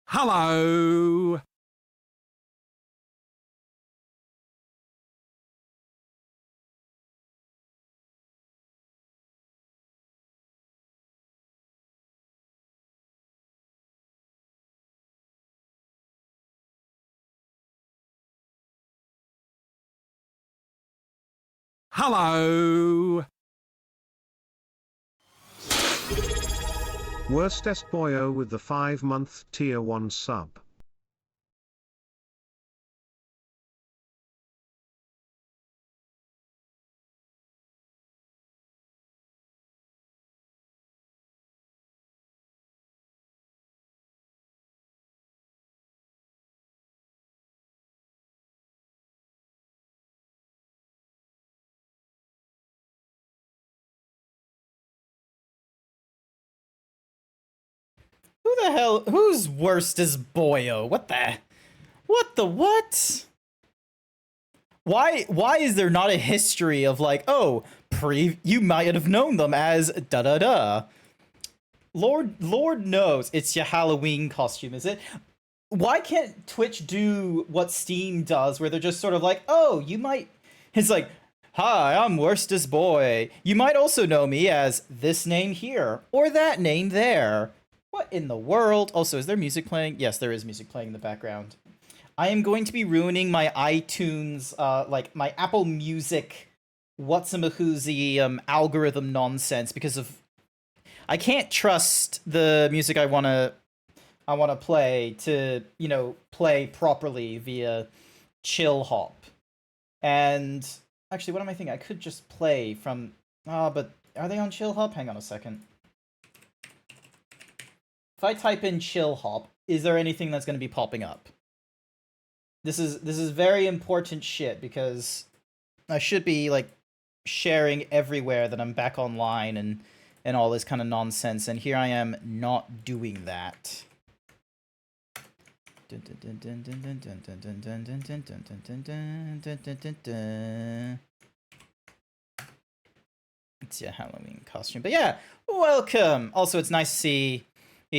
Hello. Hello. Worstest boyo with the 5-month tier 1 sub. Who the hell? Who's worst is Boyo? What the? What the what? Why is there not a history of like, oh, you might have known them as da da da. Lord knows it's your Halloween costume, is it? Why can't Twitch do what Steam does, where they're just sort of like, oh, you might. It's like, hi, I'm Worstest Boy. You might also know me as this name here or that name there. What in the world? Also, is there music playing? Yes, there is music playing in the background. I am going to be ruining my iTunes, like my Apple Music, whatsamahoozy algorithm nonsense because of I can't trust the music I wanna play to play properly via chill hop. And actually, what am I thinking? I could just play from. But are they on chill hop? Hang on a second. If I type in chill hop, is there anything that's going to be popping up? This is very important shit because I should be like sharing everywhere that I'm back online and all this kind of nonsense, and here I am not doing that. It's your Halloween costume, but yeah, welcome. Also, it's nice to see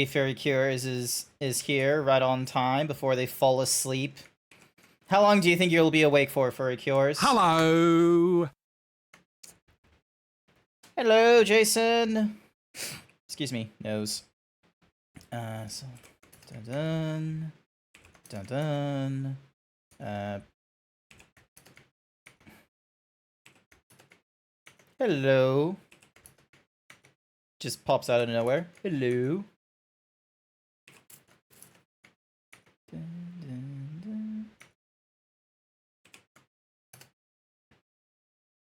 Fairy Cures is here right on time before they fall asleep. How long do you think you'll be awake for, Furry Cures? Hello. Hello, Jason. Excuse me, nose. So dun dun dun. Hello. Just pops out of nowhere. Hello.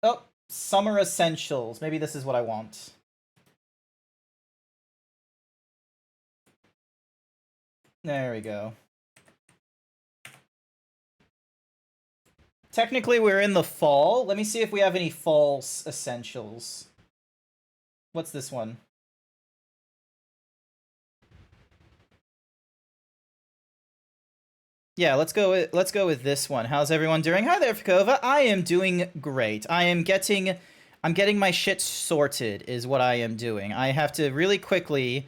Oh, summer essentials. Maybe this is what I want. There we go. Technically, we're in the fall. Let me see if we have any fall essentials. What's this one? Yeah, let's go with this one. How's everyone doing? Hi there, Fakova. I am doing great. I'm getting my shit sorted is what I am doing. I have to really quickly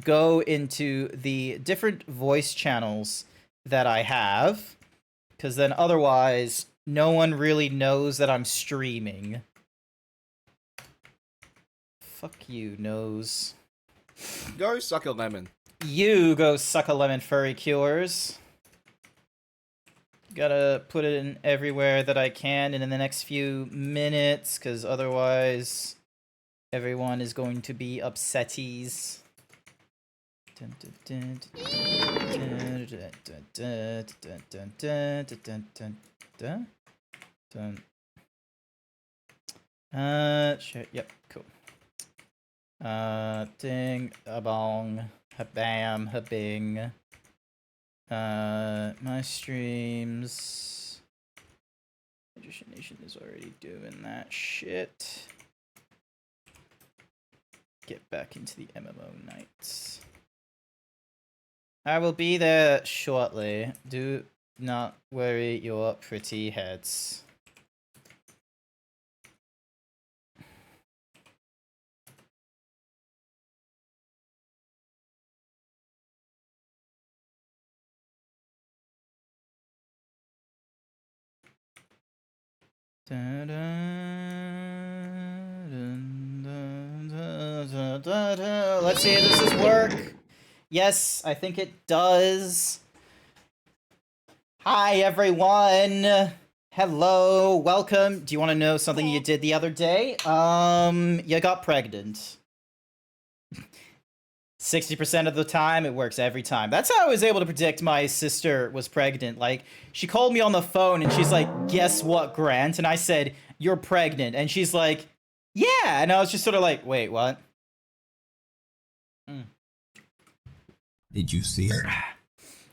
go into the different voice channels that I have, because then otherwise no one really knows that I'm streaming. Fuck you, nose. Go suck a lemon. You go suck a lemon, Furry Cures. Gotta put it in everywhere that I can in the next few minutes, because otherwise everyone is going to be upsetties. Sure, yep, cool. Ding, a bong, ha bam, ha bing. My streams. Magician Nation is already doing that shit. Get back into the MMO Nights. I will be there shortly. Do not worry your pretty heads. Let's see if this does work. Yes, I think it does. Hi, everyone. Hello, welcome. Do you want to know something you did the other day? You got pregnant. 60% of the time, it works every time. That's how I was able to predict my sister was pregnant. Like, she called me on the phone and she's like, guess what, Grant? And I said, you're pregnant. And she's like, yeah. And I was just sort of like, wait, what? Did you see it?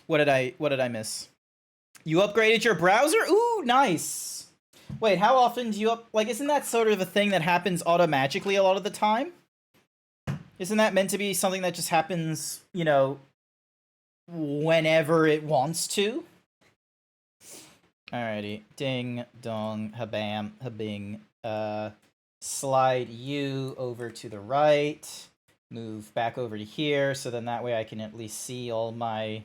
What did I miss? You upgraded your browser? Ooh, nice. Wait, how often do you isn't that sort of a thing that happens automatically a lot of the time? Isn't that meant to be something that just happens, you know, whenever it wants to? Alrighty. Ding, dong, habam, habing. Slide you over to the right. Move back over to here, so then that way I can at least see all my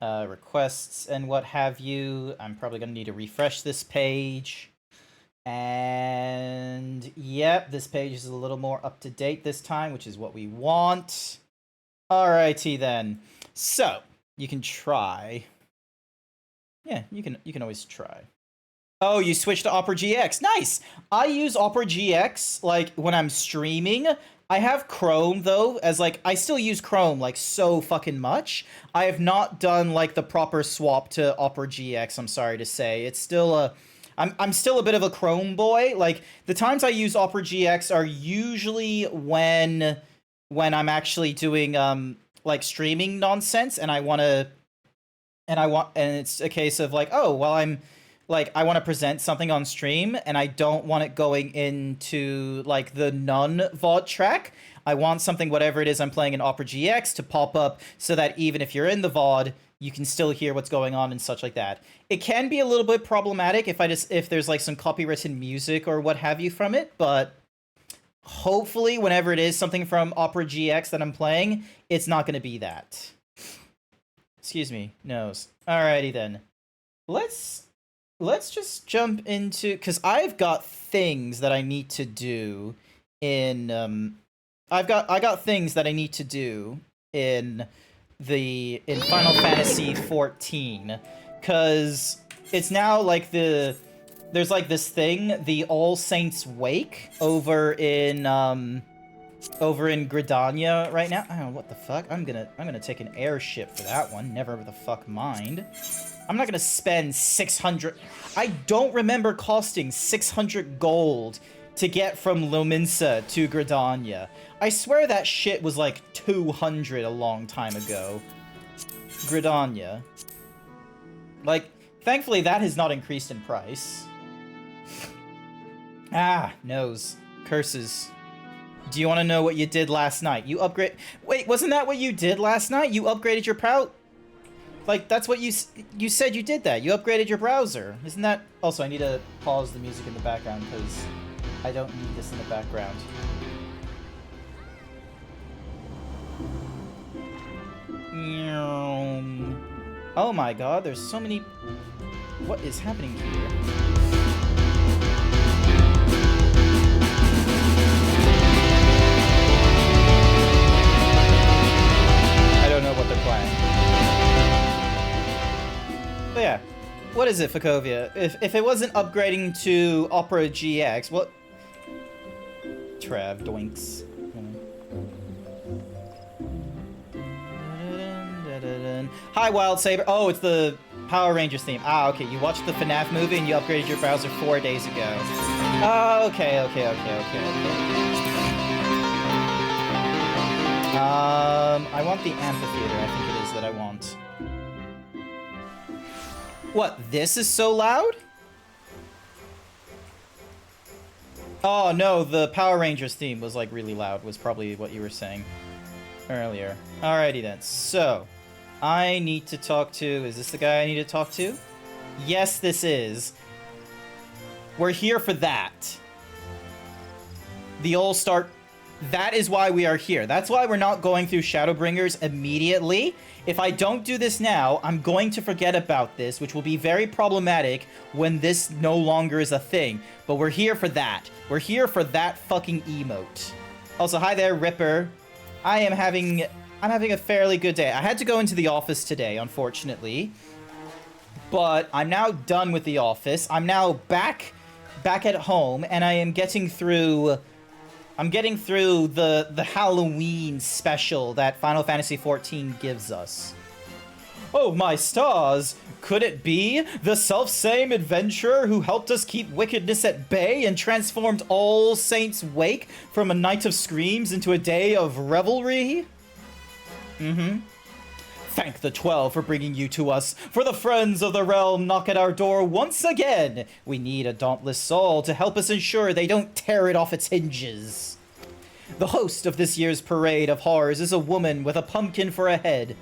requests and what have you. I'm probably going to need to refresh this page. And yep, this page is a little more up to date this time, which is what we want. Alrighty then. So you can try. Yeah, you can always try. Oh, you switched to Opera GX. Nice. I use Opera GX like when I'm streaming. I have Chrome though, as like I still use Chrome like so fucking much. I have not done like the proper swap to Opera GX. I'm sorry to say. It's still a I'm still a bit of a Chrome boy. Like, the times I use Opera GX are usually when I'm actually doing like streaming nonsense and and it's a case of like, oh, well, I'm like, I want to present something on stream and I don't want it going into like the non-VOD track. I want something, whatever it is I'm playing in Opera GX, to pop up so that even if you're in the VOD, you can still hear what's going on and such like that. It can be a little bit problematic if there's like some copywritten music or what have you from it, but hopefully whenever it is something from Opera GX that I'm playing, it's not going to be that. Excuse me, nose. Alrighty then. Let's just jump into, because I've got things that I need to do in I got things that I need to do in Final Fantasy 14, because it's now like there's like this thing, the All Saints Wake over in Gridania right now. Oh, what the fuck? I'm gonna take an airship for that one. Never the fuck mind. I'm not gonna spend 600. I don't remember costing 600 gold to get from Lominsa to Gridania. I swear that shit was like 200 a long time ago. Gridania. Like, thankfully that has not increased in price. Ah, nose. Curses. Do you want to know what you did last night? You upgrade... Wait, wasn't that what you did last night? You upgraded your Like, that's what you said you did that. You upgraded your browser. Isn't that... Also, I need to pause the music in the background because I don't need this in the background. Oh my god, there's so many... What is happening here? I don't know what they're playing. But yeah, what is it, Fakovia? If it wasn't upgrading to Opera GX, what... Trev, doinks. Hi, Wild Saber. Oh, it's the Power Rangers theme. Ah, okay. You watched the FNAF movie and you upgraded your browser 4 days ago. Oh, okay. I want the amphitheater. I think it is that I want. What? This is so loud? Oh, no. The Power Rangers theme was, like, really loud, was probably what you were saying earlier. Alrighty then. So... I need to talk to... Is this the guy I need to talk to? Yes, this is. We're here for that. The All-Star... That is why we are here. That's why we're not going through Shadowbringers immediately. If I don't do this now, I'm going to forget about this, which will be very problematic when this no longer is a thing. But we're here for that. We're here for that fucking emote. Also, hi there, Ripper. I'm having a fairly good day. I had to go into the office today, unfortunately. But I'm now done with the office. I'm now back at home, and I am getting through... I'm getting through the Halloween special that Final Fantasy XIV gives us. Oh my stars! Could it be the self-same adventurer who helped us keep wickedness at bay and transformed All Saints' Wake from a night of screams into a day of revelry? Thank the 12 for bringing you to us. For the friends of the realm knock at our door once again. We need a dauntless soul to help us ensure they don't tear it off its hinges. The host of this year's parade of horrors is a woman with a pumpkin for a head.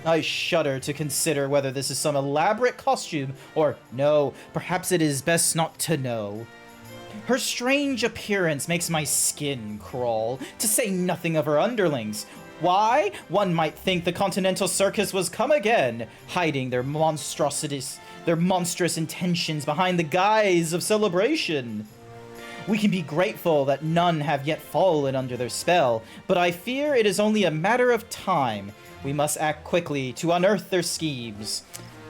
I shudder to consider whether this is some elaborate costume or no, perhaps it is best not to know. Her strange appearance makes my skin crawl, to say nothing of her underlings. Why? One might think the Continental Circus was come again, hiding their monstrosities, their monstrous intentions behind the guise of celebration. We can be grateful that none have yet fallen under their spell, but I fear it is only a matter of time. We must act quickly to unearth their schemes.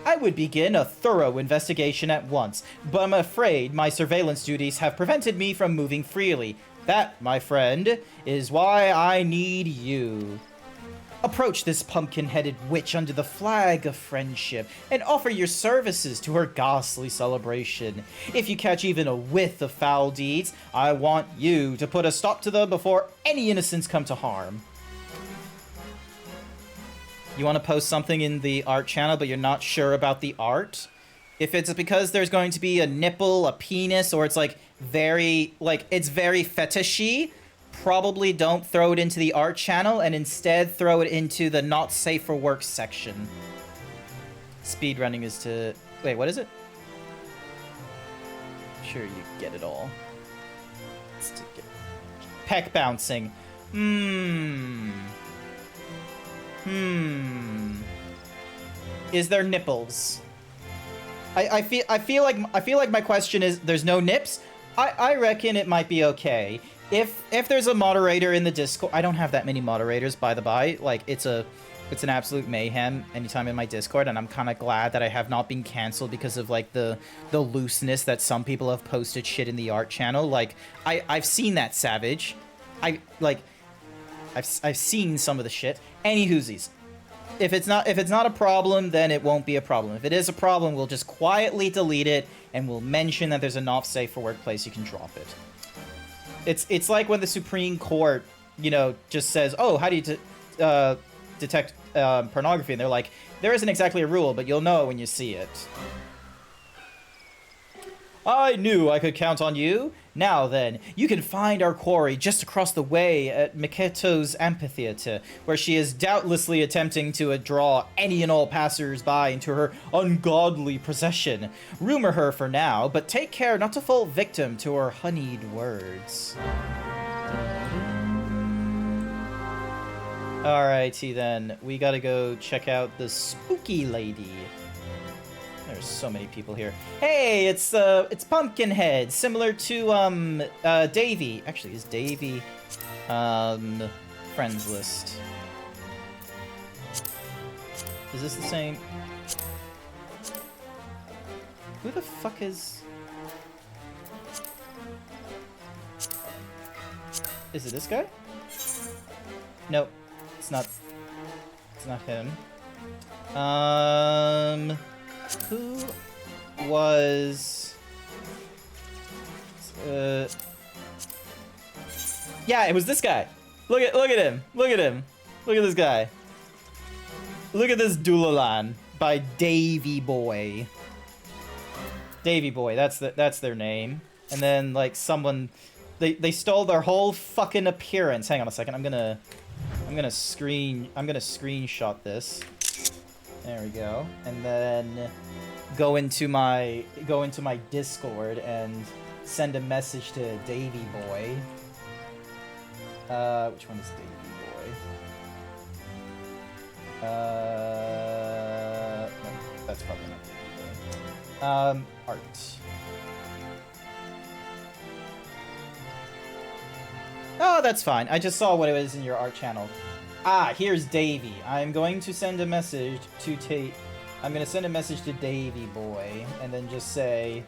I would begin a thorough investigation at once, but I'm afraid my surveillance duties have prevented me from moving freely. That, my friend, is why I need you. Approach this pumpkin-headed witch under the flag of friendship and offer your services to her ghastly celebration. If you catch even a whiff of foul deeds, I want you to put a stop to them before any innocents come to harm. You want to post something in the art channel, but you're not sure about the art? If it's because there's going to be a nipple, a penis, or it's like very fetishy, probably don't throw it into the art channel and instead throw it into the not safe for work section. Speedrunning is to... Wait, what is it? Sure, you get it all. It's to get... Peck bouncing. Is there nipples? I feel like my question is there's no nips. I reckon it might be okay if there's a moderator in the Discord. I don't have that many moderators, by the by. Like it's an absolute mayhem anytime in my Discord, and I'm kind of glad that I have not been canceled because of like the looseness that some people have posted shit in the art channel. Like I've seen that, Savage. I've seen some of the shit. Any whoosies. If it's not a problem, then it won't be a problem. If it is a problem, we'll just quietly delete it, and we'll mention that there's a not safe for work place you can drop it. It's like when the Supreme Court, you know, just says, oh, how do you detect pornography? And they're like, there isn't exactly a rule, but you'll know when you see it. I knew I could count on you. Now then, you can find our quarry just across the way at Miketo's amphitheater, where she is doubtlessly attempting to draw any and all passers-by into her ungodly procession. Rumor her for now, but take care not to fall victim to her honeyed words. Alrighty then, we gotta go check out the spooky lady. There's so many people here. Hey, it's Pumpkinhead, similar to Davey. Actually, is Davey friends list? Is this the same? Who the fuck is? Is it this guy? Nope, it's not. It's not him. Who was... Yeah, it was this guy. Look at him. Look at him. Look at this guy. Look at this Dulalan by Davey Boy. Davey Boy, that's their name. And then like someone they stole their whole fucking appearance. Hang on a second. I'm gonna screenshot this. There we go. And then go into my Discord and send a message to Davey Boy. Which one is Davy Boy? No, that's probably not Davy Boy. Art. Oh, that's fine. I just saw what it was in your art channel. Ah, here's Davy. I'm going to send a message to I'm going to send a message to Davy Boy, and then just say...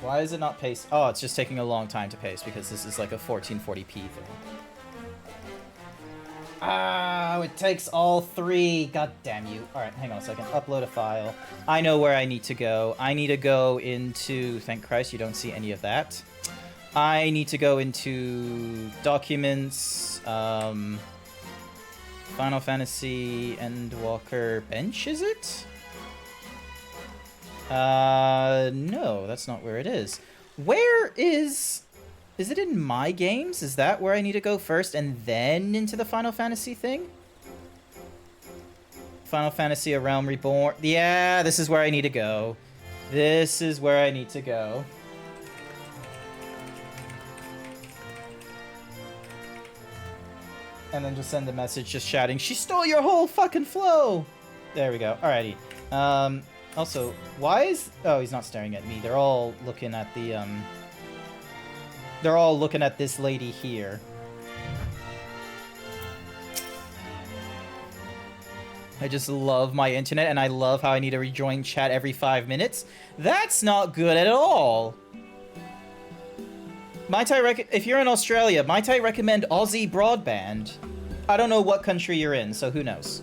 Why is it not paste? Oh, it's just taking a long time to paste, because this is like a 1440p thing. Ah, it takes all three. God damn you. Alright, hang on a second. Upload a file. I know where I need to go. I need to go into... Thank Christ you don't see any of that. I need to go into documents, Final Fantasy Endwalker Bench, is it? No, that's not where it is. Where is it in My Games? Is that where I need to go first and then into the Final Fantasy thing? Final Fantasy A Realm Reborn. Yeah, this is where I need to go. This is where I need to go. And then just send a message just shouting, "She stole your whole fucking flow!" There we go. Alrighty. Also, why is... Oh, he's not staring at me. They're all looking at the, They're all looking at this lady here. I just love my internet, and I love how I need to rejoin chat every 5 minutes. That's not good at all! If you're in Australia, might I recommend Aussie broadband? I don't know what country you're in, so who knows?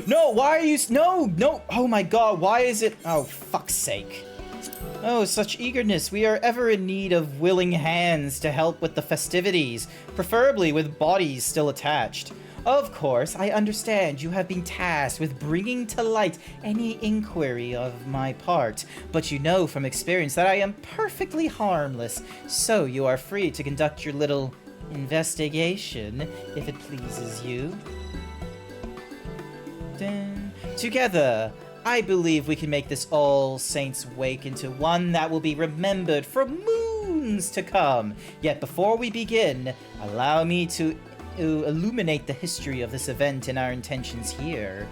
No, why are you... No! Oh my god, why is it... Oh, fuck's sake. Oh, such eagerness. We are ever in need of willing hands to help with the festivities, preferably with bodies still attached. Of course, I understand you have been tasked with bringing to light any inquiry of my part, but you know from experience that I am perfectly harmless, so you are free to conduct your little investigation, if it pleases you. Together, I believe we can make this All Saints Wake into one that will be remembered for moons to come. Yet before we begin, allow me to illuminate the history of this event and our intentions here.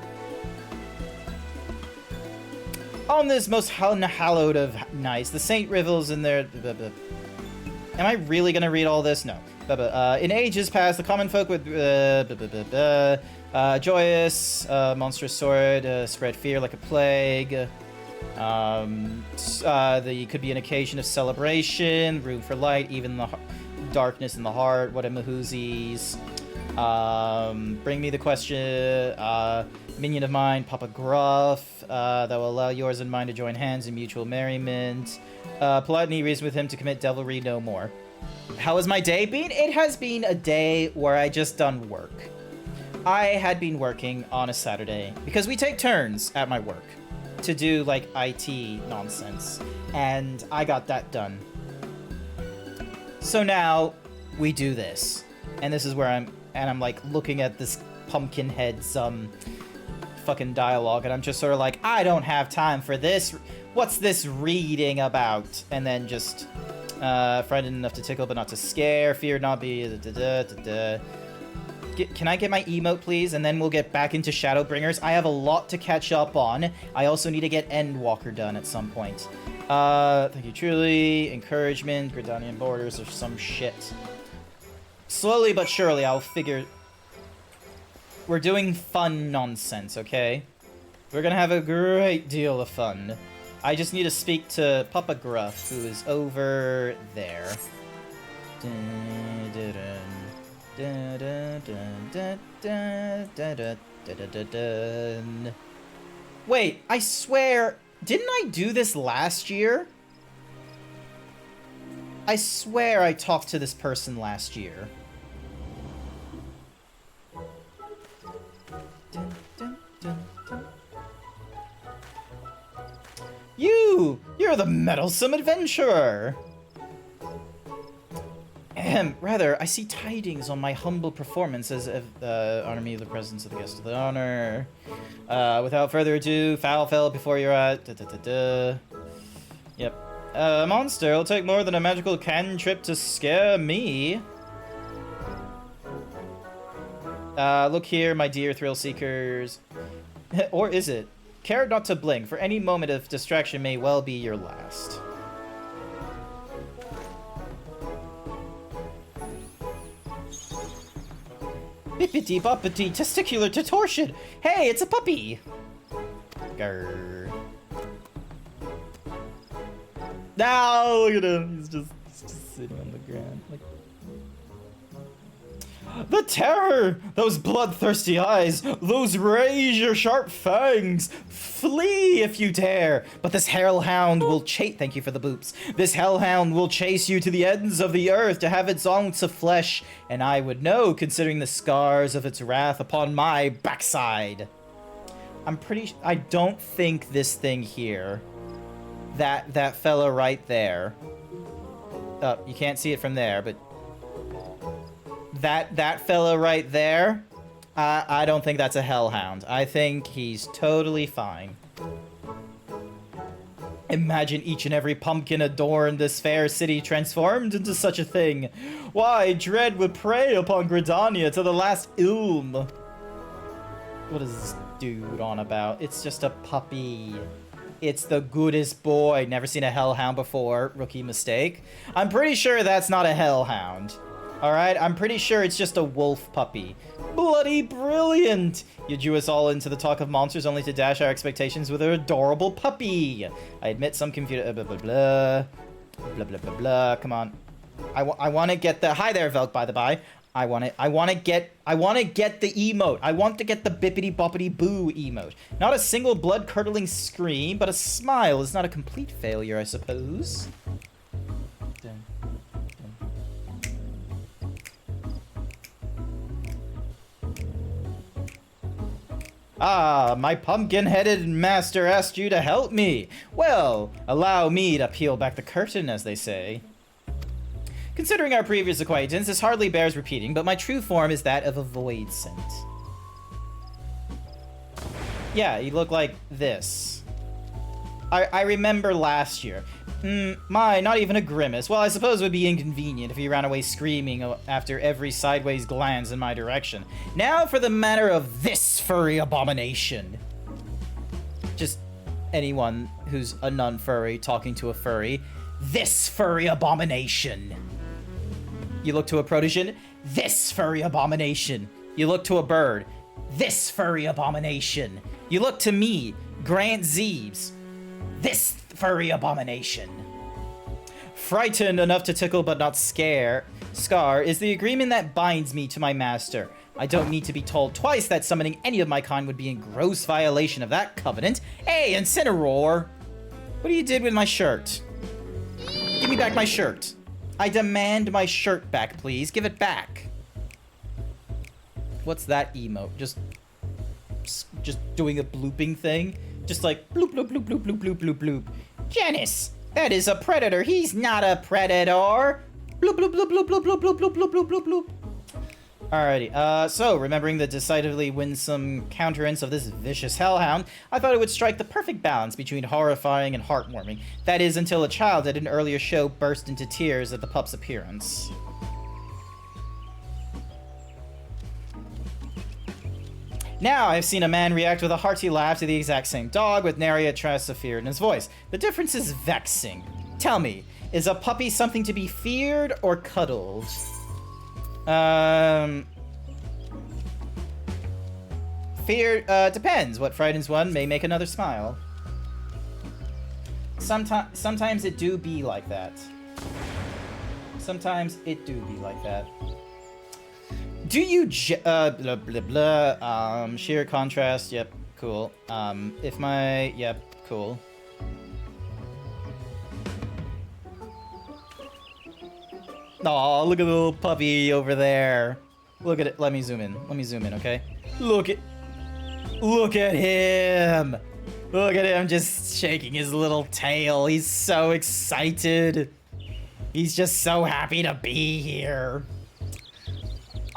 On this most hallowed of nights, the Saint revels in their... Am I really gonna read all this? No. In ages past, the common folk would... joyous, monstrous sword, spread fear like a plague. There could be an occasion of celebration, room for light, even the darkness in the heart. What a mahoozies. Bring me the question. Minion of mine, Papa Gruff. That will allow yours and mine to join hands in mutual merriment. Politely reason with him to commit devilry no more. How has my day been? It has been a day where I just done work. I had been working on a Saturday because we take turns at my work to do like IT nonsense, and I got that done. So now we do this, and this is where I'm like looking at this pumpkin head's fucking dialogue, and I'm just sort of like, I don't have time for this. What's this reading about? And then just frightened enough to tickle but not to scare, fear not be Can I get my emote, please? And then we'll get back into Shadowbringers. I have a lot to catch up on. I also need to get Endwalker done at some point. Thank you truly. Encouragement, Gridanian borders, or some shit. Slowly but surely, I'll figure... We're doing fun nonsense, okay? We're gonna have a great deal of fun. I just need to speak to Papa Gruff, who is over there. Dun, dun, dun. Dun, dun, dun, dun, dun, dun, dun, dun, dun. Wait, I swear, didn't I do this last year? I swear I talked to this person last year. Dun, dun, dun, dun. You're the meddlesome adventurer! Rather, I see tidings on my humble performance as honor me the presence of the guest of the honor. Without further ado, foul fell before your eyes. Yep. Monster, it'll take more than a magical cantrip to scare me. Look here, my dear thrill seekers. Or is it? Care not to blink, for any moment of distraction may well be your last. Bippity boppity testicular torsion. Hey, it's a puppy. Grr. Now look at him. He's just sitting on the ground. Like... The terror! Those bloodthirsty eyes! Those razor-sharp fangs! Flee if you dare! But this hellhound will chase— Thank you for the boops. This hellhound will chase you to the ends of the earth to have its ounce of flesh, and I would know, considering the scars of its wrath upon my backside. I don't think this thing here, that fella right there, you can't see it from there, but that fella right there, I don't think that's a hellhound. I think he's totally fine. Imagine each and every pumpkin adorned this fair city transformed into such a thing. Why, dread would prey upon Gridania to the last ilm. What is this dude on about? It's just a puppy. It's the goodest boy. Never seen a hellhound before. Rookie mistake. I'm pretty sure that's not a hellhound. Alright, I'm pretty sure it's just a wolf puppy. Bloody brilliant! You drew us all into the talk of monsters only to dash our expectations with an adorable puppy. I admit some confusion. Blah, blah, blah. Blah, blah, blah, blah. Come on. I want to get the... Hi there, Velk, by the by. I want to get the emote. I want to get the bippity boppity boo emote. Not a single blood-curdling scream, but a smile is not a complete failure, I suppose. Ah, my pumpkin-headed master asked you to help me. Well, allow me to peel back the curtain, as they say. Considering our previous acquaintance, this hardly bears repeating, but my true form is that of a void scent. Yeah, you look like this. I remember last year. Not even a grimace. Well, I suppose it would be inconvenient if he ran away screaming after every sideways glance in my direction. Now for the matter of this furry abomination. Just anyone who's a non-furry talking to a furry. This furry abomination. You look to a protogen. This furry abomination. You look to a bird. This furry abomination. You look to me, GrantZeebs. This furry abomination. Frightened enough to tickle but not scar is the agreement that binds me to my master. I don't need to be told twice that summoning any of my kind would be in gross violation of that covenant. Hey, Incineroar! What you did with my shirt? Give me back my shirt. I demand my shirt back, please. Give it back. What's that emote? Just doing a blooping thing? Just like bloop, bloop, bloop, bloop, bloop, bloop, bloop, bloop. Janice, that is a predator. He's not a predator. Bloop, bloop, bloop, bloop, bloop, bloop, bloop, bloop, bloop, bloop, bloop, bloop. Alrighty, so remembering the decidedly winsome countenance of this vicious hellhound, I thought it would strike the perfect balance between horrifying and heartwarming. That is, until a child at an earlier show burst into tears at the pup's appearance. Now I've seen a man react with a hearty laugh to the exact same dog with nary a trace of fear in his voice. The difference is vexing. Tell me, is a puppy something to be feared or cuddled? Fear, depends. What frightens one may make another smile. Sometimes it do be like that. Sometimes it do be like that. Do you blah blah blah, sheer contrast, yep, cool. Yep, cool. Aw, look at the little puppy over there. Look at it, let me zoom in, okay? Look at him! Look at him just shaking his little tail, he's so excited. He's just so happy to be here.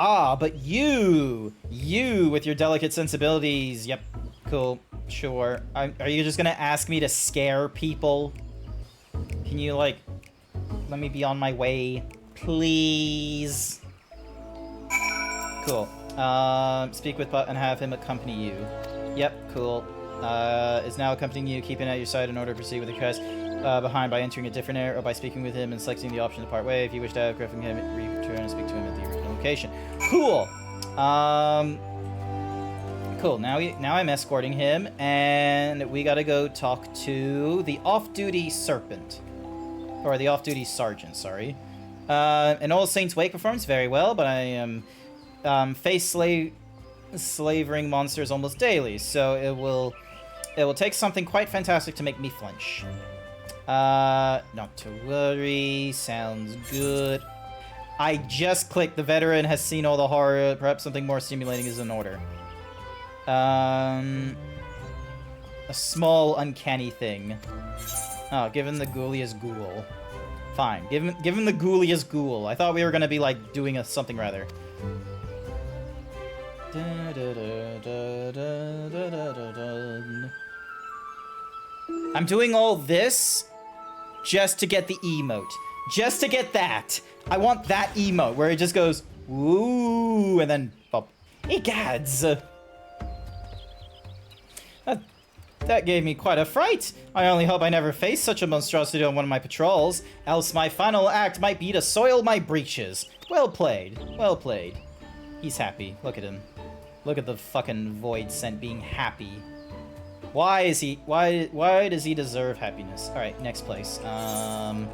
Ah, but you with your delicate sensibilities. Yep, cool, sure. Are you just gonna ask me to scare people? Can you, like, let me be on my way? Please? Cool. Speak with Butt and have him accompany you. Yep, cool. Is now accompanying you, keeping at your side in order to proceed with the quest behind by entering a different area or by speaking with him and selecting the option to part way. If you wish to have Griffin him return and speak to him at the original location. Cool! Cool, now I'm escorting him, and we gotta go talk to the off-duty serpent. Or the off-duty sergeant, sorry. An All Saints Wake performance very well, but I am face slavering monsters almost daily, so it will take something quite fantastic to make me flinch. Not to worry, sounds good. I just clicked the veteran has seen all the horror, perhaps something more stimulating is in order. A small uncanny thing. Oh, give him the ghouliest ghoul. Fine, give him the ghouliest ghoul. I thought we were gonna be like doing something rather. I'm doing all this just to get the emote. Just to get that. I want that emote where it just goes, ooh, and then, oh, egads. That gave me quite a fright. I only hope I never face such a monstrosity on one of my patrols, else my final act might be to soil my breeches. Well played. Well played. He's happy. Look at him. Look at the fucking void scent being happy. Why is he... Why does he deserve happiness? Alright, next place. Oh,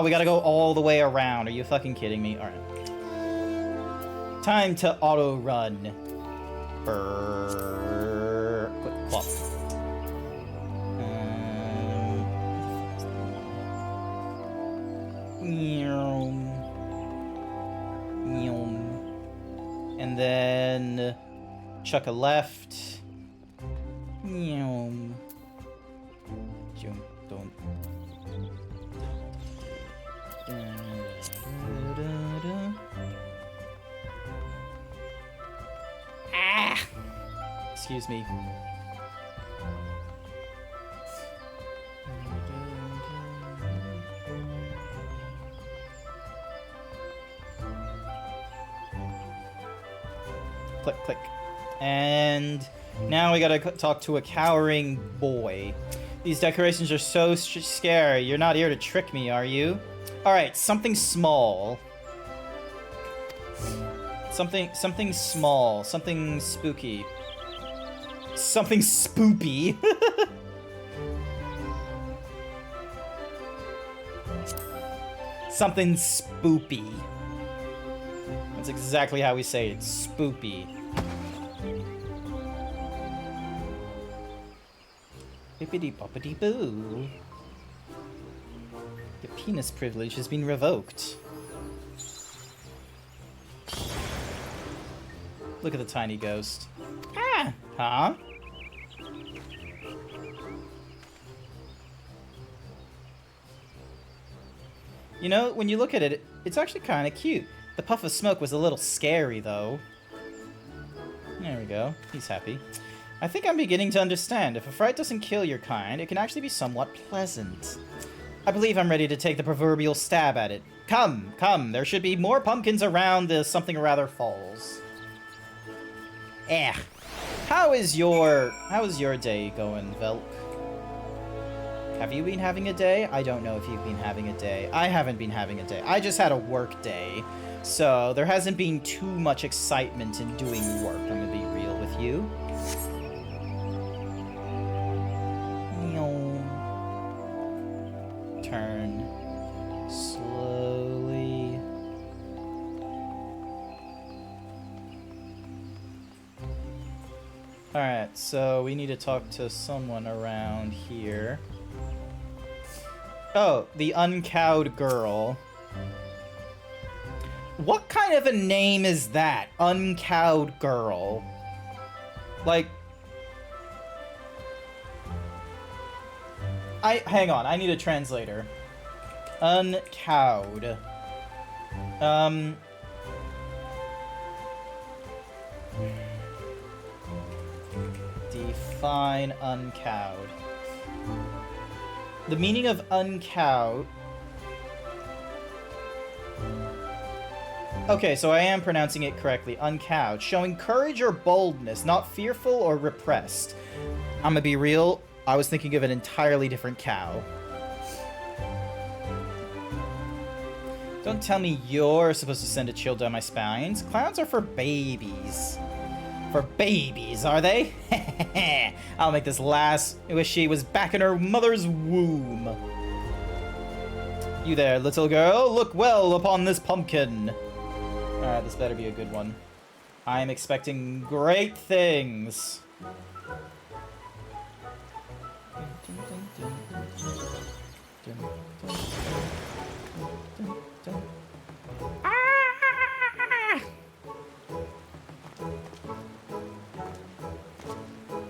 we gotta go all the way around. Are you fucking kidding me? Alright. Time to auto-run. Quick plop. And then chuck a left. Ah! Excuse me. Click, click. And now we gotta talk to a cowering boy. These decorations are so scary. You're not here to trick me, are you? Alright, something small. Something small. Something spooky. Something spoopy. Something spoopy. That's exactly how we say it. Spoopy. Bippity boppity boo. Your penis privilege has been revoked. Look at the tiny ghost. Ah! Huh? You know, when you look at it, it's actually kind of cute. The puff of smoke was a little scary, though. There we go. He's happy. I think I'm beginning to understand. If a fright doesn't kill your kind, it can actually be somewhat pleasant. I believe I'm ready to take the proverbial stab at it. Come, come, there should be more pumpkins around the something or rather falls. Eh. How is your day going, Velk? Have you been having a day? I don't know if you've been having a day. I haven't been having a day. I just had a work day. So there hasn't been too much excitement in doing work. I'm gonna be real with you. Turn slowly. Alright, so we need to talk to someone around here. Oh, the uncowed girl. What kind of a name is that? Uncowed girl. Like... hang on, I need a translator. Uncowed. Define uncowed. The meaning of uncowed. Okay, so I am pronouncing it correctly. Uncowed. Showing courage or boldness, not fearful or repressed. I'm gonna be real. I was thinking of an entirely different cow. Don't tell me you're supposed to send a chill down my spines. Clowns are for babies. For babies, are they? I'll make this last wish she was back in her mother's womb. You there, little girl. Look well upon this pumpkin. Alright, this better be a good one. I am expecting great things.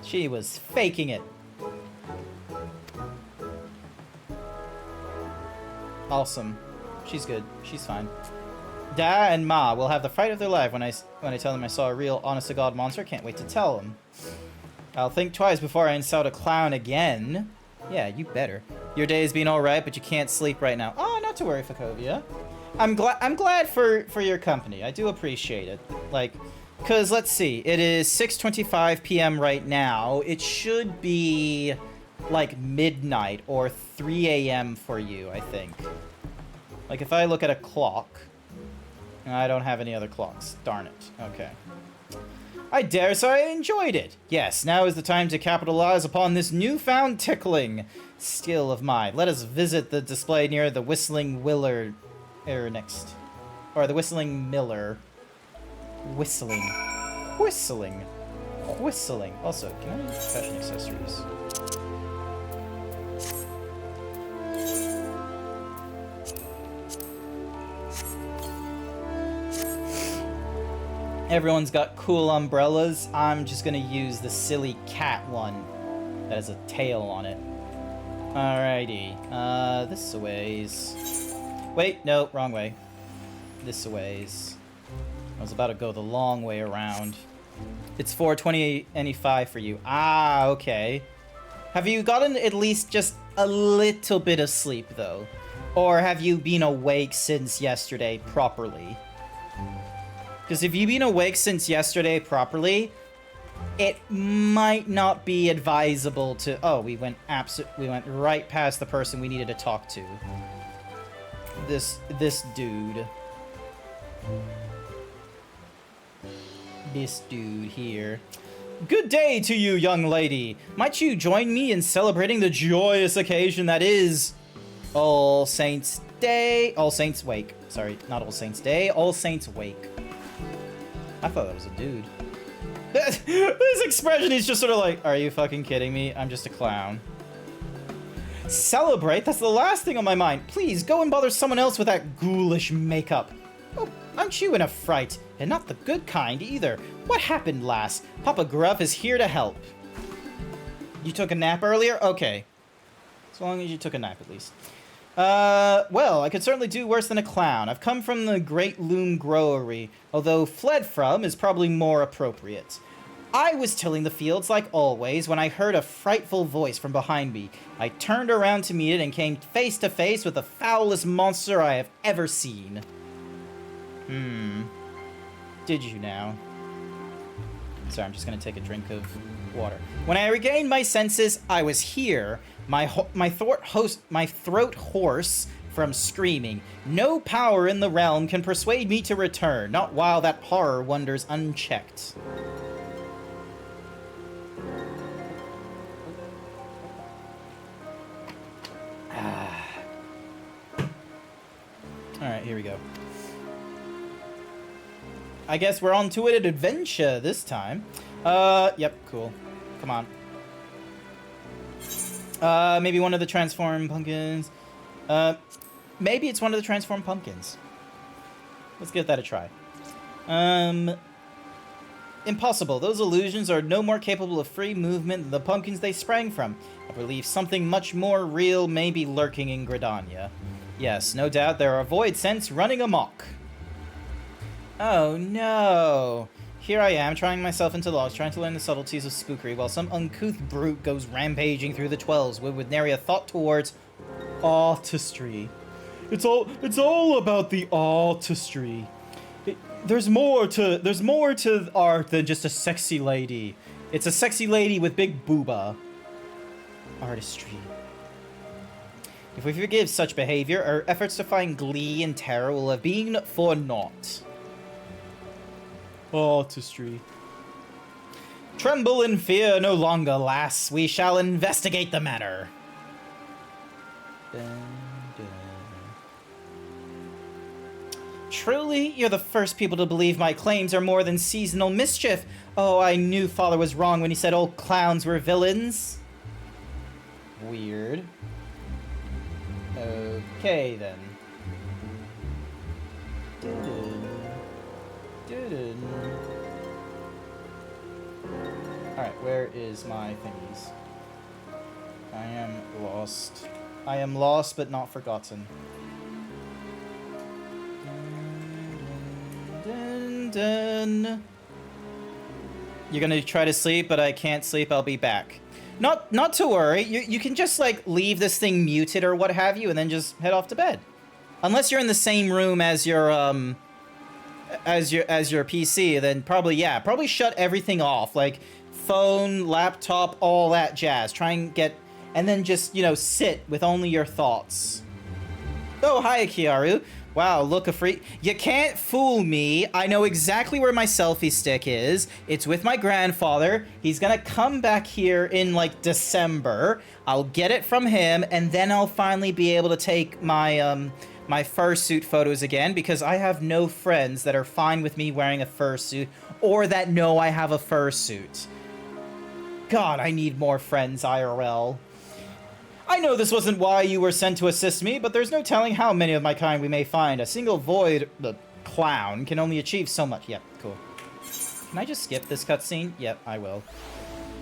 She was faking it. Awesome. She's good. She's fine. Da and Ma will have the fright of their life when I tell them I saw a real honest-to-God monster. Can't wait to tell them. I'll think twice before I insult a clown again. Yeah, you better. Your day's been alright, but you can't sleep right now. Oh, not to worry, Fakovia. I'm glad for your company. I do appreciate it. Like, cause let's see, it is 6:25 p.m. right now. It should be like midnight or 3 a.m. for you, I think. Like if I look at a clock, I don't have any other clocks. Darn it. Okay. I dare say I enjoyed it. Yes, now is the time to capitalize upon this newfound tickling skill of mine. Let us visit the display near the Whistling Willer next. Or the Whistling Miller. Whistling. Whistling. Whistling. Also, can I use fashion accessories? Everyone's got cool umbrellas. I'm just gonna use the silly cat one that has a tail on it. Alrighty. This ways. Wait, no, wrong way. This ways. I was about to go the long way around. It's 4:20:85 for you. Ah, okay. Have you gotten at least just a little bit of sleep, though? Or have you been awake since yesterday properly? Because if you've been awake since yesterday properly, it might not be advisable to... Oh, we went right past the person we needed to talk to. This dude. This dude here. Good day to you, young lady. Might you join me in celebrating the joyous occasion that is All Saints Day? All Saints Wake. Sorry, not All Saints Day. All Saints Wake. I thought that was a dude. This expression, he's just sort of like, are you fucking kidding me? I'm just a clown. Celebrate? That's the last thing on my mind. Please, go and bother someone else with that ghoulish makeup. Oh, aren't you in a fright? And not the good kind, either. What happened, lass? Papa Gruff is here to help. You took a nap earlier? Okay. As long as you took a nap, at least. Well, I could certainly do worse than a clown. I've come from the Great Loom Growery, although fled from is probably more appropriate. I was tilling the fields like always when I heard a frightful voice from behind me. I turned around to meet it and came face to face with the foulest monster I have ever seen. Did you now? Sorry, I'm just gonna take a drink of water. When I regained my senses, I was here. My throat hoarse from screaming. No power in the realm can persuade me to return, not while that horror wanders unchecked. Alright, here we go. I guess we're on to an adventure this time. Yep, cool. Come on. Maybe one of the transformed pumpkins. Maybe it's one of the transformed pumpkins. Let's give that a try. Impossible. Those illusions are no more capable of free movement than the pumpkins they sprang from. I believe something much more real may be lurking in Gridania. Yes, no doubt there are void scents running amok. Oh no. Here I am, trying myself into logs, trying to learn the subtleties of spookery, while some uncouth brute goes rampaging through the 12s with nary a thought towards Artistry. It's all about the artistry. There's more to art than just a sexy lady. It's a sexy lady with big booba. Artistry. If we forgive such behavior, our efforts to find glee and terror will have been for naught. Artistry. Tremble in fear no longer, lass. We shall investigate the matter. Dun, dun. Truly, you're the first people to believe my claims are more than seasonal mischief. Oh, I knew Father was wrong when he said old clowns were villains. Weird. Okay, then. Alright, where is my thingies? I am lost. I am lost, but not forgotten. Dun, dun, dun. You're gonna try to sleep, but I can't sleep. I'll be back. Not to worry. You can just like leave this thing muted or what have you, and then just head off to bed. Unless you're in the same room as your PC, then probably shut everything off, like phone, laptop, all that jazz. Try and get, and then just, you know, sit with only your thoughts. Oh, hi, Kiaru. Wow, look a freak. You can't fool me. I know exactly where my selfie stick is. It's with my grandfather. He's gonna come back here in, like, December. I'll get it from him, and then I'll finally be able to take my, my fursuit photos again, because I have no friends that are fine with me wearing a fursuit, or that know I have a fursuit. God, I need more friends, IRL. I know this wasn't why you were sent to assist me, but there's no telling how many of my kind we may find. A single void clown can only achieve so much. Yep, cool. Can I just skip this cutscene? Yep, I will.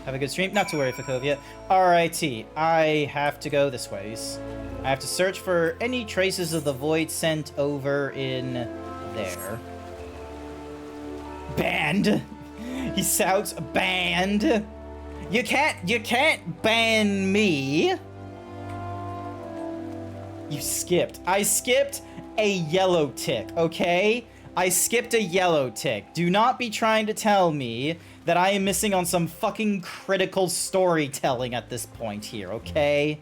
Have a good stream. Not to worry, Fakovia. Alrighty, I have to go this ways. I have to search for any traces of the void sent over in there. Banned. He shouts, banned. You can't ban me. You skipped. I skipped a yellow tick, okay? I skipped a yellow tick. Do not be trying to tell me that I am missing on some fucking critical storytelling at this point here, okay?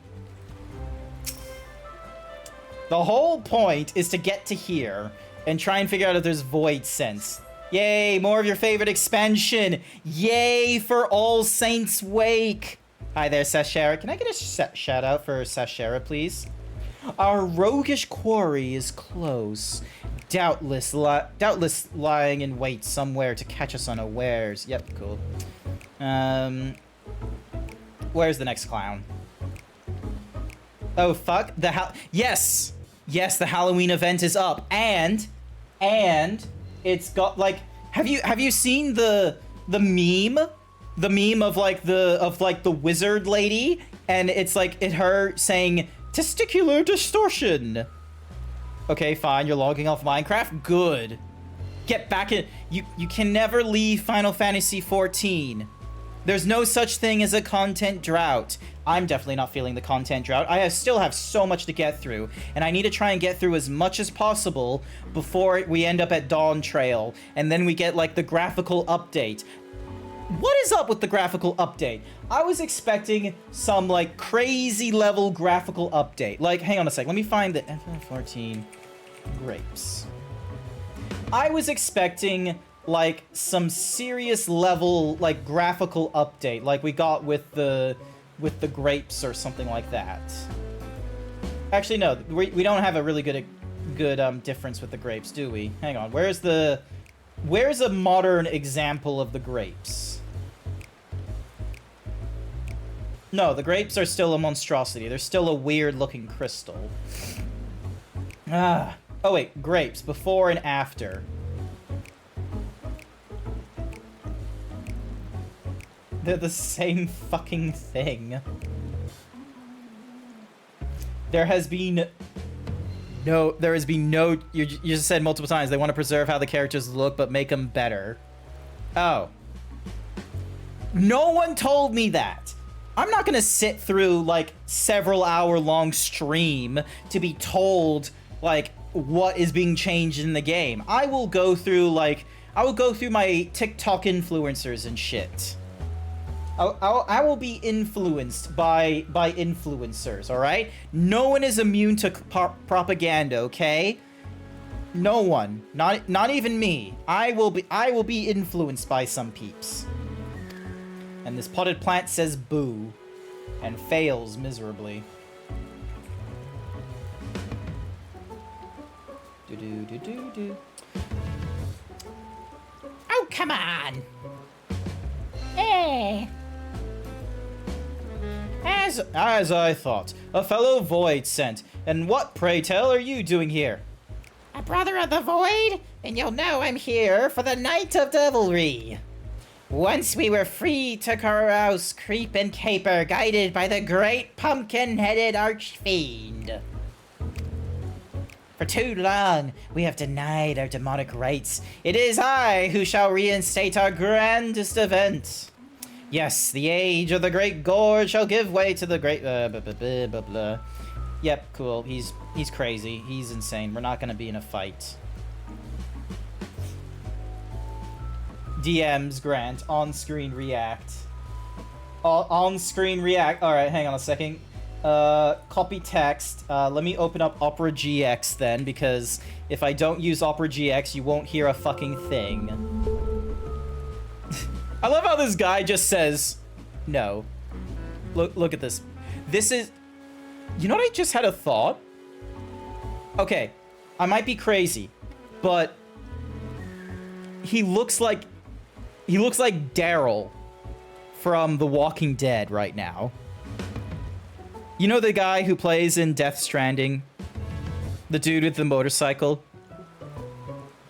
The whole point is to get to here and try and figure out if there's void sense. Yay, more of your favorite expansion. Yay for All Saints Wake. Hi there, Sashera. Can I get a shout out for Sashera, please? Our roguish quarry is close. Doubtless lying in wait somewhere to catch us unawares. Yep, cool. Where's the next clown? Oh, fuck. Yes! Yes, the Halloween event is up. And it's got, like, have you seen the meme? The meme of the wizard lady? And it's like her saying testicular distortion. Okay, fine, you're logging off Minecraft? Good. Get back in. You can never leave Final Fantasy XIV. There's no such thing as a content drought. I'm definitely not feeling the content drought. I still have so much to get through, and I need to try and get through as much as possible before we end up at Dawn Trail, and then we get, like, the graphical update. What is up with the graphical update? I was expecting some, like, crazy level graphical update. Like, hang on a sec. Let me find the FF14 grapes. I was expecting, like, some serious level, like, graphical update, like we got with the grapes or something like that. Actually, no. We don't have a really good difference with the grapes, do we? Hang on. Where's a modern example of the grapes? No, the grapes are still a monstrosity. They're still a weird-looking crystal. Ah. Oh, wait. Grapes. Before and after. They're the same fucking thing. There has been no... You just said multiple times they want to preserve how the characters look, but make them better. Oh. No one told me that. I'm not gonna sit through like several hour long stream to be told like what is being changed in the game. I will go through my TikTok influencers and shit. I will be influenced by influencers, all right? No one is immune to propaganda, okay? No one, not even me. I will be influenced by some peeps. And this potted plant says boo and fails miserably. Do. Oh, come on. Hey. As I thought, a fellow Void sent. And what, pray tell, are you doing here? A brother of the Void? Then you'll know I'm here for the Night of Devilry. Once we were free to carouse, creep, and caper, guided by the great pumpkin-headed archfiend. For too long, we have denied our demonic rights. It is I who shall reinstate our grandest event. Yes, the age of the Great Gorge shall give way to the great... blah, blah. Yep, cool. He's crazy. He's insane. We're not gonna be in a fight. DMs, Grant. On-screen react. On-screen react. Alright, hang on a second. Copy text. Let me open up Opera GX then, because if I don't use Opera GX, you won't hear a fucking thing. I love how this guy just says, no. Look at this. This is... You know what, I just had a thought? Okay, I might be crazy, but he looks like Daryl from The Walking Dead right now. You know the guy who plays in Death Stranding? The dude with the motorcycle?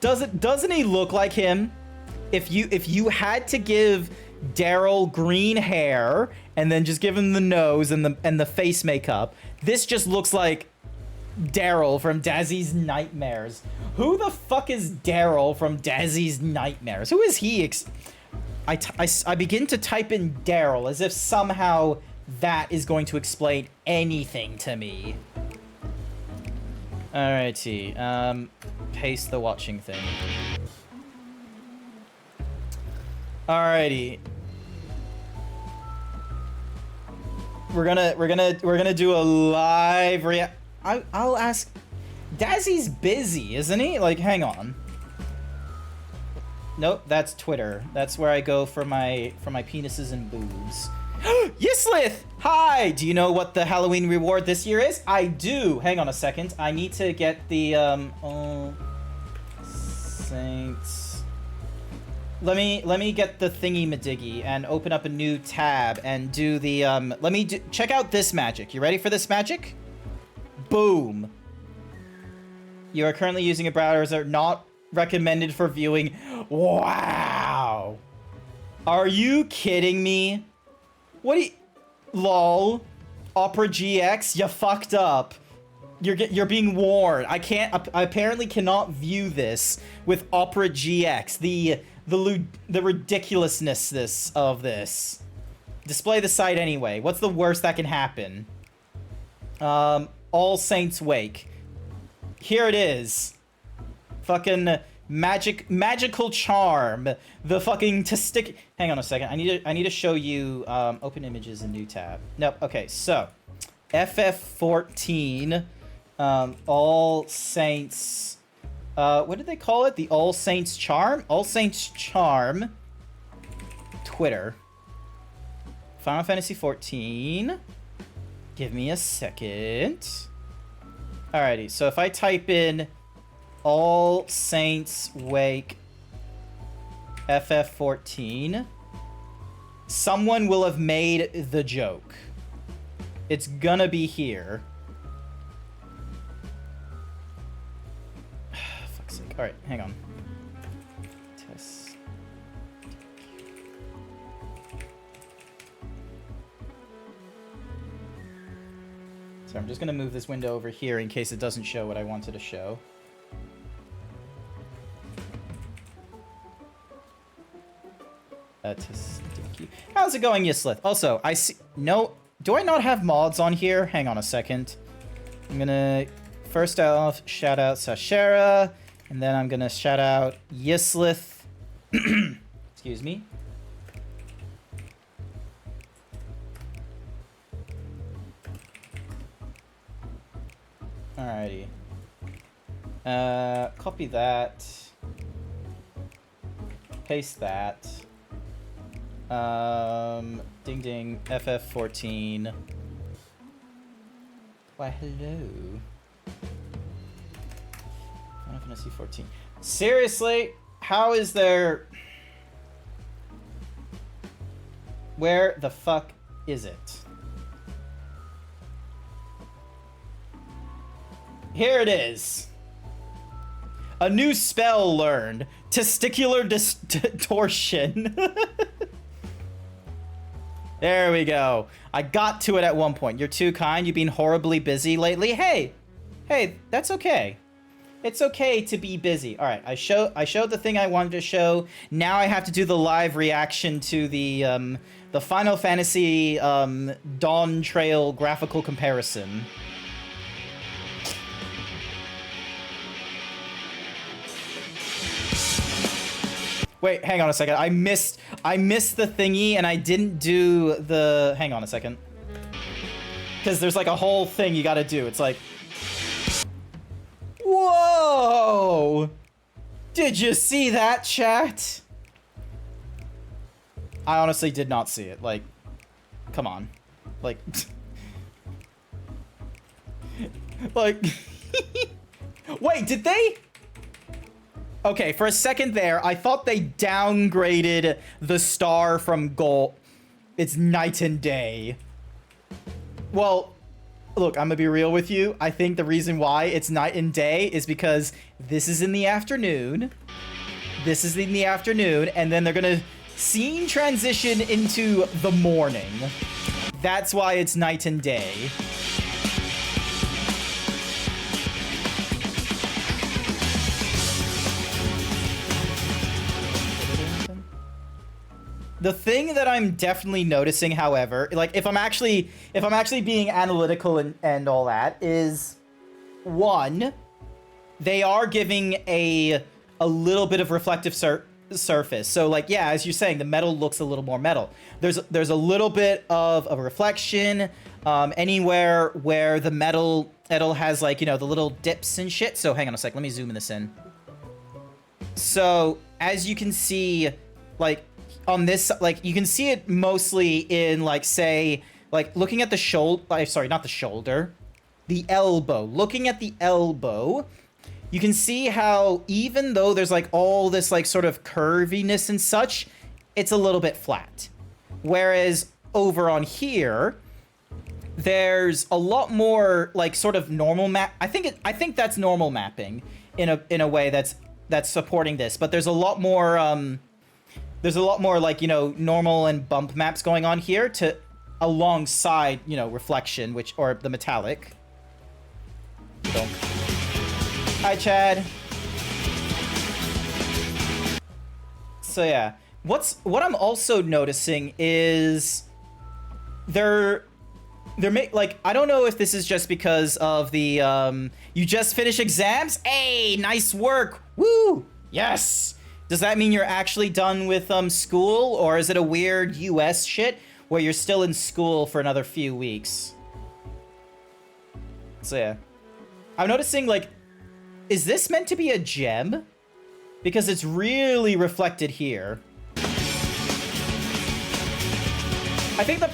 Doesn't he look like him? If you had to give Daryl green hair and then just give him the nose and the face makeup, this just looks like Daryl from Dazzy's Nightmares. Who the fuck is Daryl from Dazzy's Nightmares? Who is he? I begin to type in Daryl as if somehow that is going to explain anything to me. Alrighty, paste the watching thing. Alrighty. We're gonna do a live I'll ask. Dazzy's busy, isn't he? Like, hang on. Nope, that's Twitter. That's where I go for my penises and boobs. Yislith! Hi! Do you know what the Halloween reward this year is? I do. Hang on a second. I need to get the All Saints. Let me get the thingy-madiggy and open up a new tab and do the check out this magic. You ready for this magic? Boom. You are currently using a browser not recommended for viewing. Wow. Are you kidding me? What do you... Lol. Opera GX, you fucked up. You're being warned. I apparently cannot view this with Opera GX. The ridiculousness of this. Display the site anyway. What's the worst that can happen? All Saints Wake. Here it is. Fucking magical charm. The fucking stick. Hang on a second. I need to show you open images in new tab. Nope. Okay, so FF14 All Saints what did they call it? The All Saints Charm? All Saints Charm Twitter. Final Fantasy 14. Give me a second. Alrighty, so if I type in All Saints Wake FF14, someone will have made the joke. It's gonna be here. Fuck's sake. Alright, hang on. Test. So I'm just gonna move this window over here in case it doesn't show what I wanted to show. How's it going, Yislith? Also, I see... No, do I not have mods on here? Hang on a second. I'm gonna... First off, shout out Sashera. And then I'm gonna shout out Yislith. Excuse me. Alrighty. Copy that. Paste that. Ding ding, FF14. Why, hello. Final Fantasy 14. Seriously? How is there... Where the fuck is it? Here it is. A new spell learned. Testicular distortion. There we go. I got to it at one point. You're too kind. You've been horribly busy lately. Hey, that's okay. It's okay to be busy. All right, I showed the thing I wanted to show. Now I have to do the live reaction to the Final Fantasy Dawn Trail graphical comparison. Wait, hang on a second. I missed the thingy and I didn't do the... Hang on a second. Because there's like a whole thing you gotta do. It's like... Whoa! Did you see that, chat? I honestly did not see it. Like, come on. Like... like... Wait, did they... Okay, for a second there, I thought they downgraded the star from gold. It's night and day. Well, look, I'm gonna be real with you. I think the reason why it's night and day is because this is in the afternoon. This is in the afternoon, and then they're gonna scene transition into the morning. That's why it's night and day. The thing that I'm definitely noticing, however, like if I'm actually being analytical and all that, is one, they are giving a little bit of reflective surface. So like, yeah, as you're saying, the metal looks a little more metal. There's a little bit of a reflection anywhere where the metal has like, you know, the little dips and shit. So hang on a sec, let me zoom this in. So as you can see, like on this, like you can see it mostly in like, say, like looking at the shoulder, sorry, not the shoulder, the elbow. Looking at the elbow, you can see how even though there's like all this like sort of curviness and such, it's a little bit flat. Whereas over on here, there's a lot more like sort of normal map. I think that's normal mapping in a way that's supporting this, but there's a lot more like, you know, normal and bump maps going on here to alongside, you know, reflection, or the metallic. Donk. Hi, Chad. So yeah, what I'm also noticing is like, I don't know if this is just because of the you just finished exams. Hey, nice work. Woo! Yes. Does that mean you're actually done with school, or is it a weird US shit where you're still in school for another few weeks? So yeah, I'm noticing, like, is this meant to be a gem? Because it's really reflected here. I think the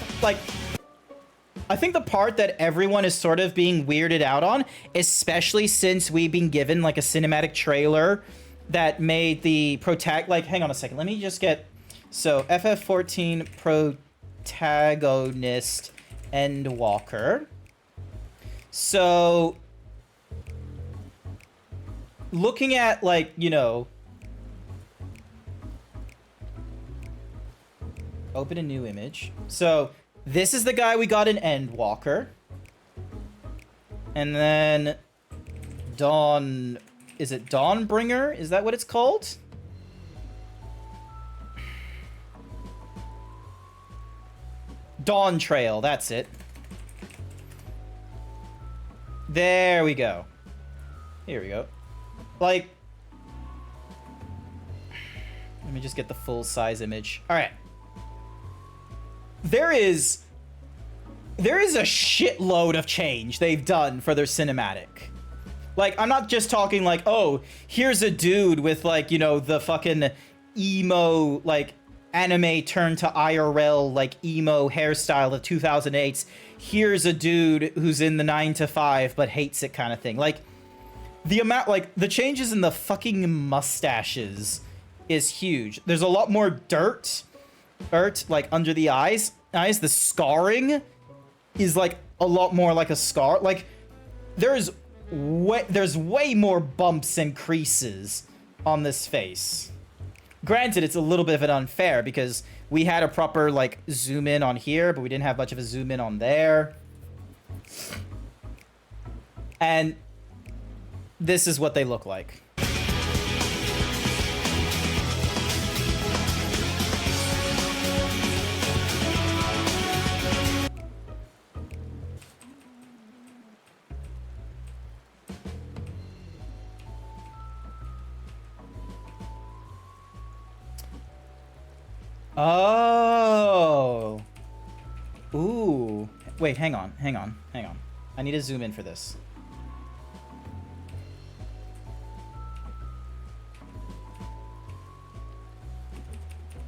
part that everyone is sort of being weirded out on, especially since we've been given like a cinematic trailer that made the like, hang on a second, let me just get, so FF14 protagonist Endwalker. So looking at, like, you know, open a new image. So this is the guy we got in Endwalker. And then Dawn, is it Dawnbringer? Is that what it's called? Dawn Trail, that's it. There we go. Here we go. Like, let me just get the full size image. All right. There is a shitload of change they've done for their cinematic. Like, I'm not just talking like, oh, here's a dude with like, you know, the fucking emo, like, anime turned to IRL, like, emo hairstyle of 2008's. Here's a dude who's in the 9 to 5 but hates it kind of thing. Like, the amount, like, the changes in the fucking mustaches is huge. There's a lot more dirt, like, under the eyes. The scarring is, like, a lot more like a scar. Like, there's way more bumps and creases on this face. Granted, it's a little bit of an unfair because we had a proper, like, zoom in on here, but we didn't have much of a zoom in on there. And this is what they look like. Oh. Ooh. Wait, hang on. I need to zoom in for this.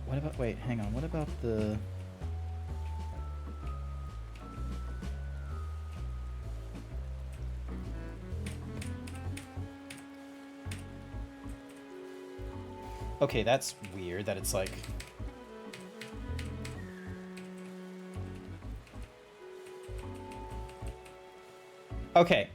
What about, wait, hang on. What about the... Okay, that's weird that it's like... Okay.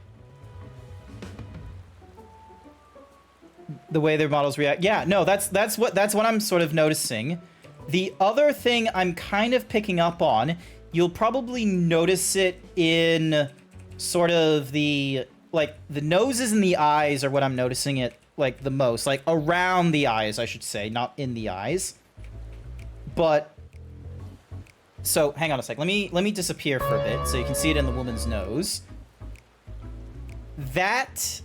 The way their models react. Yeah, no, that's what I'm sort of noticing. The other thing I'm kind of picking up on, you'll probably notice it in sort of the, like, the noses and the eyes are what I'm noticing it, like, the most. Like, around the eyes, I should say, not in the eyes. But, so, hang on a sec. Let me disappear for a bit so you can see it in the woman's nose. That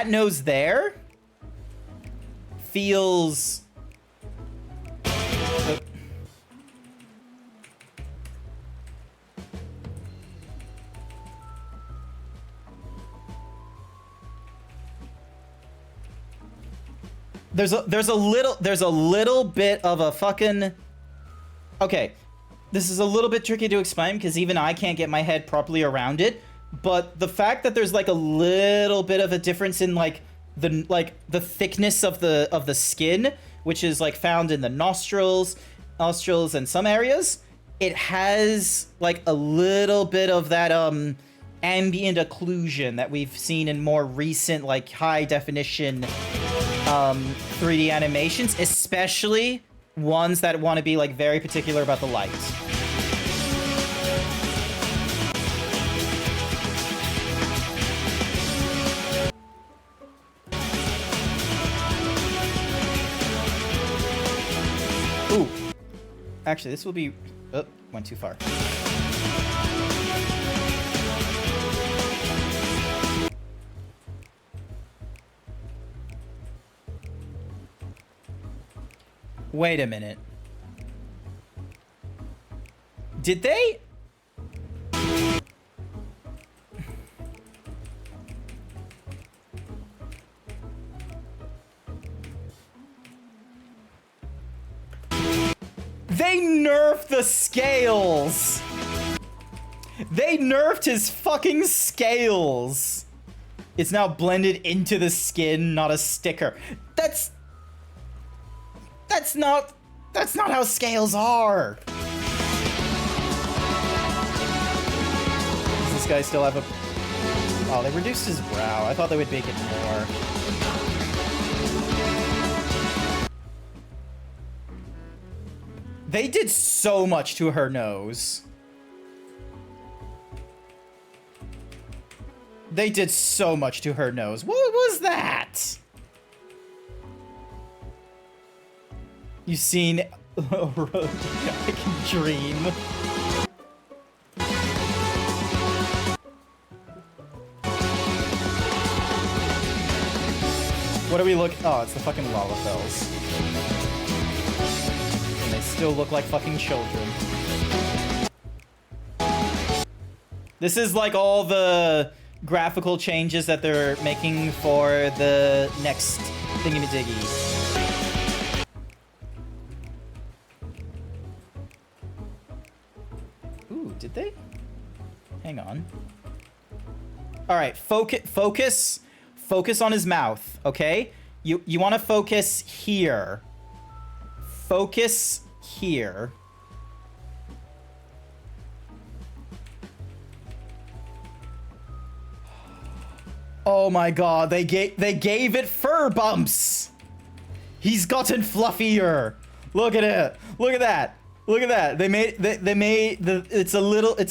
nose there feels... There's a little bit of a fucking... Okay, this is a little bit tricky to explain because even I can't get my head properly around it. But the fact that there's like a little bit of a difference in like the thickness of the skin, which is like found in the nostrils and some areas, it has like a little bit of that ambient occlusion that we've seen in more recent like high definition 3D animations, especially ones that want to be like very particular about the light. Ooh. Actually, this will be... Oh, went too far. Wait a minute. Did they... They nerfed the scales! They nerfed his fucking scales! It's now blended into the skin, not a sticker. That's not how scales are! Does this guy still have a... Oh, they reduced his brow. I thought they would make it more. They did so much to her nose. They did so much to her nose. What was that? You seen I can dream. What do we look? Oh, it's the fucking Lalafels. And they still look like fucking children. This is like all the graphical changes that they're making for the next thingy-majiggy. Ooh, did they? Hang on. All right, focus on his mouth, okay? You want to focus here. Focus here. Oh my god, they gave it fur bumps. He's gotten fluffier. Look at it. Look at that. Look at that. They made it's a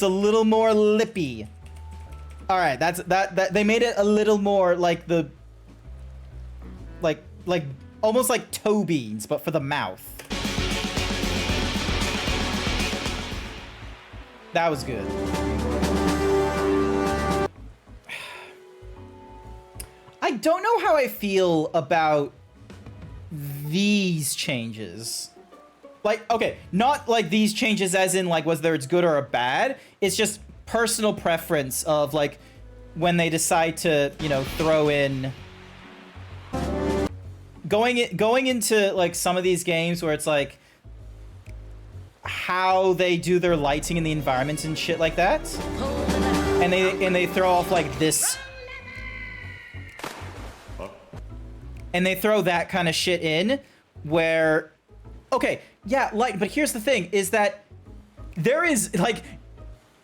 little more lippy. All right, that they made it a little more like the like almost like toe beans, but for the mouth. That was good. I don't know how I feel about these changes. Like, okay, not like these changes as in like whether it's good or bad. It's just personal preference of like when they decide to, you know, throw in going into like some of these games where it's like how they do their lighting in the environments and shit like that. And they throw off like this. And they throw that kind of shit in where, okay, yeah, like, but here's the thing is that there is like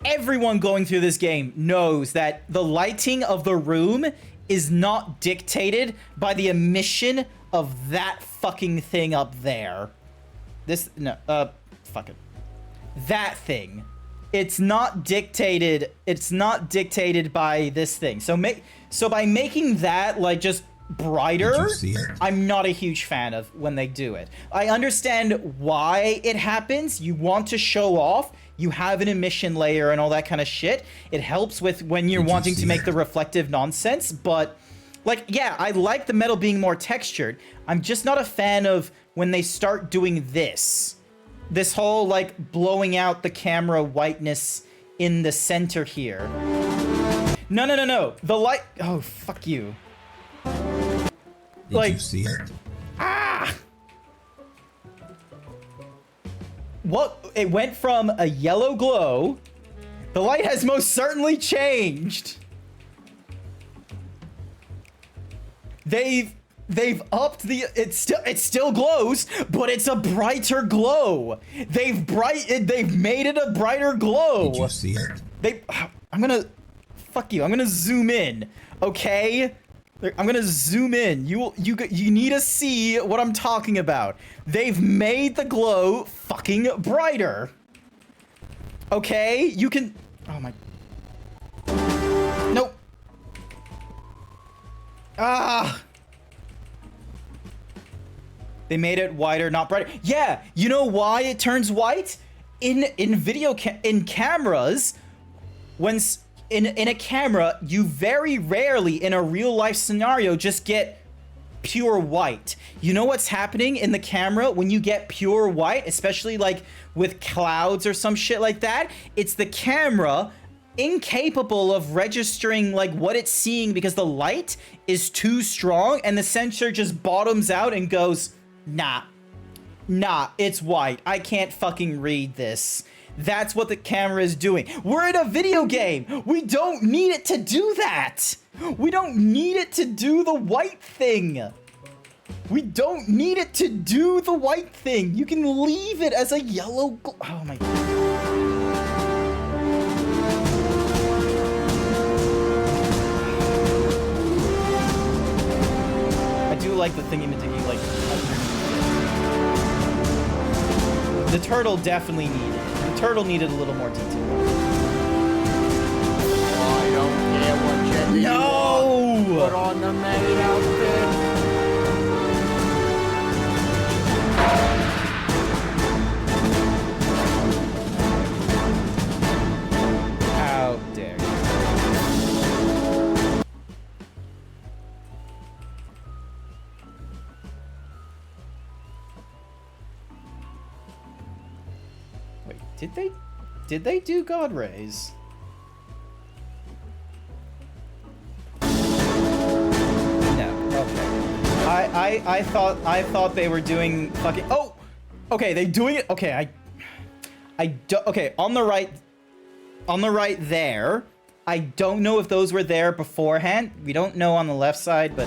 everyone going through this game knows that the lighting of the room is not dictated by the emission of that fucking thing up there. This, no, fuck it. That thing. It's not dictated by this thing. So by making that like just brighter, Did you see it? I'm not a huge fan of when they do it. I understand why it happens. You want to show off. You have an emission layer and all that kind of shit. It helps with when you're wanting to make the reflective nonsense, but like, yeah, I like the metal being more textured. I'm just not a fan of when they start doing this. This whole like blowing out the camera whiteness in the center here. No. The light, oh, fuck you. Did like, you see it? Ah! What? It went from a yellow glow. The light has most certainly changed. They've upped the. It still glows, but it's a brighter glow. They've made it a brighter glow. Did you see it? I'm gonna. Fuck you. I'm gonna zoom in. Okay. I'm gonna zoom in. You need to see what I'm talking about. They've made the glow fucking brighter. Okay, you can. Oh my. Nope. Ah. They made it whiter, not brighter. Yeah, you know why it turns white? In cameras, when. In a camera, you very rarely in a real life scenario just get pure white. You know what's happening in the camera when you get pure white, especially like with clouds or some shit like that? It's the camera incapable of registering like what it's seeing because the light is too strong and the sensor just bottoms out and goes, nah, it's white. I can't fucking read this. That's what the camera is doing. We're in a video game. We don't need it to do that. We don't need it to do the white thing. We don't need it to do the white thing. You can leave it as a yellow. Oh my God. I do like the thingy-majiggy, like. The turtle definitely needed it. The turtle needed a little more detail. I don't care what gender you are. Put on the maid outfit. Did they do God Rays? No. Okay. I thought they were doing fucking. Oh. Okay, they doing it. Okay, I don't. Okay, on the right there. I don't know if those were there beforehand. We don't know on the left side, but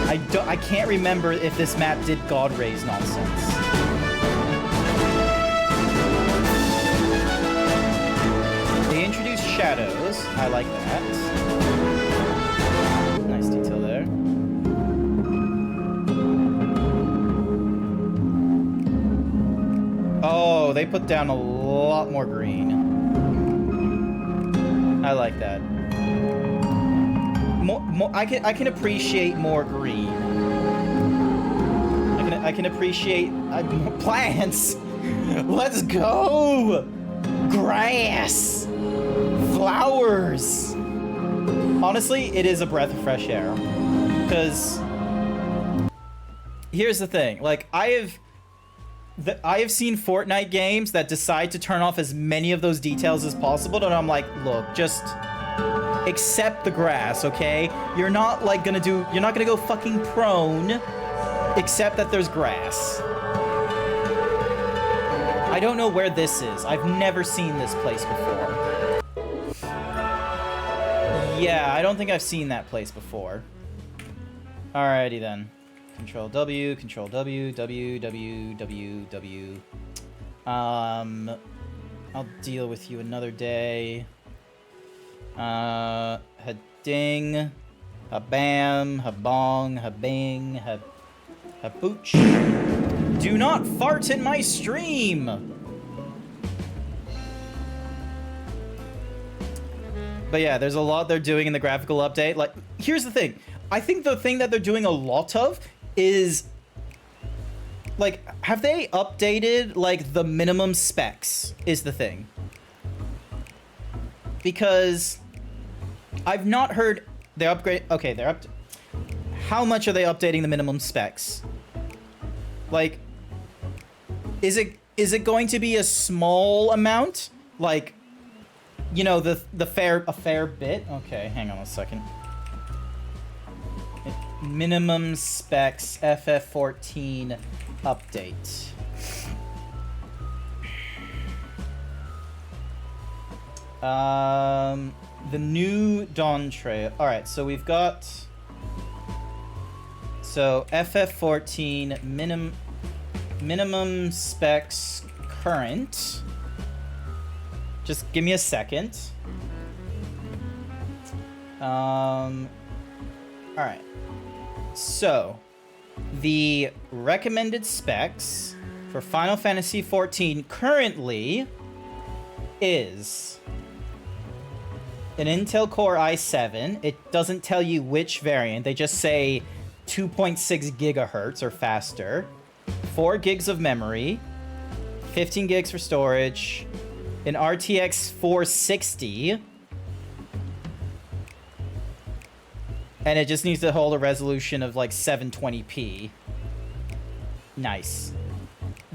I can't remember if this map did God Rays nonsense. They introduced shadows. I like that. Nice detail there. Oh, they put down a lot more green. I like that. I can appreciate more green. I can appreciate more plants. Let's go. Grass. Flowers. Honestly, it is a breath of fresh air. Because here's the thing. Like, I have seen Fortnite games that decide to turn off as many of those details as possible, and I'm like, look, just accept the grass, okay? You're not gonna go fucking prone, except that there's grass. I don't know where this is. I've never seen this place before. Yeah, I don't think I've seen that place before. Alrighty then. Control W, Control W, W, W, W, W. I'll deal with you another day. Ha ding, ha bam, ha bong, ha bing, ha pooch. Do not fart in my stream! But yeah, there's a lot they're doing in the graphical update. Like, here's the thing. I think the thing that they're doing a lot of is, like, have they updated, like, the minimum specs is the thing. Because I've not heard they upgrade. Okay, they're up. How much are they updating the minimum specs? Like, is it going to be a small amount? Like, you know, a fair bit? Okay, hang on a second. Minimum specs FF14 update. The new Dawn Trail. All right, so we've got. So FF14 minimum specs current. Just give me a second. All right. So, the recommended specs for Final Fantasy XIV currently is an Intel Core i7. It doesn't tell you which variant. They just say 2.6 gigahertz or faster, 4 gigs of memory, 15 gigs for storage, an RTX 460, and it just needs to hold a resolution of like 720p. Nice.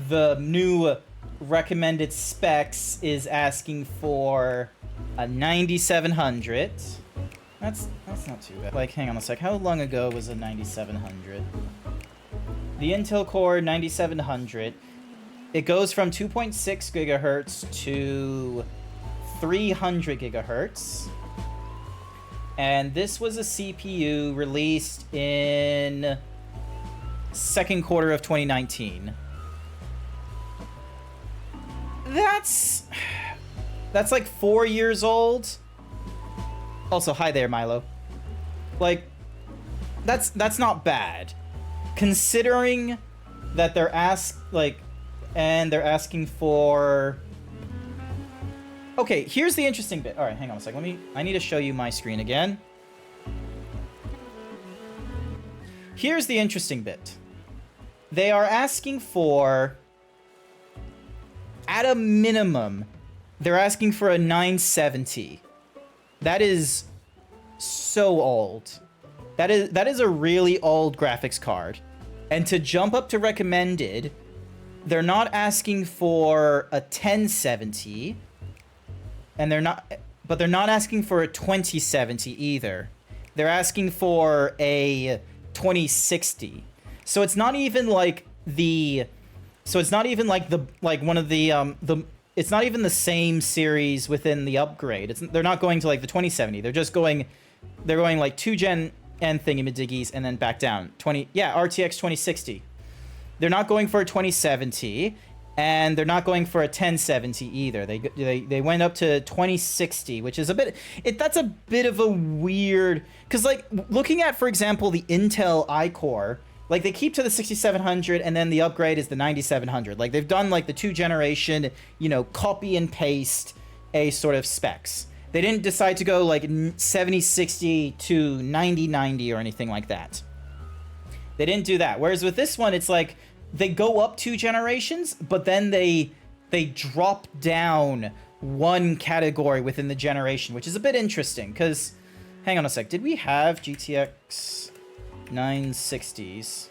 The new recommended specs is asking for a 9700. That's not too bad. Like, hang on a sec. How long ago was a 9700? The Intel Core 9700. It goes from 2.6 gigahertz to 300 gigahertz. And this was a CPU released in second quarter of 2019. That's like 4 years old. Also, hi there, Milo. Like, that's not bad, considering that they're they're asking for. Okay, here's the interesting bit. All right, hang on a second. I need to show you my screen again. Here's the interesting bit. They are asking for, at a minimum, they're asking for a 970. That is so old. That is a really old graphics card. And to jump up to recommended, they're not asking for a 1070, and they're not asking for a 2070 either. They're asking for a 2060. So it's not even like the it's not even the same series within the upgrade. They're not going to like the 2070. They're going like 2-gen and thingy-majiggies and then back down. RTX 2060. They're not going for a 2070, and they're not going for a 1070 either. They went up to 2060, which is that's a bit of a weird, because like looking at, for example, the Intel iCore, like they keep to the 6700 and then the upgrade is the 9700. Like they've done like the 2-generation, copy and paste a sort of specs. They didn't decide to go like 7060 to 9090 or anything like that. They didn't do that. Whereas with this one, it's like they go up 2 generations, but then they drop down 1 category within the generation, which is a bit interesting. Because, hang on a sec, did we have GTX 960s?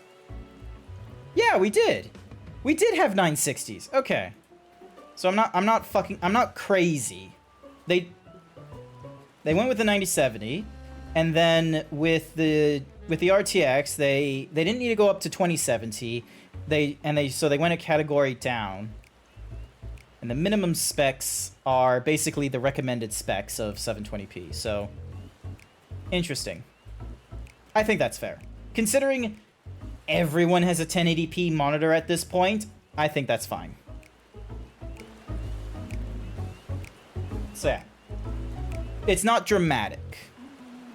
Yeah, we did. We did have 960s. Okay. So I'm not crazy. They went with the 9070, and then with the RTX, they didn't need to go up to 2070. So they went a category down. And the minimum specs are basically the recommended specs of 720p. So interesting. I think that's fair. Considering everyone has a 1080p monitor at this point, I think that's fine. So yeah. It's not dramatic.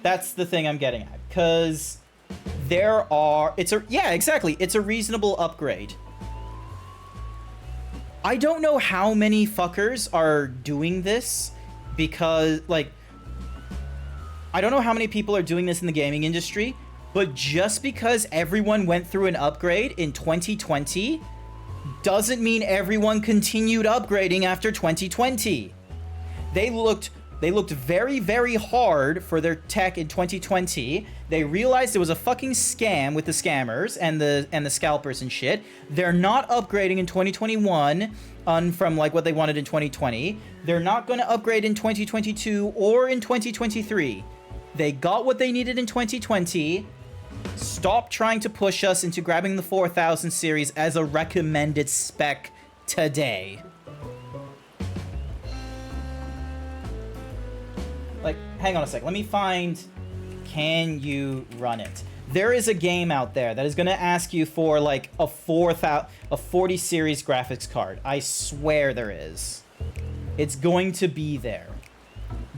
That's the thing I'm getting at. Because it's a reasonable upgrade. I don't know how many fuckers are doing this because, like, I don't know how many people are doing this in the gaming industry, but just because everyone went through an upgrade in 2020 doesn't mean everyone continued upgrading after 2020. They looked very, very hard for their tech in 2020. They realized it was a fucking scam with the scammers and the scalpers and shit. They're not upgrading in 2021 from like what they wanted in 2020. They're not going to upgrade in 2022 or in 2023. They got what they needed in 2020. Stop trying to push us into grabbing the 4000 series as a recommended spec today. Like, hang on a sec. Let me find... Can you run it? There is a game out there that is going to ask you for, like, a 40 series graphics card. I swear there is. It's going to be there.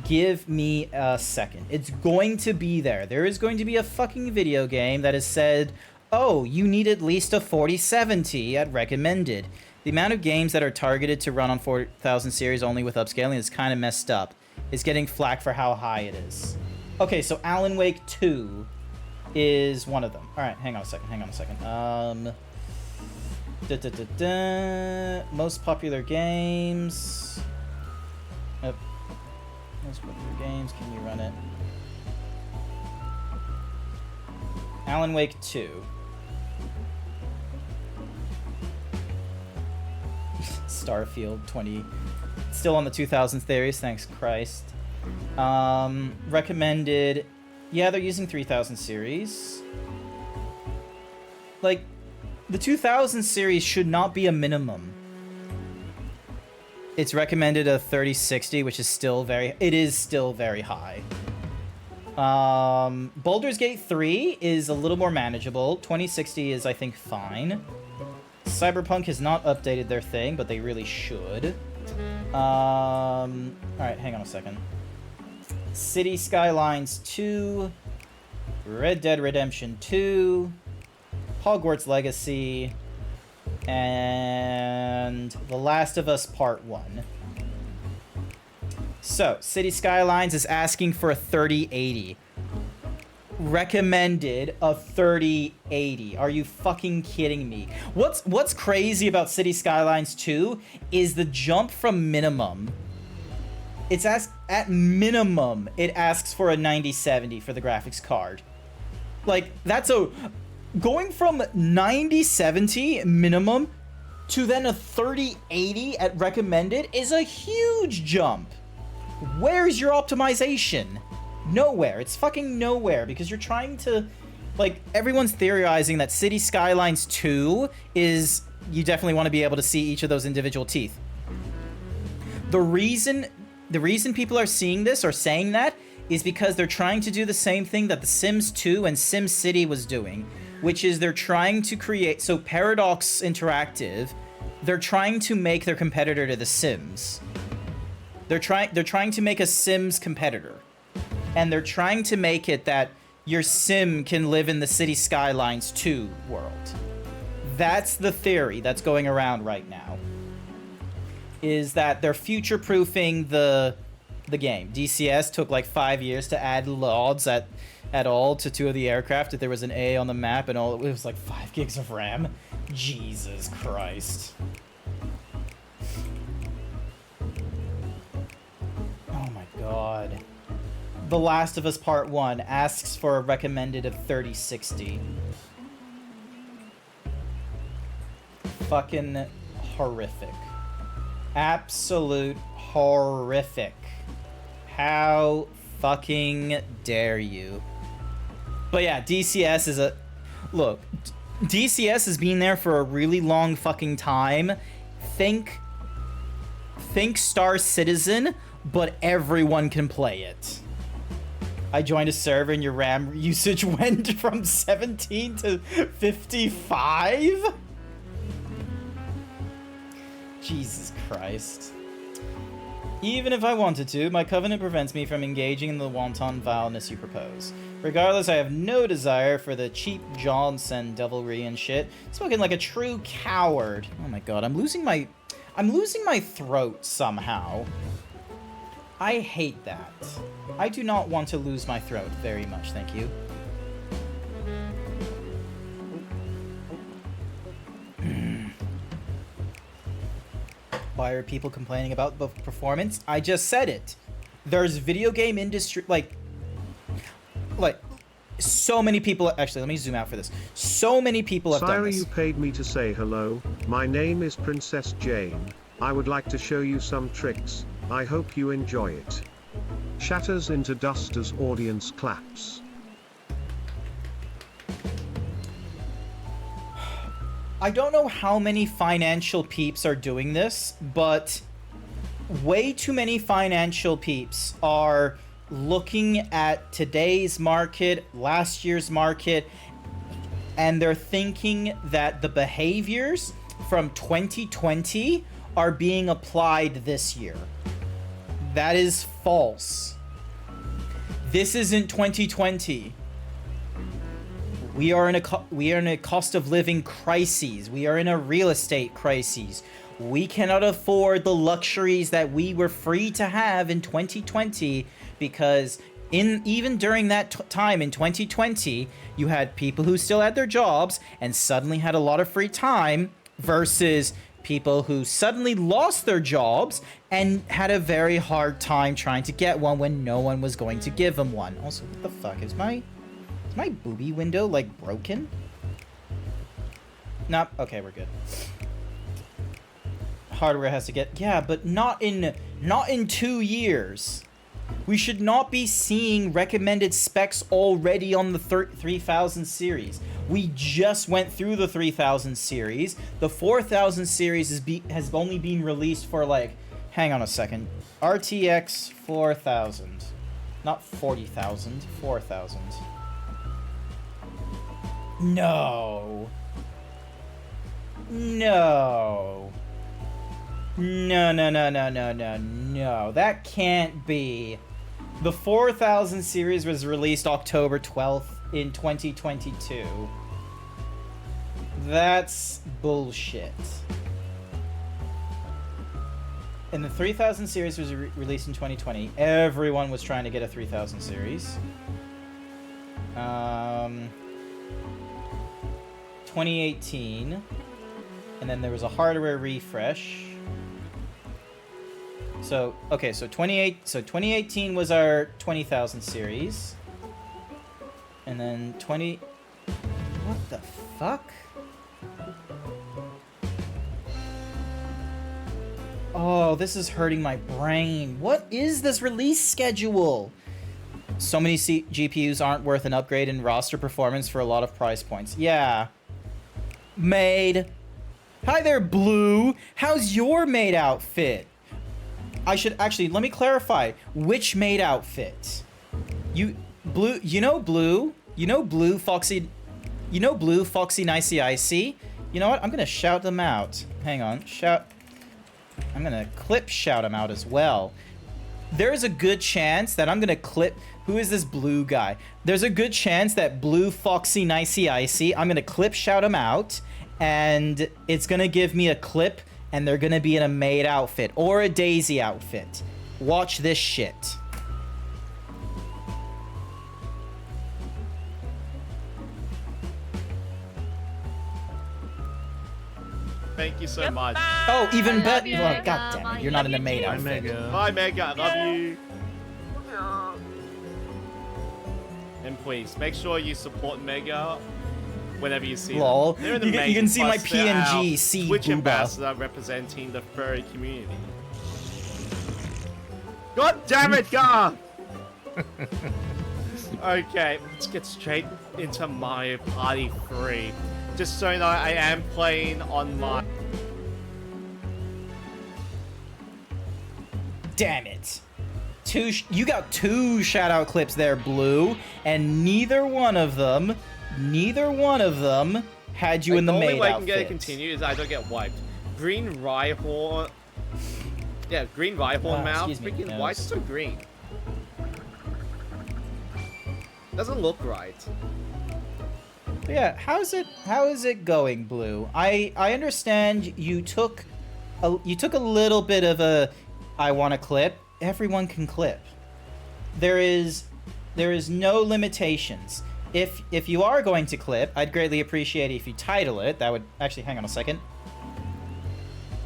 Give me a second. It's going to be there. There is going to be a fucking video game that has said, oh, you need at least a 4070 at recommended. The amount of games that are targeted to run on 4000 series only with upscaling is kind of messed up. Is getting flack for how high it is. Okay, so Alan Wake 2 is one of them. All right, hang on a second. Most popular games. Most popular games, can you run it? Alan Wake 2. Starfield 20. Still on the 2000 theories, thanks Christ. Recommended. Yeah, they're using 3000 series. Like, the 2000 series should not be a minimum. It's recommended a 3060, which is still very high. Baldur's Gate 3 is a little more manageable. 2060 is, I think, fine. Cyberpunk has not updated their thing, but they really should. Alright, hang on a second. City Skylines 2, Red Dead Redemption 2, Hogwarts Legacy, and The Last of Us Part 1. So, City Skylines is asking for a 3080. Recommended a 3080. Are you fucking kidding me? What's crazy about City Skylines 2 is the jump from minimum. It's at minimum, it asks for a 9070 for the graphics card. Like, going from 9070 minimum to then a 3080 at recommended is a huge jump. Where's your optimization? Nowhere. It's fucking nowhere, because you're trying to, like, everyone's theorizing that City Skylines 2 is, you definitely want to be able to see each of those individual teeth. The reason people are seeing this or saying that is because they're trying to do the same thing that The Sims 2 and SimCity was doing, which is they're trying to create, so Paradox Interactive, they're trying to make their competitor to The Sims. They're trying to make a Sims competitor. And they're trying to make it that your sim can live in the City Skylines 2 world. That's the theory that's going around right now. Is that they're future-proofing the game. DCS took like 5 years to add LODs at all to 2 of the aircraft. If there was an A on the map and all, it was like 5 gigs of RAM. Jesus Christ. Oh my god. The Last of Us Part 1 asks for a recommended of 3060. Fucking horrific. Absolute horrific. How fucking dare you? But yeah, DCS is a... Look, DCS has been there for a really long fucking time. Think Star Citizen, but everyone can play it. I joined a server and your RAM usage went from 17 to 55? Jesus Christ. Even if I wanted to, my covenant prevents me from engaging in the wanton vileness you propose. Regardless, I have no desire for the cheap Johnson devilry and shit. Spoken like a true coward. Oh my god, I'm losing my throat somehow. I hate that. I do not want to lose my throat very much, thank you. Why are people complaining about the performance? I just said it. There's video game industry, like so many people, actually, let me zoom out for this. So many people have done Syra, this. you paid me to say hello. My name is Princess Jane. I would like to show you some tricks. I hope you enjoy it. Shatters into dust as audience claps. I don't know how many financial peeps are doing this, but way too many financial peeps are looking at today's market, last year's market, and they're thinking that the behaviors from 2020 are being applied this year. That is false. This isn't 2020. We are in a cost of living crisis. We are in a real estate crisis. We cannot afford the luxuries that we were free to have in 2020 because even during that time in 2020, you had people who still had their jobs and suddenly had a lot of free time versus people who suddenly lost their jobs and had a very hard time trying to get one when no one was going to give them one. Also, what the fuck? Is my booby window, like, broken? Nope. Okay, we're good. Hardware has to get... Yeah, but not in 2 years. We should not be seeing recommended specs already on the 3000 series. We just went through the 3000 series. The 4000 series has only been released for, like... Hang on a second. RTX 4000. Not 40,000. 4,000. No. No. No. That can't be. The 4000 series was released October 12th in 2022. That's bullshit. And the 3000 series was released in 2020. Everyone was trying to get a 3000 series. 2018, and then there was a hardware refresh. So, okay, so 2018 was our 20,000 series. And then what the fuck? Oh, this is hurting my brain. What is this release schedule? So many GPUs aren't worth an upgrade in roster performance for a lot of price points. Yeah. Maid. Hi there, Blue. How's your maid outfit? I should actually, let me clarify. Which maid outfit? Blue, you know Blue? You know Blue, Foxy? You know Blue, Foxy, Nicey, Icy? You know what? I'm gonna shout them out. Hang on, I'm gonna clip shout them out as well. There's a good chance that I'm gonna clip... Who is this Blue guy? There's a good chance that Blue, Foxy, Nicey, Icy, I'm gonna clip shout them out, and it's gonna give me a clip, and they're gonna be in a maid outfit, or a Daisy outfit. Watch this shit. Thank you so much. Oh, even better. you, Well, Mega. God damn it, you're not in a maid Bye, outfit. Bye, Mega. I love you. And please, make sure you support Mega whenever you see Lol. them. They're in the You can main, see my plus they're our PNG, see Twitch Booba. ambassador representing the furry community. God damn it, Gar! Okay, let's get straight into Mario Party 3. Just so you know, I am playing online. Damn it. You got 2 shout out clips there, Blue, and neither one of them had you in the maid outfit. The only way I can get it continue is I don't get wiped. Green Rhyhorn. Yeah, green Rhyhorn mouth. Excuse me, Freaking nose. why is it so green? Doesn't look right. But yeah, how is it going, Blue? I understand you took a little bit of a I want to clip. Everyone can clip. There is no limitations. If you are going to clip, I'd greatly appreciate it if you title it. That would actually, hang on a second.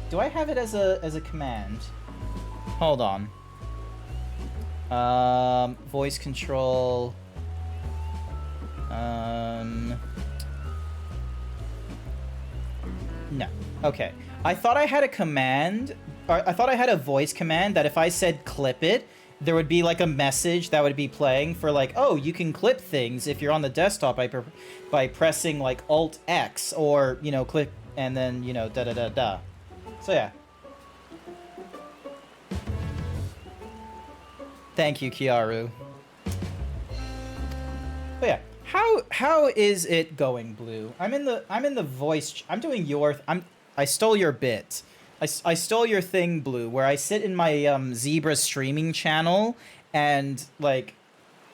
Do I have it as a command? Hold on. Voice control. No. Okay. I thought I had a command, or I thought I had a voice command that if I said clip it, there would be like a message that would be playing for like, oh, you can clip things if you're on the desktop by pressing like Alt X, or, you know, click and then, you know, da da da da. So yeah. Thank you, Kiaru. But yeah, how is it going, Blue? I'm in the voice. I'm doing your. I stole your bit. I stole your thing, Blue, where I sit in my Zebra streaming channel, and like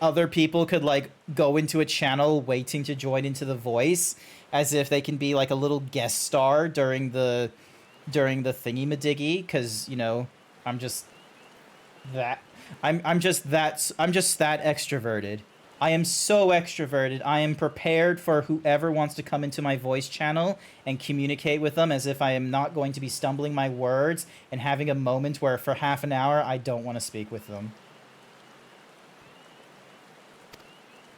other people could like go into a channel waiting to join into the voice, as if they can be like a little guest star during the thingy-madiggy, because, you know, I'm just that extroverted. I am so extroverted. I am prepared for whoever wants to come into my voice channel and communicate with them, as if I am not going to be stumbling my words and having a moment where for half an hour I don't want to speak with them.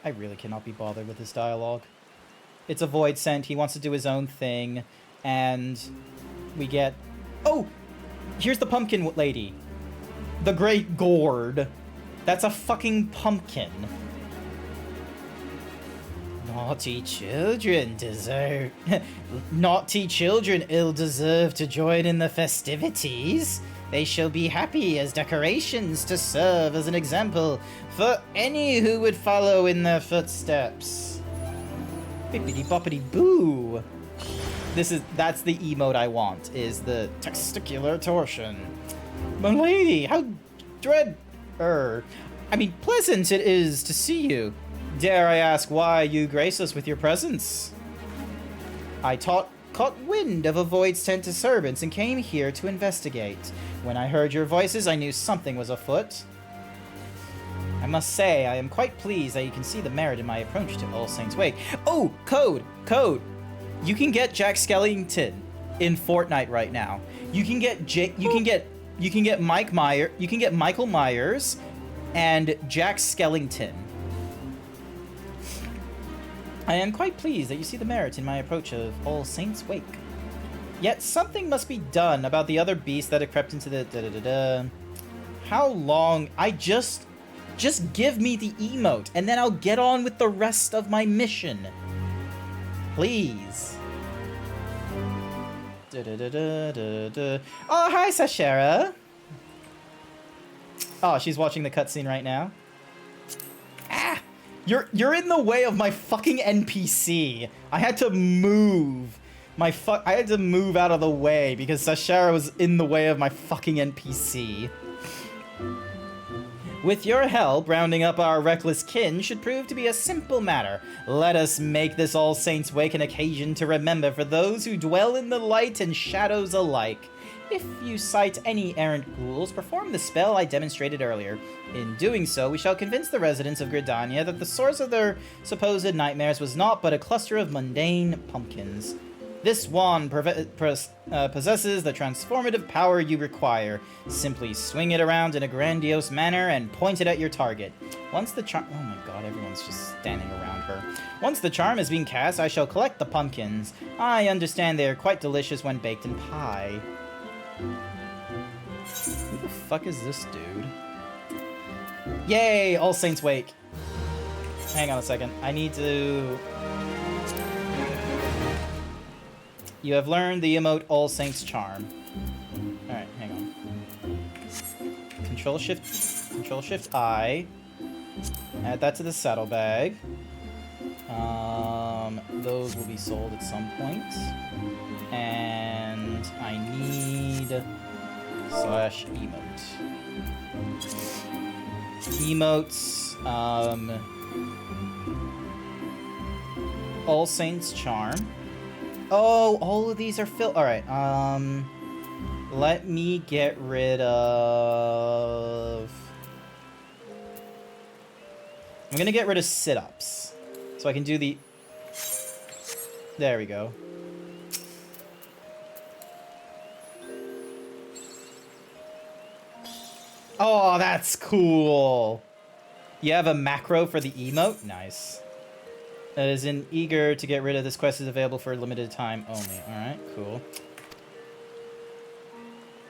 I really cannot be bothered with this dialogue. It's a void sent. He wants to do his own thing, and we get... Oh! Here's the pumpkin lady. The Great Gourd. That's a fucking pumpkin. Naughty children ill deserve to join in the festivities. They shall be happy as decorations to serve as an example for any who would follow in their footsteps. Bippity boppity boo. That's the emote I want, is the testicular torsion. Milady, how pleasant it is to see you. Dare I ask why you grace us with your presence? I caught wind of a void sent to servants and came here to investigate. When I heard your voices, I knew something was afoot. I must say, I am quite pleased that you can see the merit in my approach to All Saints' Wake. Oh, code! You can get Jack Skellington in Fortnite right now. You can get Michael Myers and Jack Skellington. I am quite pleased that you see the merit in my approach of All Saints' Wake. Yet something must be done about the other beasts that have crept into the How long? Just give me the emote, and then I'll get on with the rest of my mission. Please. Oh, hi, Sashera. Oh, she's watching the cutscene right now. Ah! You're in the way of my fucking NPC. I had to move. I had to move out of the way because Sashera was in the way of my fucking NPC. With your help, rounding up our reckless kin should prove to be a simple matter. Let us make this All Saints' Wake an occasion to remember for those who dwell in the light and shadows alike. If you sight any errant ghouls, perform the spell I demonstrated earlier. In doing so, we shall convince the residents of Gridania that the source of their supposed nightmares was naught but a cluster of mundane pumpkins. This wand possesses the transformative power you require. Simply swing it around in a grandiose manner and point it at your target. Once the charm... Oh my god, everyone's just standing around her. Once the charm is being cast, I shall collect the pumpkins. I understand they are quite delicious when baked in pie. Who the fuck is this dude? Yay! All Saints Wake. Hang on a second. I need to... You have learned the emote All Saints Charm. Alright, hang on. Control Shift I. Add that to the saddlebag. Those will be sold at some point. And I need /emote. Emotes, All Saints Charm. Oh, all of these are filled. Alright, let me get rid of... I'm gonna get rid of sit-ups. So I can do the... There we go. Oh, that's cool. You have a macro for the emote? Nice. That is in eager to get rid of. This quest is available for a limited time only. Alright, cool.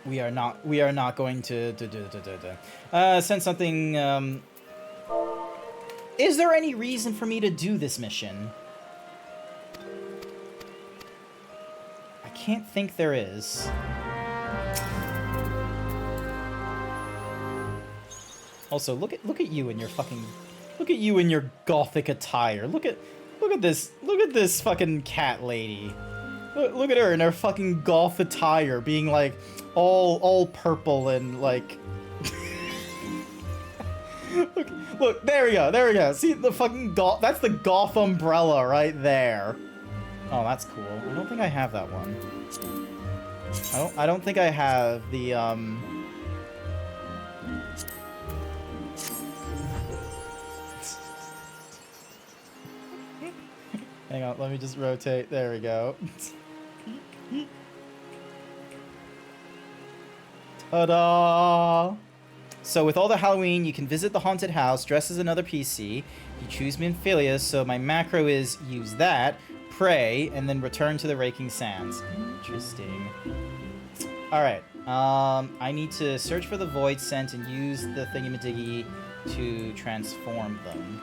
We are not going to send something, Is there any reason for me to do this mission? I can't think there is. Also, look at you in your fucking... Look at you in your gothic attire. Look at this fucking cat lady. Look at her in her fucking goth attire, being like all purple and like. look, there we go. See the fucking goth? That's the goth umbrella right there. Oh, that's cool. I don't think I have that one. I don't think I have the Hang on, let me just rotate. There we go. Ta-da! So with all the Halloween, you can visit the haunted house, dress as another PC. You choose Minphilius, so my macro is use that, pray, and then return to the Raking Sands. Interesting. Alright, I need to search for the Void Scent and use the thingamadiggy to transform them.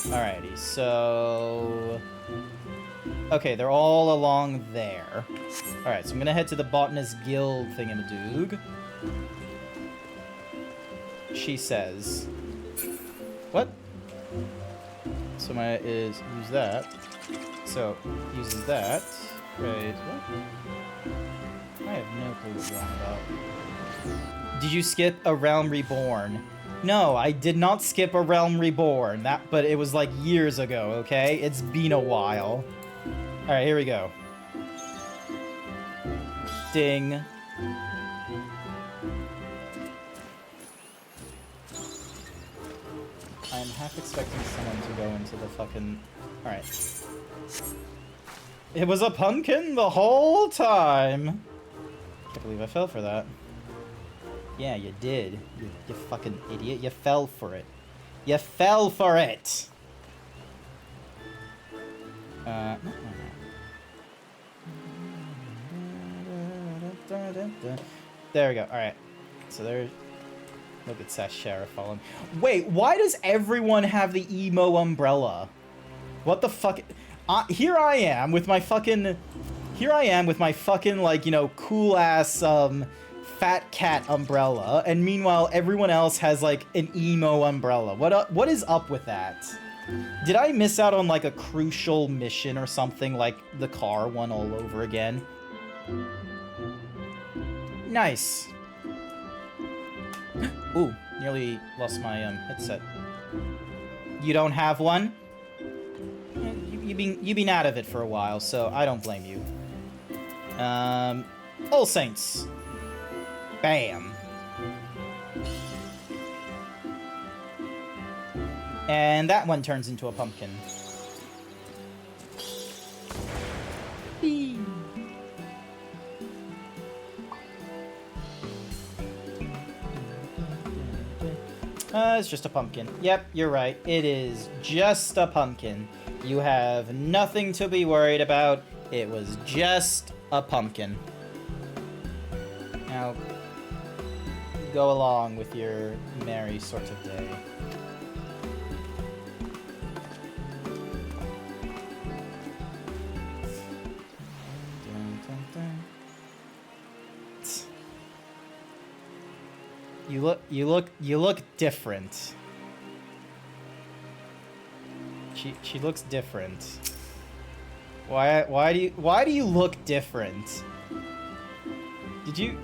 Alrighty, so... Okay, they're all along there. Alright, so I'm gonna head to the Botanist Guild thingamadoog. She says... What? So my is use that. So, uses that. Right, what? I have no clue what you're on about. Did you skip A Realm Reborn? No, I did not skip A Realm Reborn. But it was like years ago, okay? It's been a while. Alright, here we go. Ding. I'm half expecting someone to go into the fucking... Alright. It was a pumpkin the whole time! Can't believe I fell for that. Yeah, you did. You fucking idiot. You fell for it. You fell for it! There we go. All right. So there's. Look at Sash Sheriff falling. Wait, why does everyone have the emo umbrella? What the fuck? Here I am with my fucking. Here I am with my fucking, like, you know, cool ass fat cat umbrella, and meanwhile everyone else has like an emo umbrella. What is up with that? Did I miss out on like a crucial mission or something, like the car one all over again? Nice. Ooh, nearly lost my headset. You don't have one? You've been out of it for a while, so I don't blame you. All Saints. Bam. And that one turns into a pumpkin. Whee. It's just a pumpkin. Yep, you're right. It is just a pumpkin. You have nothing to be worried about. It was just a pumpkin. Now, go along with your merry sort of day. You look different. She looks different. Why do you look different? Did you?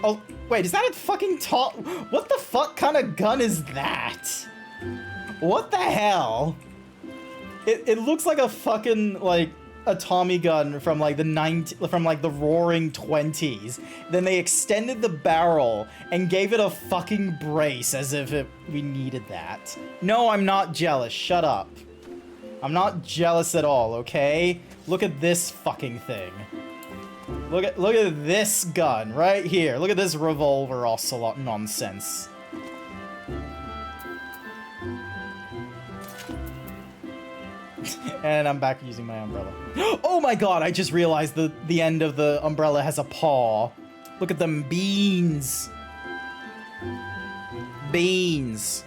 Oh, wait, is that a fucking top? What the fuck kind of gun is that? What the hell? It looks like a fucking, like, a Tommy gun from like the roaring 20s. Then they extended the barrel and gave it a fucking brace as if we needed that. No, I'm not jealous. Shut up. I'm not jealous at all, okay? Look at this fucking thing. Look at this gun right here. Look at this revolver ocelot nonsense. And I'm back using my umbrella. Oh my god, I just realized the end of the umbrella has a paw. Look at them beans. Beans.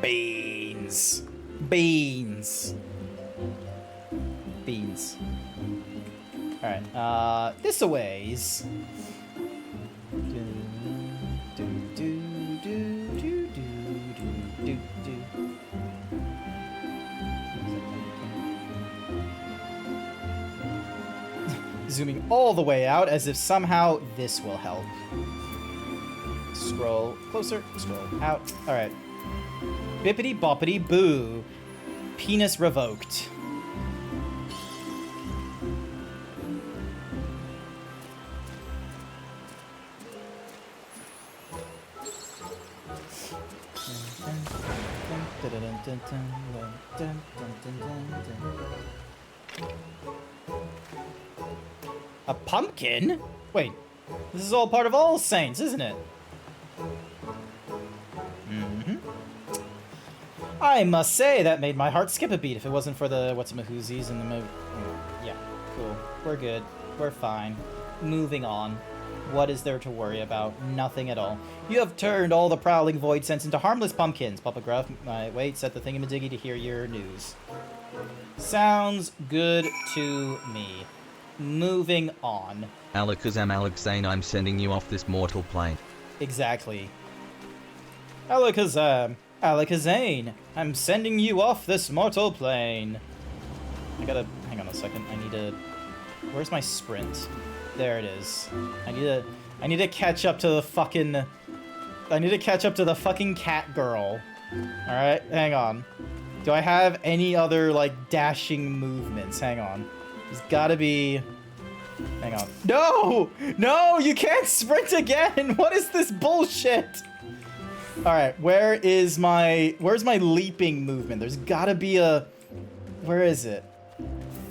Beans. Beans. Beans. Alright, this a ways. Zooming all the way out as if somehow this will help. Scroll closer, scroll out. Alright. Bippity boppity boo. Penis revoked. A pumpkin? Wait, this is all part of All Saints, isn't it? Mm-hmm. I must say, that made my heart skip a beat if it wasn't for the what's-a-mahoozies and the yeah, cool. We're good. We're fine. Moving on. What is there to worry about? Nothing at all. You have turned all the prowling void sense into harmless pumpkins. Papa Gruff, wait, set the thingamadiggy to hear your news. Sounds good to me. Moving on. Alakazam Alakzane, I'm sending you off this mortal plane. Exactly. Alakazam, Alakazane, I'm sending you off this mortal plane. I gotta, hang on a second, I need to, where's my sprint? There it is. I need to catch up to the fucking, cat girl. Alright, hang on. Do I have any other, like, dashing movements? Hang on. There's gotta be... Hang on. No! No! You can't sprint again! What is this bullshit? Alright, where's my leaping movement? There's gotta be a... Where is it?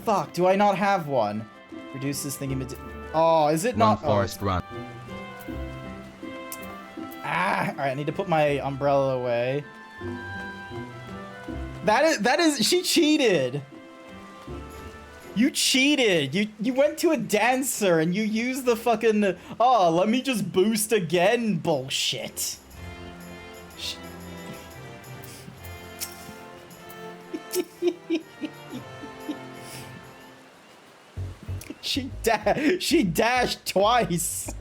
Fuck, do I not have one? Reduce this thingy... Oh, is it not... Run, Forest, run. Ah! Alright, I need to put my umbrella away. That is... She cheated! You cheated. You went to a dancer and you used the fucking oh, let me just boost again bullshit. She dashed twice.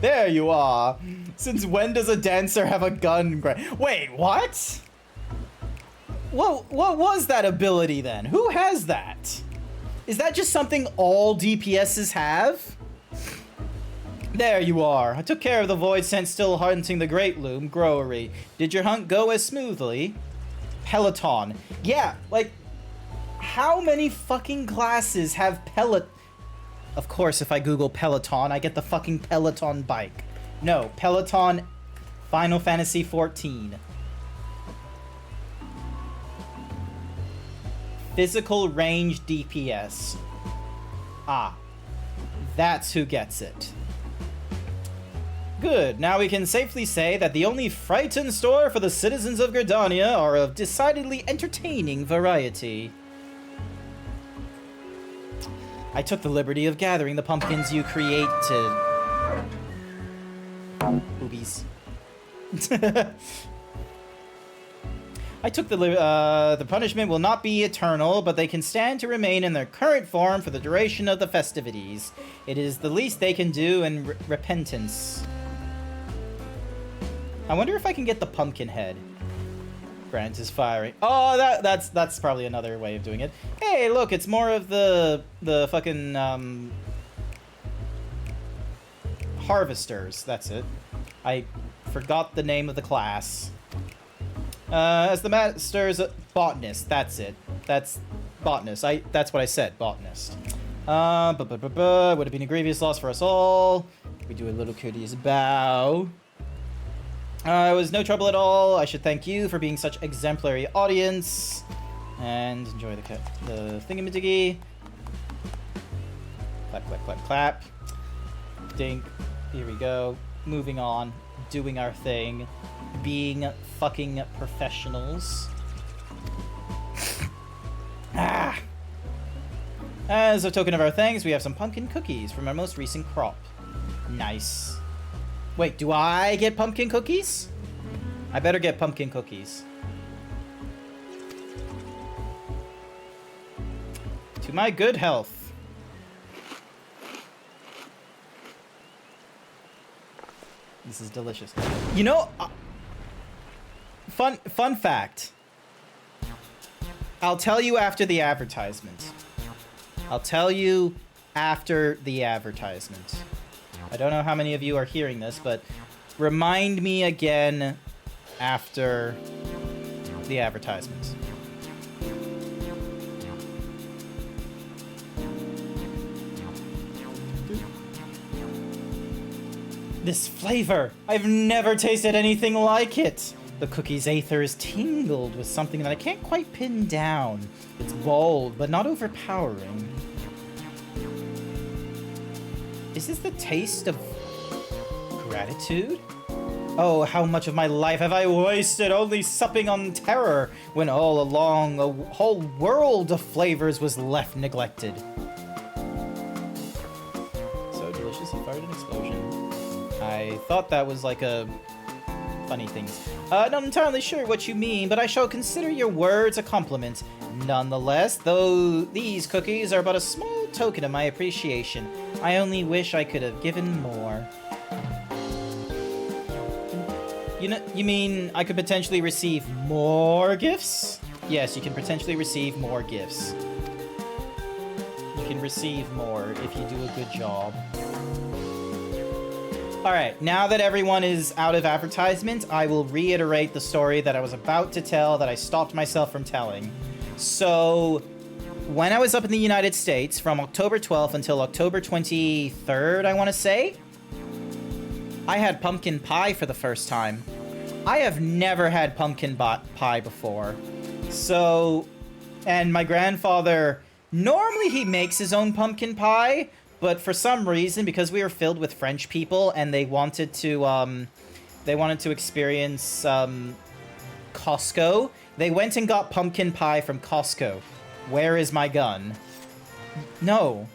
There you are. Since when does a dancer have a gun? Wait, what? What was that ability then? Who has that? Is that just something all DPSs have? There you are. I took care of the void scent still hunting the Great Loom Growery. Did your hunt go as smoothly? Peloton. Yeah, like, how many fucking classes have Peloton? Of course, if I Google Peloton, I get the fucking Peloton bike. No, Peloton Final Fantasy 14. Physical range DPS. Ah, that's who gets it. Good, now we can safely say that the only fright in store for the citizens of Gridania are of decidedly entertaining variety. I took the liberty of gathering the pumpkins you created. Boobies. I took the punishment will not be eternal, but they can stand to remain in their current form for the duration of the festivities. It is the least they can do in repentance. I wonder if I can get the pumpkin head. Grant is firing. Oh, that's probably another way of doing it. Hey, look, it's more of the fucking harvesters. That's it. I forgot the name of the class. As the master's botanist. That's it. That's botanist. That's what I said. Botanist. Would have been a grievous loss for us all. We do a little courteous bow. It was no trouble at all. I should thank you for being such exemplary audience. And enjoy the thingamadiggy. Clap, clap, clap, clap. Dink. Here we go. Moving on. Doing our thing. Being fucking professionals. Ah! As a token of our thanks, we have some pumpkin cookies from our most recent crop. Nice. Wait, do I get pumpkin cookies? I better get pumpkin cookies. To my good health. This is delicious. You know, fun fact. I'll tell you after the advertisement. I'll tell you after the advertisement. I don't know how many of you are hearing this, but remind me again after the advertisement. This flavor! I've never tasted anything like it! The cookie's aether is tingled with something that I can't quite pin down. It's bold, but not overpowering. Is this the taste of gratitude? Oh, how much of my life have I wasted only supping on terror, when all along a whole world of flavors was left neglected. So delicious, he fired an explosion. I thought that was like a funny thing. Not entirely sure what you mean, but I shall consider your words a compliment. Nonetheless, though these cookies are but a small token of my appreciation, I only wish I could have given more. You mean I could potentially receive more gifts? Yes, you can potentially receive more gifts. You can receive more if you do a good job. Alright, now that everyone is out of advertisement, I will reiterate the story that I was about to tell that I stopped myself from telling. So, when I was up in the United States, from October 12th until October 23rd, I want to say, I had pumpkin pie for the first time. I have never had pumpkin pie before. So, and my grandfather, normally he makes his own pumpkin pie, but for some reason, because we were filled with French people and they wanted to experience Costco, they went and got pumpkin pie from Costco. Where is my gun? No.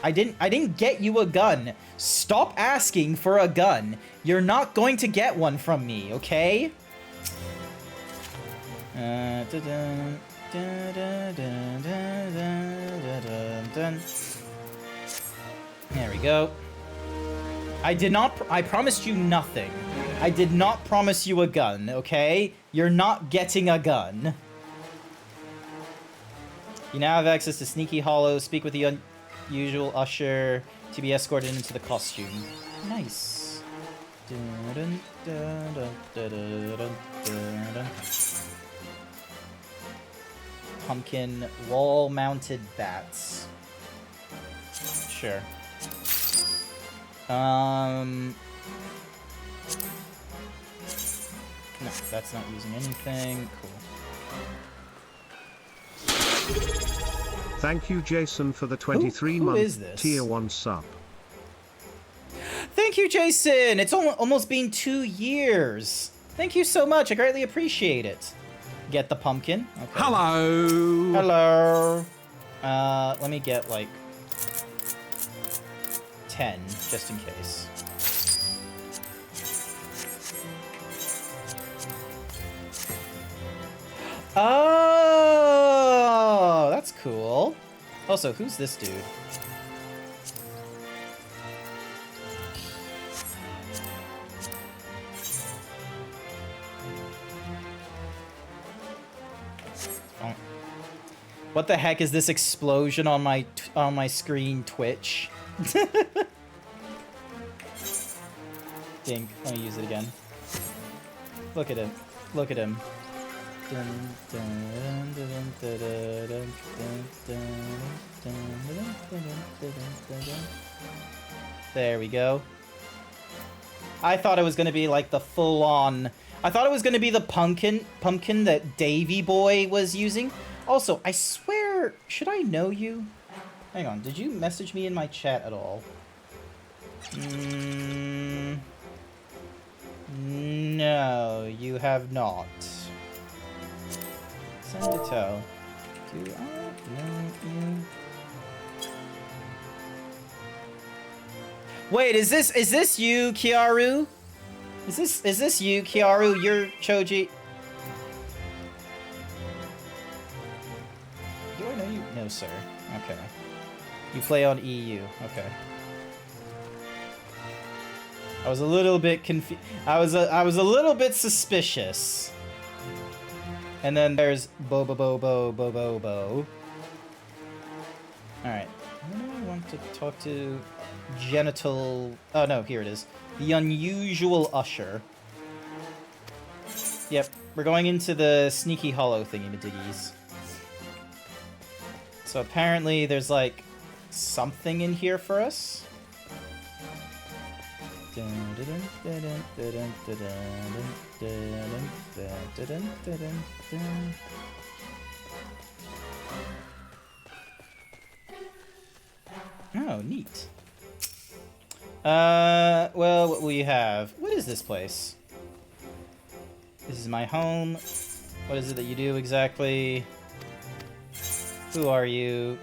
I didn't get you a gun. Stop asking for a gun. You're not going to get one from me, okay? There we go. I promised you nothing. I did not promise you a gun, okay? You're not getting a gun. You now have access to Sneaky Hollow. Speak with the unusual usher to be escorted into the costume. Nice. Pumpkin wall-mounted bats. Sure. No, that's not using anything. Cool. Thank you, Jason, for the 23-month tier 1 sub. Thank you, Jason! It's almost been 2 years. Thank you so much. I greatly appreciate it. Get the pumpkin. Okay. Hello. Hello. Let me get, like, 10, just in case. Oh, that's cool. Also, who's this dude? Oh. What the heck is this explosion on my screen Twitch? Dink. Let me use it again. Look at him. Look at him. There we go. I thought it was gonna be like the full-on... I thought it was gonna be the pumpkin that Davy Boy was using. Also, I swear... Should I know you? Hang on, did you message me in my chat at all? No, you have not. Send a toe. Do I know you? Wait, is this you, Kiaru? Is this you, Kiaru? You're Choji. Do I know you? No, sir. Okay. You play on EU. Okay. I was a little bit confused. I was a little bit suspicious. And then there's Bo. Alright. Who do I want to talk to? Genital... Oh, no, here it is. The unusual usher. Yep, we're going into the Sneaky Hollow thingy-majiggies. So apparently there's, like, something in here for us. Oh, neat. Well, what will you have? What is this place? This is my home. What is it that you do exactly? Who are you?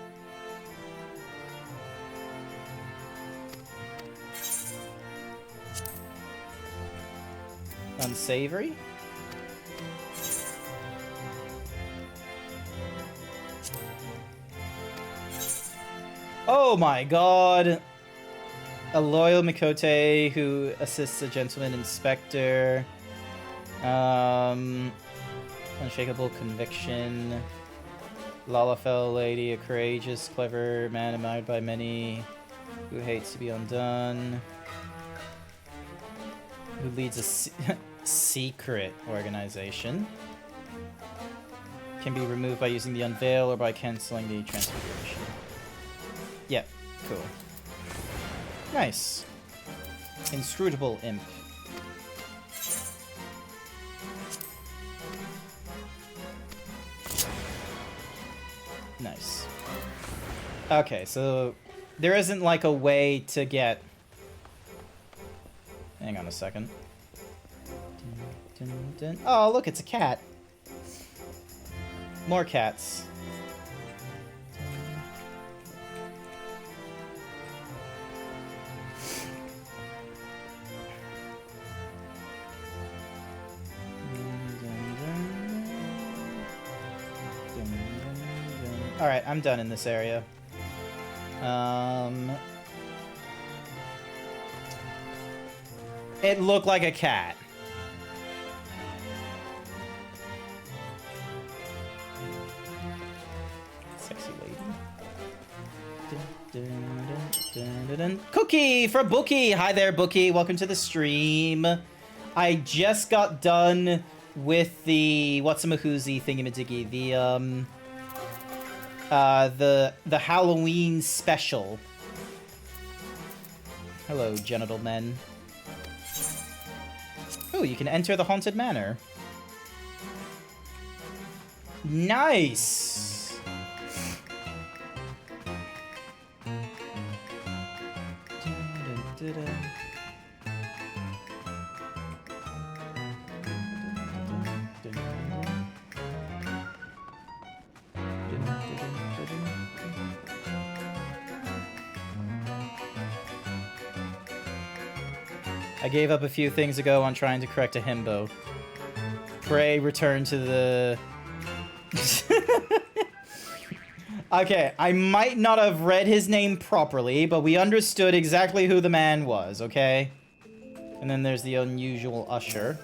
Unsavory? Oh my god! A loyal Mikote who assists a gentleman inspector. Unshakable conviction. Lalafell lady, a courageous, clever man admired by many, who hates to be undone. Who leads a secret organization. Can be removed by using the unveil or by canceling the transfiguration. Yep, cool. Nice. Inscrutable imp. Nice. Okay, so there isn't like a way to get... Hang on a second. Oh, look, it's a cat. More cats. Alright, I'm done in this area. It looked like a cat. Sexy lady. Dun, dun, dun, dun. Cookie for Bookie! Hi there, Bookie. Welcome to the stream. I just got done with the whatsamahoozy thingamajiggy, the Halloween special. Hello, genital men. Oh, you can enter the haunted manor. Nice. I gave up a few things ago on trying to correct a himbo. Pray return to the... Okay, I might not have read his name properly, but we understood exactly who the man was, okay? And then there's the unusual usher.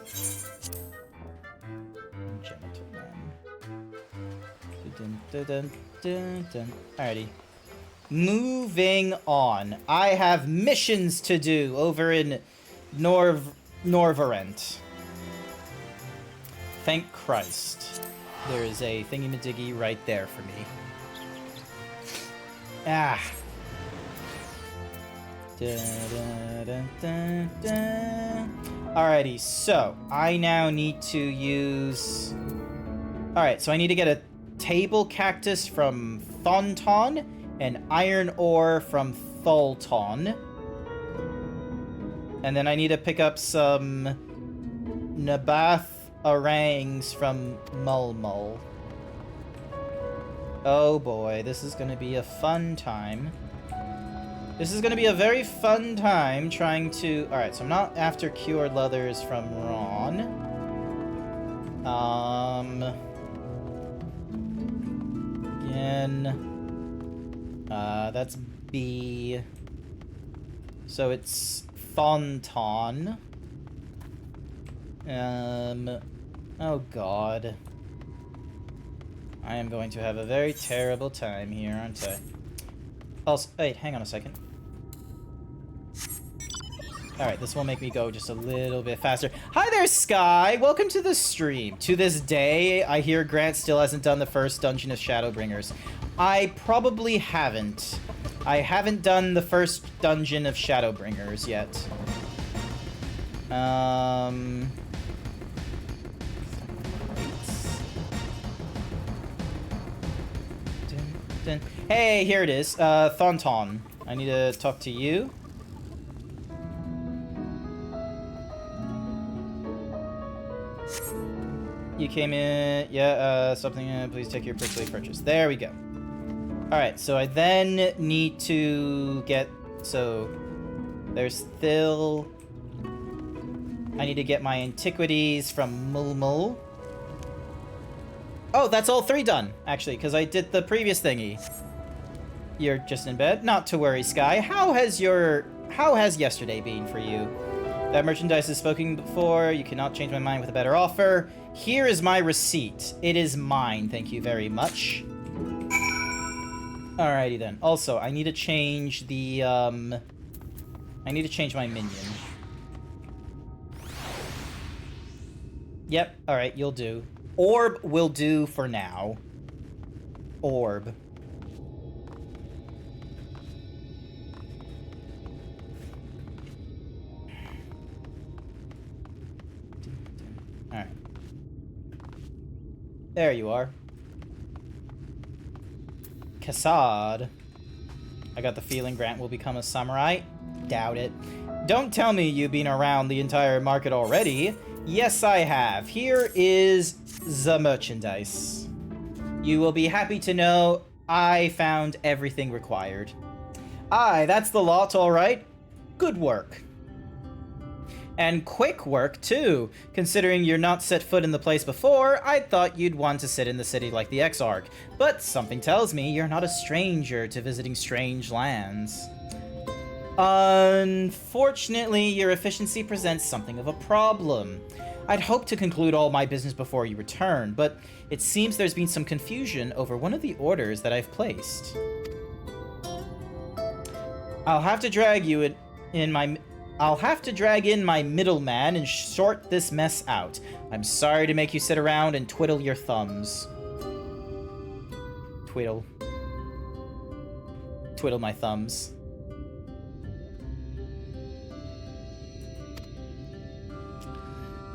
Alrighty. Moving on. I have missions to do over in Norvarent. Thank Christ. There is a thingy-majiggy right there for me. Ah. Alrighty, so I now need to use... Alright, so I need to get a table cactus from Thonton and iron ore from Tholton. And then I need to pick up some Nabath orangs from Mulmul. Oh boy, this is gonna be a fun time. This is gonna be a very fun time trying to... Alright, so I'm not after cured leathers from Ron. Again... that's B. So it's Thonton. Oh god. I am going to have a very terrible time here, aren't I? Also, wait, hang on a second. Alright, this will make me go just a little bit faster. Hi there, Sky! Welcome to the stream. To this day, I hear Grant still hasn't done the first Dungeon of Shadowbringers. I probably haven't. I haven't done the first Dungeon of Shadowbringers yet. Hey, here it is. Thonton. I need to talk to you. You came in... Yeah, something... please take your prickly purchase. There we go. Alright, so I then need to get... So, there's still... I need to get my antiquities from Mulmul. Oh, that's all 3 done, actually, because I did the previous thingy. You're just in bed? Not to worry, Sky. How has yesterday been for you? That merchandise is spoken before. You cannot change my mind with a better offer. Here is my receipt. It is mine, thank you very much. Alrighty then. Also, I need to change the, I need to change my minion. Yep, alright, you'll do. Orb will do for now. Orb. Alright. There you are. Kassad. I got the feeling Grant will become a samurai. Doubt it. Don't tell me you've been around the entire market already. Yes, I have. Here is the merchandise. You will be happy to know I found everything required. Aye, that's the lot, all right. Good work. And quick work, too. Considering you're not set foot in the place before, I thought you'd want to sit in the city like the Exarch. But something tells me you're not a stranger to visiting strange lands. Unfortunately, your efficiency presents something of a problem. I'd hoped to conclude all my business before you return, but it seems there's been some confusion over one of the orders that I've placed. I'll have to drag in my middleman and sort this mess out. I'm sorry to make you sit around and twiddle your thumbs. Twiddle my thumbs.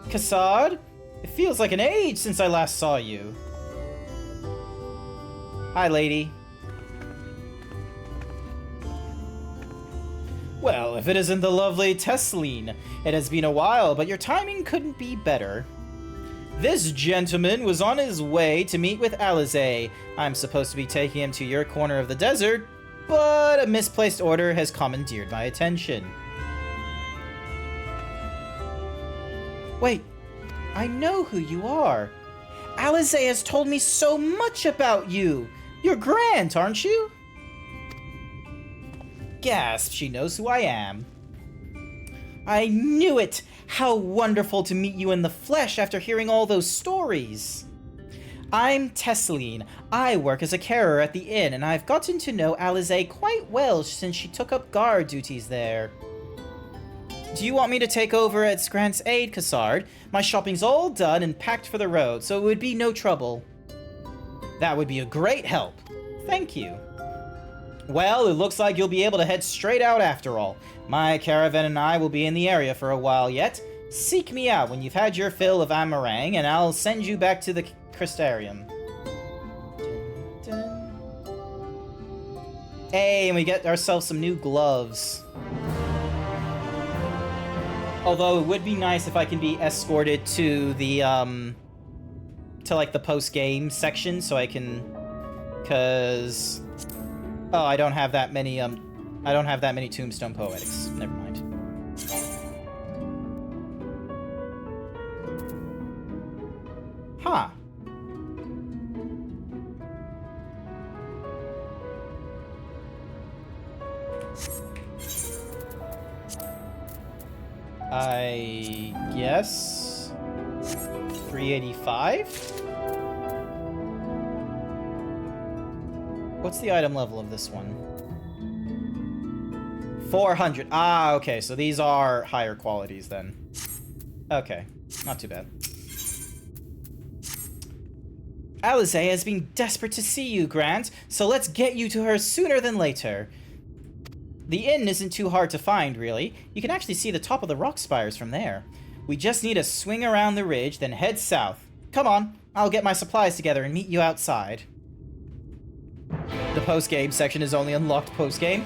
Kassad, it feels like an age since I last saw you. Hi, lady. Well, if it isn't the lovely Tesseline, it has been a while, but your timing couldn't be better. This gentleman was on his way to meet with Alizé. I'm supposed to be taking him to your corner of the desert, but a misplaced order has commandeered my attention. Wait, I know who you are. Alizé has told me so much about you. You're Grant, aren't you? Gasp, she knows who I am. I knew it! How wonderful to meet you in the flesh after hearing all those stories. I'm Tesseline. I work as a carer at the inn, and I've gotten to know Alizé quite well since she took up guard duties there. Do you want me to take over at Grant's aid, Kassard? My shopping's all done and packed for the road, so it would be no trouble. That would be a great help. Thank you. Well, it looks like you'll be able to head straight out after all. My caravan and I will be in the area for a while yet. Seek me out when you've had your fill of Amarang, and I'll send you back to the Crystarium. Hey, and we get ourselves some new gloves. Although it would be nice if I can be escorted to the, to like the post-game section so I can, cause, oh, I don't have that many, Tombstone Poetics. Never mind. Huh. I guess 385? What's the item level of this one? 400. Ah, okay, so these are higher qualities then. Okay, not too bad. Alizé has been desperate to see you, Grant, so let's get you to her sooner than later. The inn isn't too hard to find, really. You can actually see the top of the rock spires from there. We just need to swing around the ridge, then head south. Come on, I'll get my supplies together and meet you outside. The post-game section is only unlocked post-game.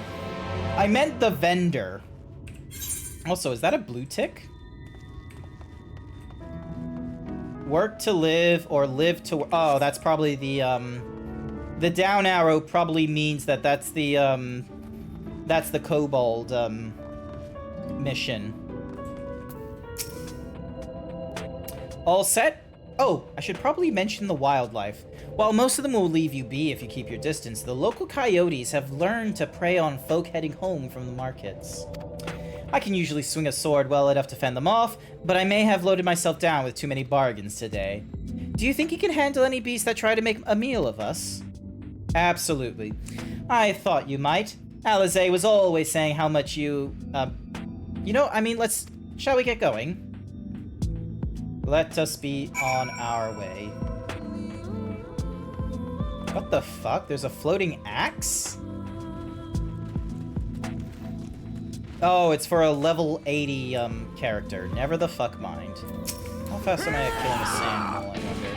I meant the vendor. Also, is that a blue tick? Work to live or live to... Oh, that's probably the down arrow probably means that that's the kobold, mission. All set? Oh, I should probably mention the wildlife. While most of them will leave you be if you keep your distance, the local coyotes have learned to prey on folk heading home from the markets. I can usually swing a sword well enough to fend them off, but I may have loaded myself down with too many bargains today. Do you think you can handle any beasts that try to make a meal of us? Absolutely. I thought you might. Alizé was always saying how much you, shall we get going? Let us be on our way. What the fuck? There's a floating axe? Oh, it's for a level 80, character. Never the fuck mind. How fast am I at killing a sand mole, I wonder?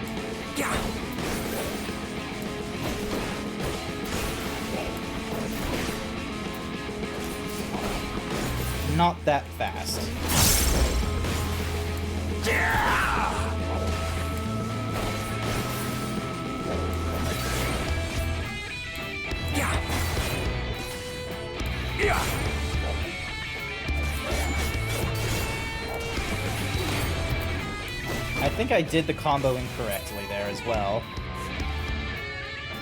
Not that fast. I think I did the combo incorrectly there as well.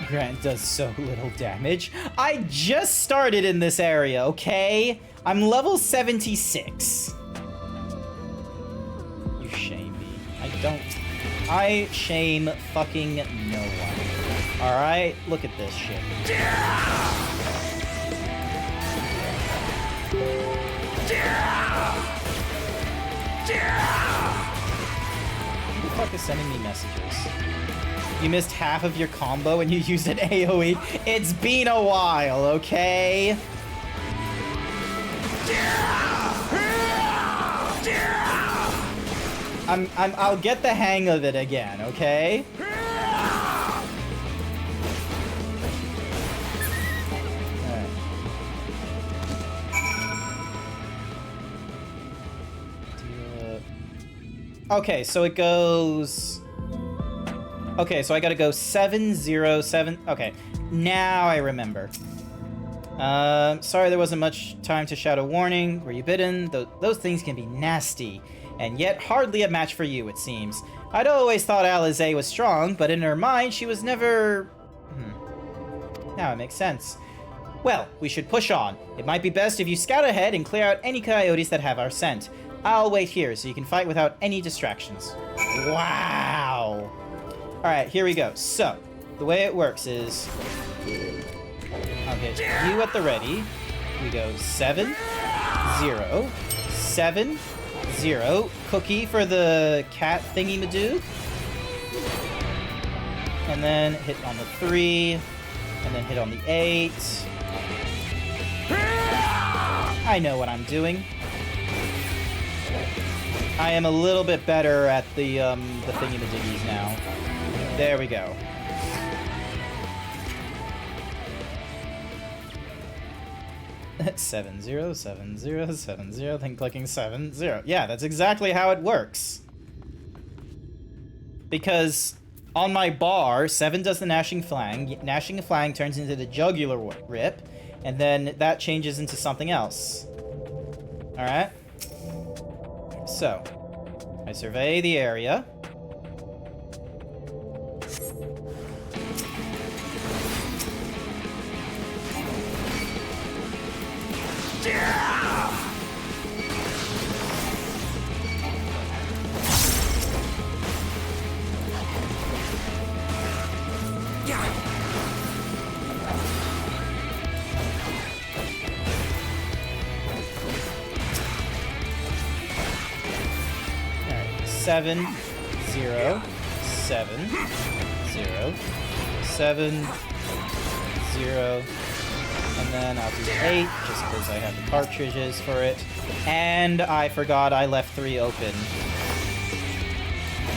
Grant does so little damage. I just started in this area, okay? I'm level 76. You shame me. I shame fucking no one. Alright? Look at this shit. Who the fuck is sending me messages? You missed half of your combo and you used an AoE? It's been a while, okay? I'll get the hang of it again, okay? Alright. Okay, so it goes... Okay, so I gotta go 707. Okay, now I remember. Sorry there wasn't much time to shout a warning. Were you bitten? Those things can be nasty. And yet hardly a match for you, it seems. I'd always thought Alizé was strong, but in her mind, she was never... Now it makes sense. Well, we should push on. It might be best if you scout ahead and clear out any coyotes that have our scent. I'll wait here so you can fight without any distractions. Wow! Alright, here we go. So, the way it works is... Okay, you at the ready. We go 7, 0, 7, 0. Cookie for the cat thingy-madoo. And then hit on the 3. And then hit on the 8. I know what I'm doing. I am a little bit better at the thingy-majiggies now. There we go. Seven zero 7-0, then clicking 7-0. Yeah, that's exactly how it works. Because on my bar, 7 does the gnashing flang. Gnashing flang turns into the jugular rip, and then that changes into something else. Alright? So, I survey the area. Alright, 7, 0, 7, 0, 7, 0. And then I'll do 8, just because I have the cartridges for it. And I forgot I left 3 open.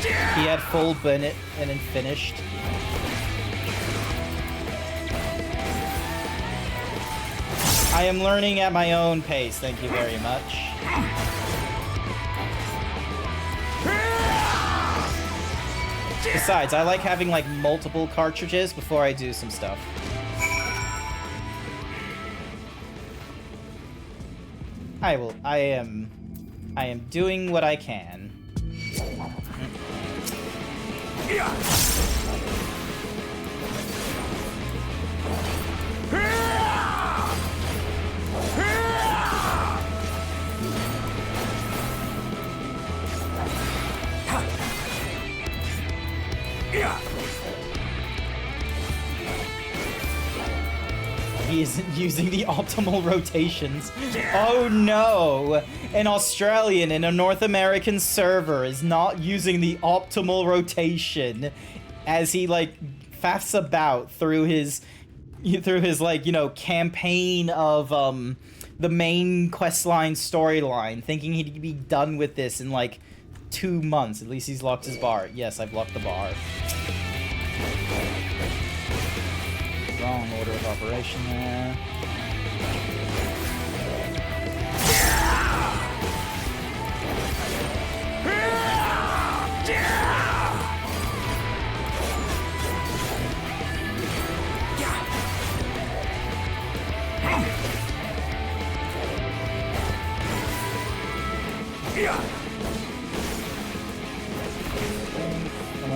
He had full Bennett and then finished. I am learning at my own pace, thank you very much. Besides, I like having like multiple cartridges before I do some stuff. I am doing what I can. He isn't using the optimal rotations. Oh no! An Australian in a North American server is not using the optimal rotation as he like faffs about through his like, you know, campaign of the main questline storyline, thinking he'd be done with this in like 2 months. At least he's locked his bar. Yes, I've locked the bar. Wrong order of operation there.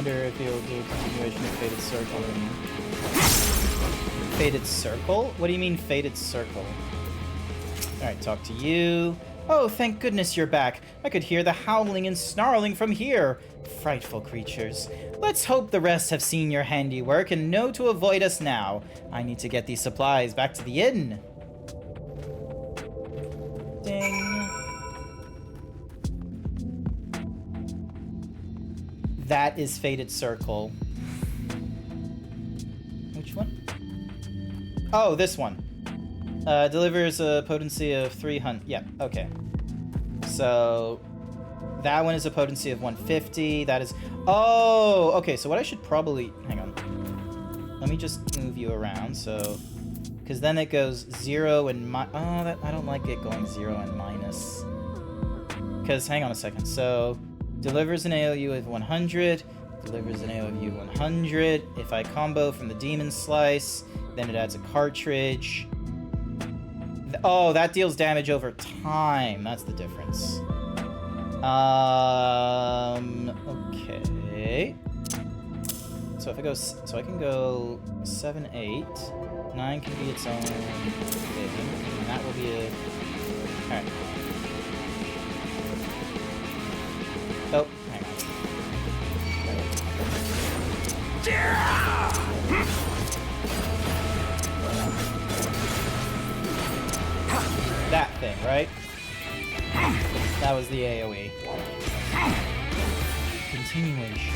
wonder if you'll do a continuation of Fated Circle. Fated Circle? What do you mean Fated Circle? Alright, talk to you. Oh, thank goodness you're back. I could hear the howling and snarling from here. Frightful creatures. Let's hope the rest have seen your handiwork and know to avoid us now. I need to get these supplies back to the inn. Ding. That is Fated Circle. Which one? Oh, this one. Delivers a potency of 300. Yeah, okay. So, that one is a potency of 150. That is... Oh, okay, so what I should probably... Hang on. Let me just move you around, so... Because then it goes 0 and Oh, I don't like it going 0 and minus. Because, hang on a second. So, delivers an AOU of 100. Delivers an AOU 100. If I combo from the Demon Slice, then it adds a cartridge. Oh, that deals damage over time. That's the difference. Okay. So if I go, so I can go 7, 8. 9 can be its own thing, and that will be a. All right. Oh, hang on. That thing, right? That was the AoE. Continuation.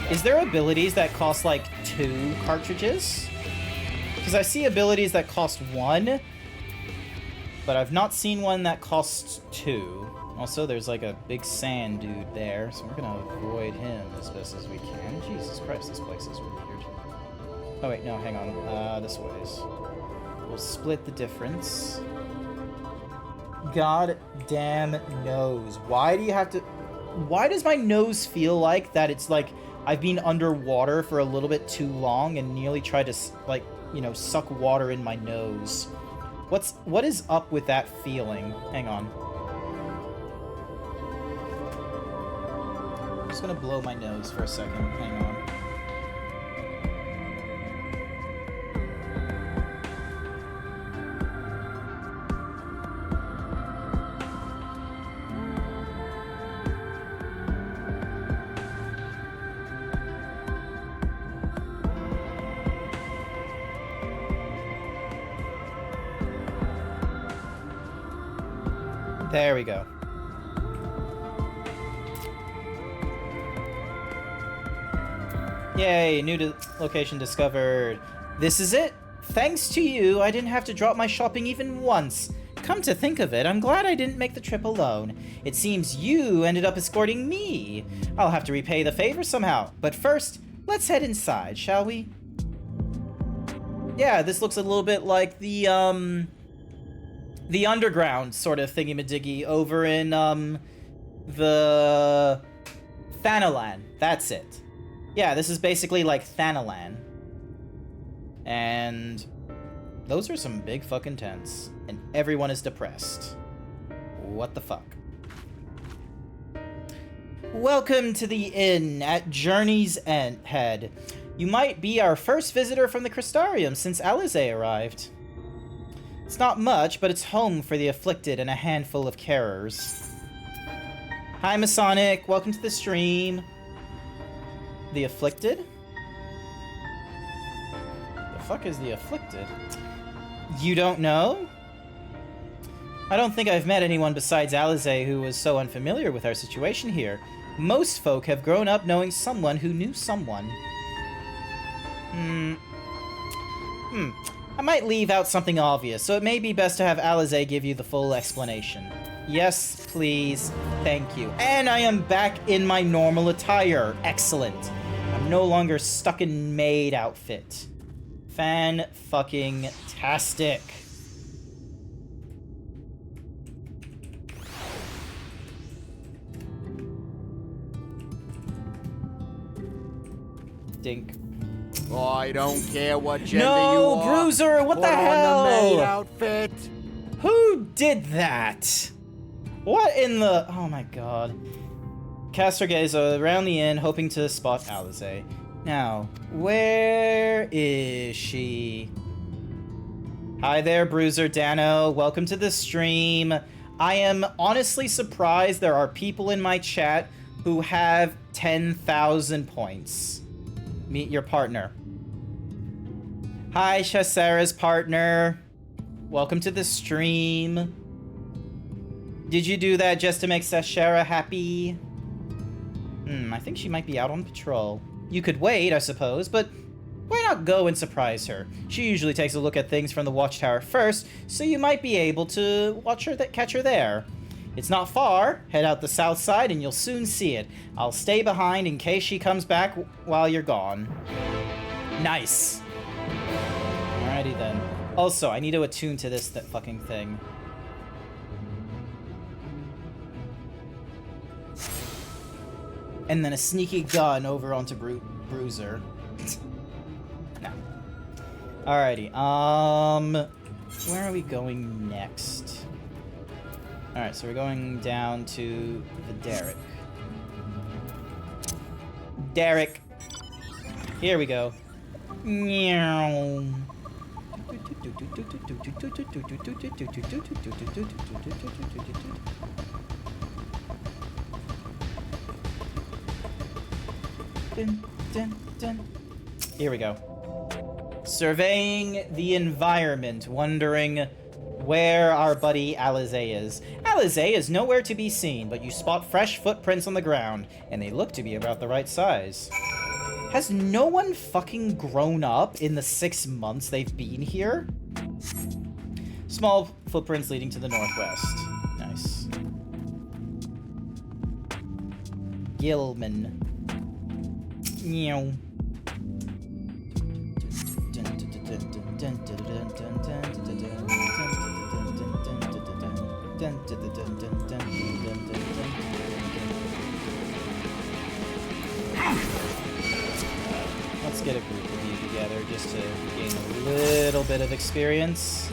Is there abilities that cost like 2 cartridges? Because I see abilities that cost 1, but I've not seen one that costs 2. Also, there's like a big sand dude there, so we're gonna avoid him as best as we can. Jesus Christ, this place is weird. Oh wait, no, hang on. This ways. We'll split the difference. God damn nose. Why do you have to... Why does my nose feel like that it's like I've been underwater for a little bit too long and nearly tried to, like, you know, suck water in my nose? What is up with that feeling? Hang on. I'm just gonna blow my nose for a second. Hang on. There we go. Yay, new location discovered. This is it. Thanks to you, I didn't have to drop my shopping even once. Come to think of it, I'm glad I didn't make the trip alone. It seems you ended up escorting me. I'll have to repay the favor somehow. But first, let's head inside, shall we? Yeah, this looks a little bit like the underground sort of thingy-majiggy over in, the Thanalan. That's it. Yeah, this is basically like Thanalan. And those are some big fucking tents. And everyone is depressed. What the fuck? Welcome to the inn at Journey's Head. You might be our first visitor from the Crystarium since Alize arrived. It's not much, but it's home for the afflicted and a handful of carers. Hi, Masonic. Welcome to the stream. The afflicted? The fuck is the afflicted? You don't know? I don't think I've met anyone besides Alize who was so unfamiliar with our situation here. Most folk have grown up knowing someone who knew someone. I might leave out something obvious, so it may be best to have Alize give you the full explanation. Yes, please. Thank you. And I am back in my normal attire. Excellent. I'm no longer stuck in maid outfit. Fan-fucking-tastic. Dink. Oh, I don't care what gender No, you are. Bruiser, what Put the on hell? the maid outfit. Who did that? What in the... Oh my god. Cast her gaze around the inn, hoping to spot Alize. Now, where is she? Hi there, Bruiser Dano. Welcome to the stream. I am honestly surprised there are people in my chat who have 10,000 points. Meet your partner. Hi, Shasara's partner. Welcome to the stream. Did you do that just to make Shasara happy? I think she might be out on patrol. You could wait, I suppose, but why not go and surprise her? She usually takes a look at things from the watchtower first, so you might be able to catch her there. It's not far. Head out the south side and you'll soon see it. I'll stay behind in case she comes back while you're gone. Nice. Alrighty then. Also, I need to attune to this fucking thing. And then a sneaky gun over onto Bruiser. No. Alrighty, where are we going next? Alright, so we're going down to the Derrick. Derrick! Here we go. Meow. Dun, dun, dun. Here we go. Surveying the environment, wondering where our buddy Alize is. Alize is nowhere to be seen, but you spot fresh footprints on the ground, and they look to be about the right size. Has no one fucking grown up in the 6 months they've been here? Small footprints leading to the northwest. Nice. Gilman. Meow. Let's get a group of you together just to gain a little bit of experience.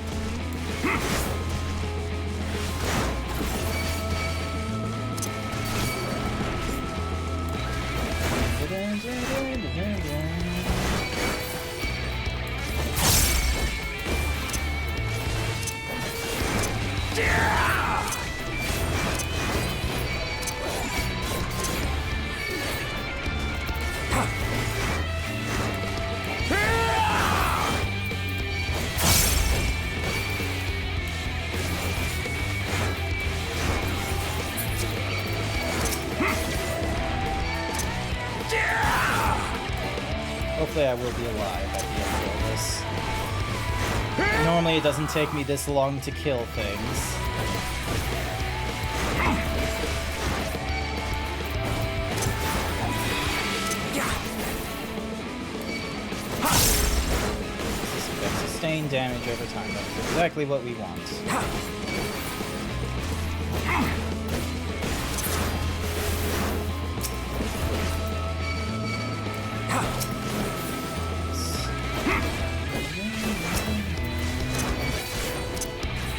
Hopefully I will be alive at the end of this. Normally it doesn't take me this long to kill things. Sustained damage over time. That's exactly what we want.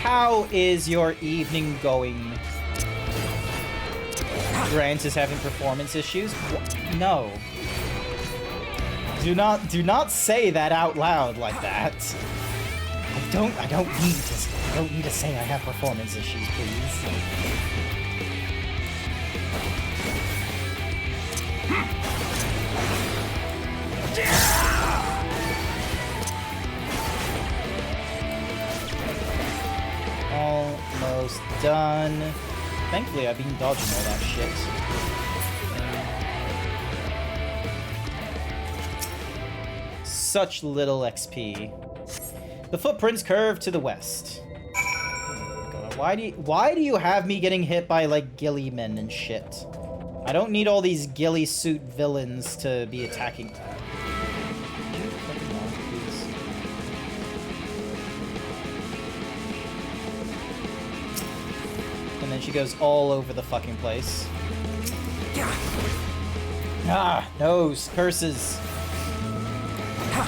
How is your evening going? Grant is having performance issues? No. Do not say that out loud like that. I don't need to say I have performance issues, please. Almost done. Thankfully, I've been dodging all that shit. Such little XP. The footprints curve to the west. God, why do you have me getting hit by like ghillie men and shit? I don't need all these ghillie suit villains to be attacking. And then she goes all over the fucking place. Ah, nose, curses. And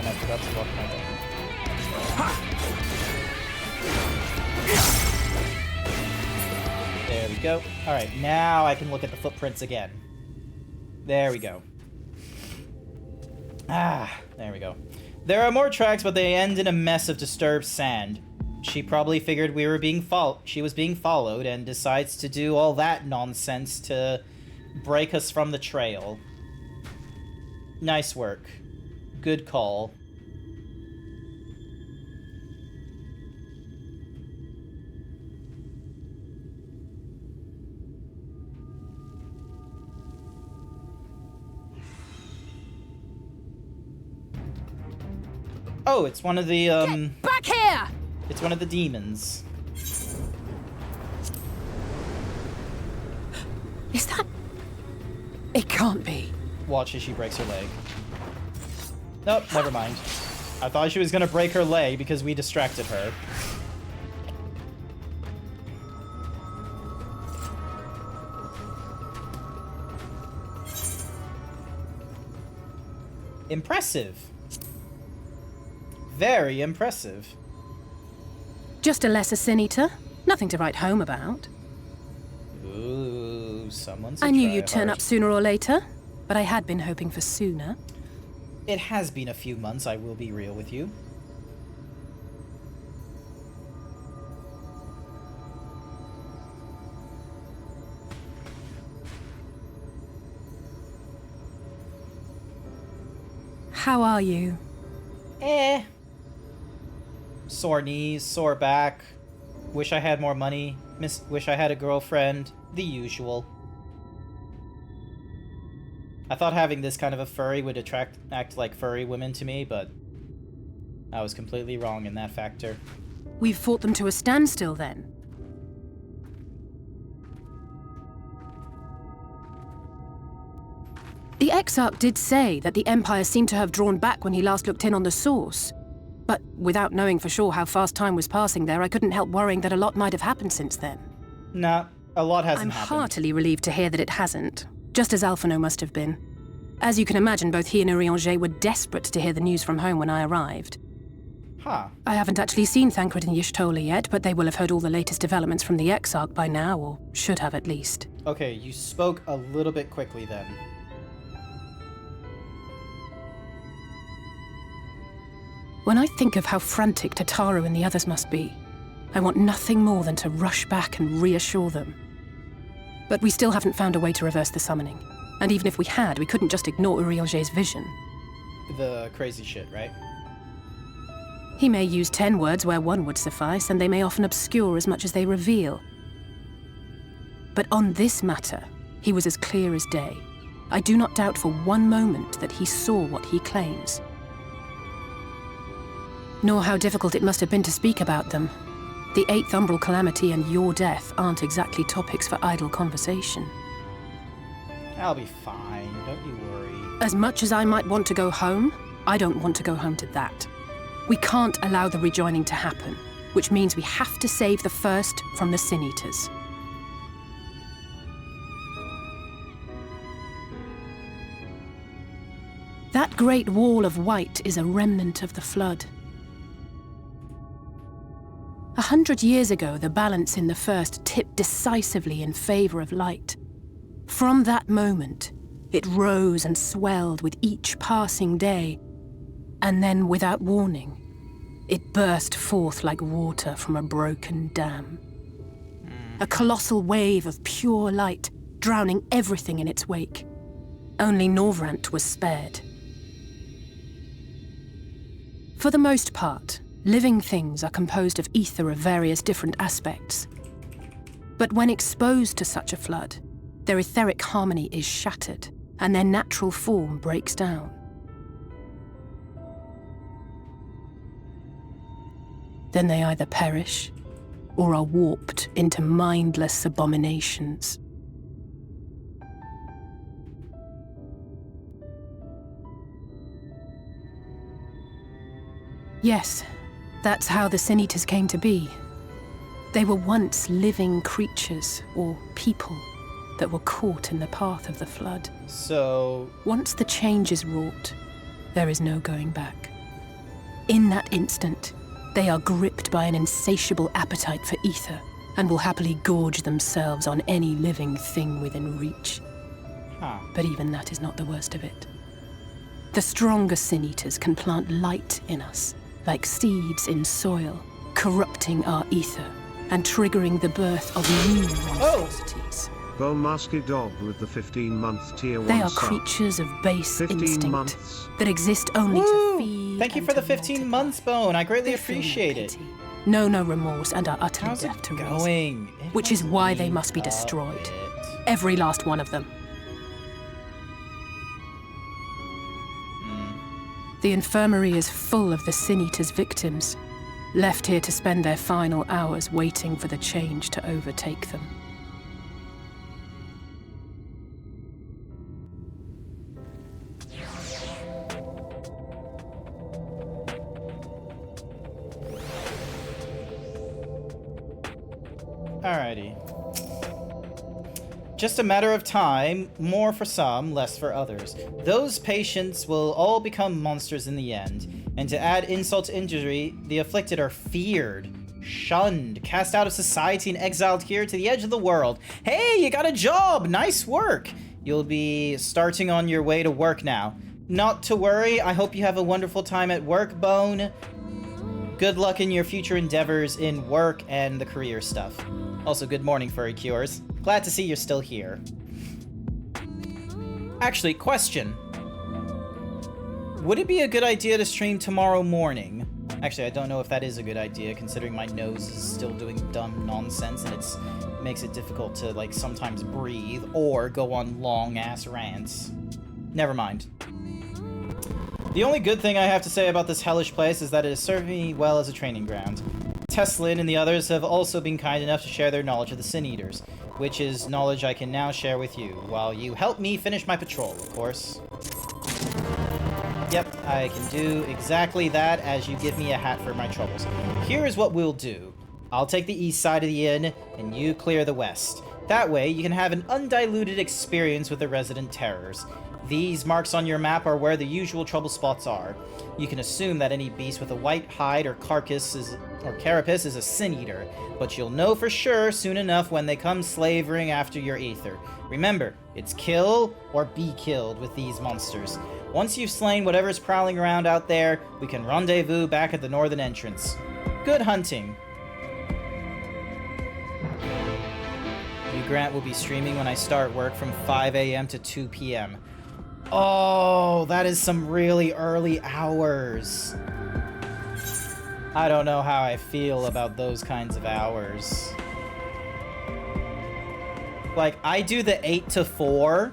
I forgot to lock my door. There we go. Alright, now I can look at the footprints again. There we go. Ah, there we go. There are more tracks, but they end in a mess of disturbed sand. She probably figured we were she was being followed and decides to do all that nonsense to break us from the trail. Nice work. Good call. Oh, it's one of the, Get back here! It's one of the demons. Is that... It can't be. Watch as she breaks her leg. Nope, never mind. I thought she was gonna break her leg because we distracted her. Impressive. Very impressive. Just a lesser sin eater. Nothing to write home about. Ooh, someone's I knew you'd turn up sooner or later, but I had been hoping for sooner. It has been a few months, I will be real with you. How are you? Sore knees, sore back. Wish I had more money. Wish I had a girlfriend. The usual. I thought having this kind of a furry would act like furry women to me, but I was completely wrong in that factor. We've fought them to a standstill, then. The Exarch did say that the Empire seemed to have drawn back when he last looked in on the source. But without knowing for sure how fast time was passing there, I couldn't help worrying that a lot might have happened since then. Nah, a lot hasn't happened. I'm heartily relieved to hear that it hasn't, just as Alphino must have been. As you can imagine, both he and Urianger were desperate to hear the news from home when I arrived. Huh. I haven't actually seen Thancred and Y'shtola yet, but they will have heard all the latest developments from the Exarch by now, or should have at least. Okay, you spoke a little bit quickly then. When I think of how frantic Tataru and the others must be, I want nothing more than to rush back and reassure them. But we still haven't found a way to reverse the summoning. And even if we had, we couldn't just ignore Urianger's vision. The crazy shit, right? He may use 10 words where one would suffice, and they may often obscure as much as they reveal. But on this matter, he was as clear as day. I do not doubt for one moment that he saw what he claims. Nor how difficult it must have been to speak about them. The 8th Umbral Calamity and your death aren't exactly topics for idle conversation. I'll be fine, don't you worry. As much as I might want to go home, I don't want to go home to that. We can't allow the rejoining to happen, which means we have to save the first from the Sin Eaters. That great wall of white is a remnant of the flood. 100 years ago, the balance in the first tipped decisively in favor of light. From that moment, it rose and swelled with each passing day, and then, without warning, it burst forth like water from a broken dam. A colossal wave of pure light, drowning everything in its wake. Only Norvrant was spared. For the most part, living things are composed of ether of various different aspects. But when exposed to such a flood, their etheric harmony is shattered, and their natural form breaks down. Then they either perish, or are warped into mindless abominations. Yes, that's how the Sin Eaters came to be. They were once living creatures, or people, that were caught in the path of the flood. So... Once the change is wrought, there is no going back. In that instant, they are gripped by an insatiable appetite for ether, and will happily gorge themselves on any living thing within reach. Huh. But even that is not the worst of it. The stronger Sin Eaters can plant light in us, like seeds in soil, corrupting our ether, and triggering the birth of new monstrosities. Bone Masked Dog with the 15-month tier 1 They are sub. creatures of base 15 instinct months. that exist only to feed. Thank you and for the to 15 multiply. months, Bone. I greatly They feel no appreciate it. pity, know no remorse, and are utterly How's deaf it to reason. going? Which is why they must be destroyed. Every last one of them. The infirmary is full of the Sin Eaters' victims, left here to spend their final hours waiting for the change to overtake them. Alrighty. Just a matter of time, more for some, less for others. Those patients will all become monsters in the end, and to add insult to injury, the afflicted are feared, shunned, cast out of society and exiled here to the edge of the world. Hey, you got a job! Nice work! You'll be starting on your way to work now. Not to worry, I hope you have a wonderful time at work, Bone. Good luck in your future endeavors in work and the career stuff. Also, good morning, Furry Cures. Glad to see you're still here. Actually, question. Would it be a good idea to stream tomorrow morning? Actually, I don't know if that is a good idea, considering my nose is still doing dumb nonsense and it makes it difficult to, like, sometimes breathe or go on long-ass rants. Never mind. The only good thing I have to say about this hellish place is that it has served me well as a training ground. Teslin and the others have also been kind enough to share their knowledge of the Sin Eaters, which is knowledge I can now share with you, while you help me finish my patrol, of course. Yep, I can do exactly that as you give me a hat for my troubles. Here is what we'll do. I'll take the east side of the inn, and you clear the west. That way, you can have an undiluted experience with the resident terrors. These marks on your map are where the usual trouble spots are. You can assume that any beast with a white hide or carapace is a Sin Eater, but you'll know for sure soon enough when they come slavering after your ether. Remember, it's kill or be killed with these monsters. Once you've slain whatever's prowling around out there, we can rendezvous back at the northern entrance. Good hunting. You, Grant, will be streaming when I start work from 5 a.m. to 2 p.m. Oh, that is some really early hours. I don't know how I feel about those kinds of hours. Like, I do the 8 to 4,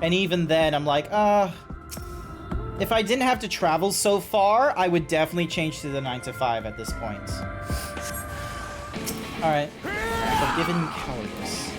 and even then I'm like, if I didn't have to travel so far, I would definitely change to the 9 to 5 at this point. Alright. Forgiven cowardice.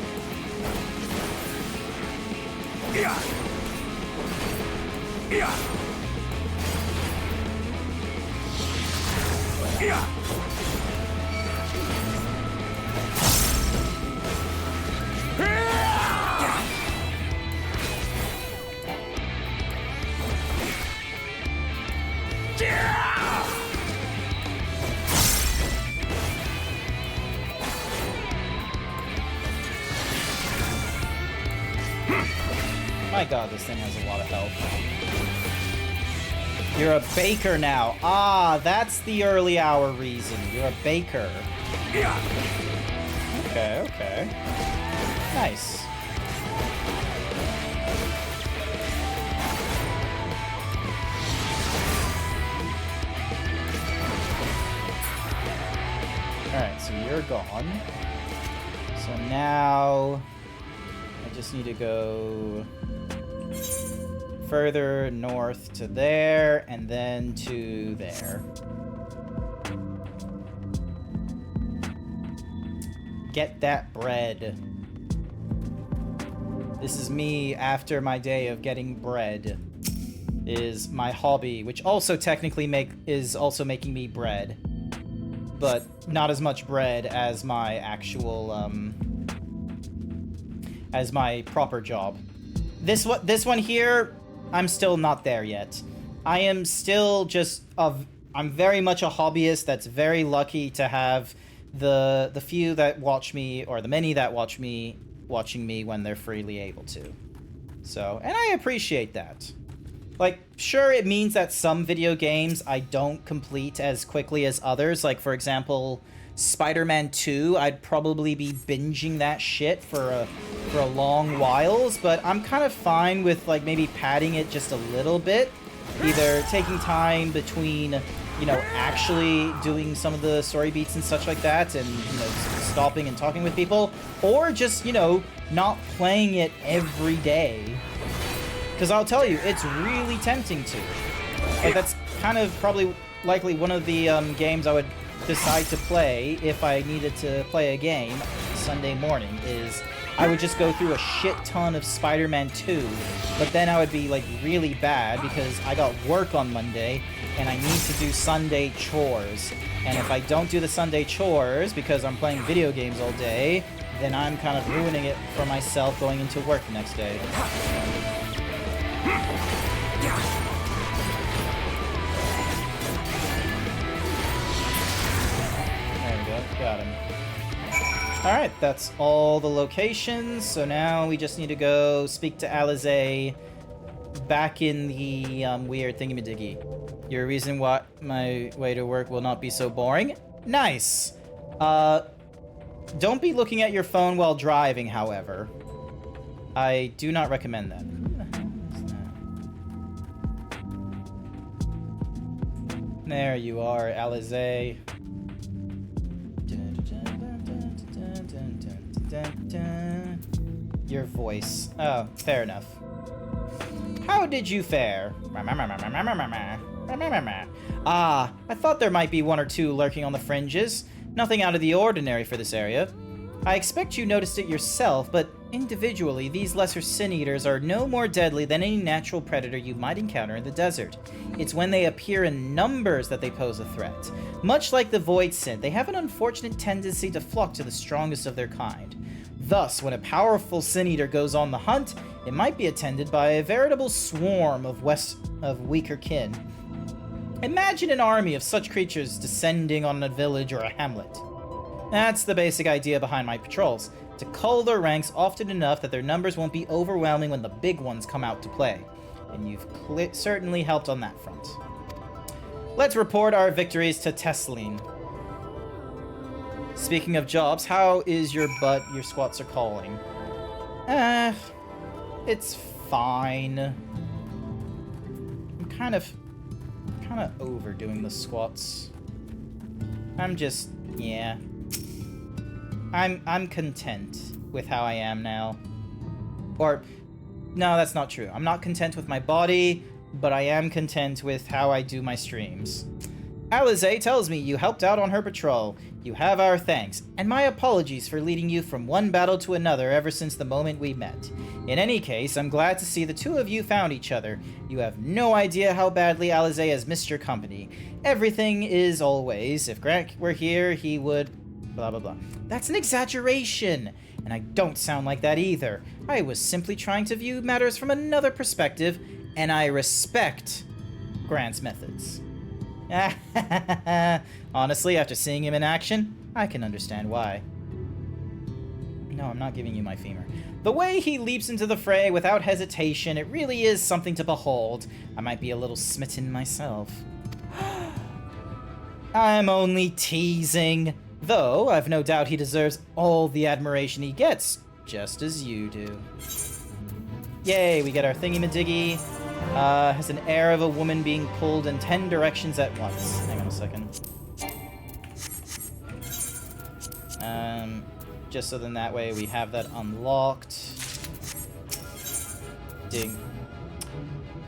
My god, this thing has a lot of health. You're a baker now. Ah, that's the early hour reason. You're a baker. Okay, okay. Nice. Alright, so you're gone. So now I just need to go further north to there, and then to there. Get that bread. This is me after my day of getting bread. is my hobby, which also technically is also making me bread, but not as much bread as my actual as my proper job. This one here, I'm still not there yet. I am still just I'm very much a hobbyist that's very lucky to have the few that watch me, or the many that watch me, watching me when they're freely able to. So, and I appreciate that. Like, sure, it means that some video games I don't complete as quickly as others. Like, for example, Spider-Man 2, I'd probably be binging that shit for a long whiles, but I'm kind of fine with, like, maybe padding it just a little bit. Either taking time between, you know, actually doing some of the story beats and such like that, and, you know, stopping and talking with people, or just, you know, not playing it every day. Because I'll tell you, it's really tempting to. Like, that's kind of probably likely one of the games I would decide to play if I needed to play a game Sunday morning, is I would just go through a shit ton of Spider-Man 2, but then I would be, like, really bad because I got work on Monday and I need to do Sunday chores. And if I don't do the Sunday chores because I'm playing video games all day, then I'm kind of ruining it for myself going into work the next day. There we go, got him. Alright, that's all the locations, so now we just need to go speak to Alizé back in the weird thingy-majiggy. Your reason why my way to work will not be so boring? Nice! Don't be looking at your phone while driving, however. I do not recommend that. There you are, Alizé. Your voice. Oh, fair enough. How did you fare? Ah, I thought there might be one or two lurking on the fringes. Nothing out of the ordinary for this area. I expect you noticed it yourself, but individually, these lesser sin-eaters are no more deadly than any natural predator you might encounter in the desert. It's when they appear in numbers that they pose a threat. Much like the void sin, they have an unfortunate tendency to flock to the strongest of their kind. Thus, when a powerful sin-eater goes on the hunt, it might be attended by a veritable swarm of weaker kin. Imagine an army of such creatures descending on a village or a hamlet. That's the basic idea behind my patrols, to cull their ranks often enough that their numbers won't be overwhelming when the big ones come out to play. And you've certainly helped on that front. Let's report our victories to Tesline. Speaking of jobs, how is your butt? Your squats are calling. It's fine. I'm kind of overdoing the squats. Yeah. I'm content with how I am now. Or, no, that's not true. I'm not content with my body, but I am content with how I do my streams. Alizé tells me you helped out on her patrol. You have our thanks, and my apologies for leading you from one battle to another ever since the moment we met. In any case, I'm glad to see the two of you found each other. You have no idea how badly Alizé has missed your company. Everything is always, if Grant were here, he would... blah blah blah. That's an exaggeration, and I don't sound like that either. I was simply trying to view matters from another perspective, and I respect Grant's methods. Honestly, after seeing him in action, I can understand why. No, I'm not giving you my femur. The way he leaps into the fray without hesitation, it really is something to behold. I might be a little smitten myself. I'm only teasing. Though, I've no doubt he deserves all the admiration he gets, just as you do. Yay, we get our thingy-majiggy. Has an air of a woman being pulled in 10 directions at once. Hang on a second. Just so then that way we have that unlocked. Ding.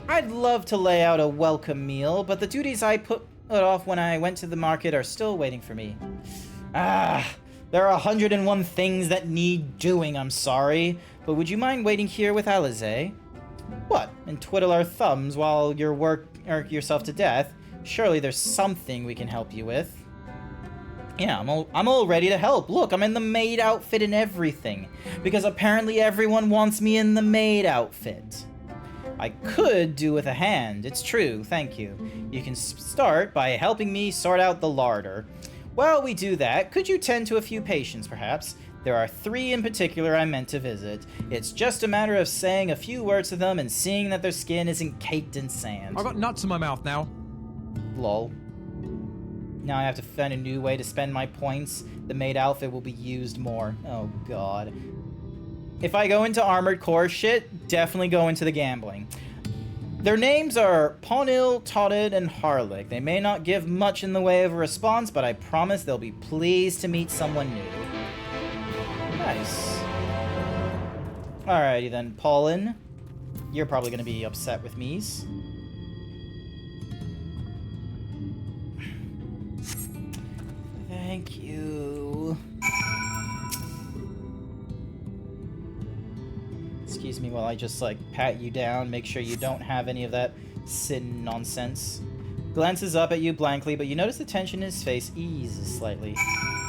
I'd love to lay out a welcome meal, but the duties I put off when I went to the market are still waiting for me. There are 101 things that need doing, I'm sorry. But would you mind waiting here with Alizé? What? And twiddle our thumbs while you work yourself to death? Surely there's something we can help you with. Yeah, I'm all ready to help. Look, I'm in the maid outfit and everything. Because apparently everyone wants me in the maid outfit. I could do with a hand, it's true, thank you. You can start by helping me sort out the larder. While we do that, could you tend to a few patients, perhaps? There are 3 in particular I meant to visit. It's just a matter of saying a few words to them and seeing that their skin isn't caked in sand. I got nuts in my mouth now. Lol. Now I have to find a new way to spend my points. The maid outfit will be used more. Oh god. If I go into Armored Core shit, definitely go into the gambling. Their names are Pawnil, Totted, and Harlick. They may not give much in the way of a response, but I promise they'll be pleased to meet someone new. Nice. Alrighty then, Paulin. You're probably gonna be upset with me's. Thank you. Excuse me while I just, like, pat you down, make sure you don't have any of that sin nonsense. Glances up at you blankly, but you notice the tension in his face eases slightly.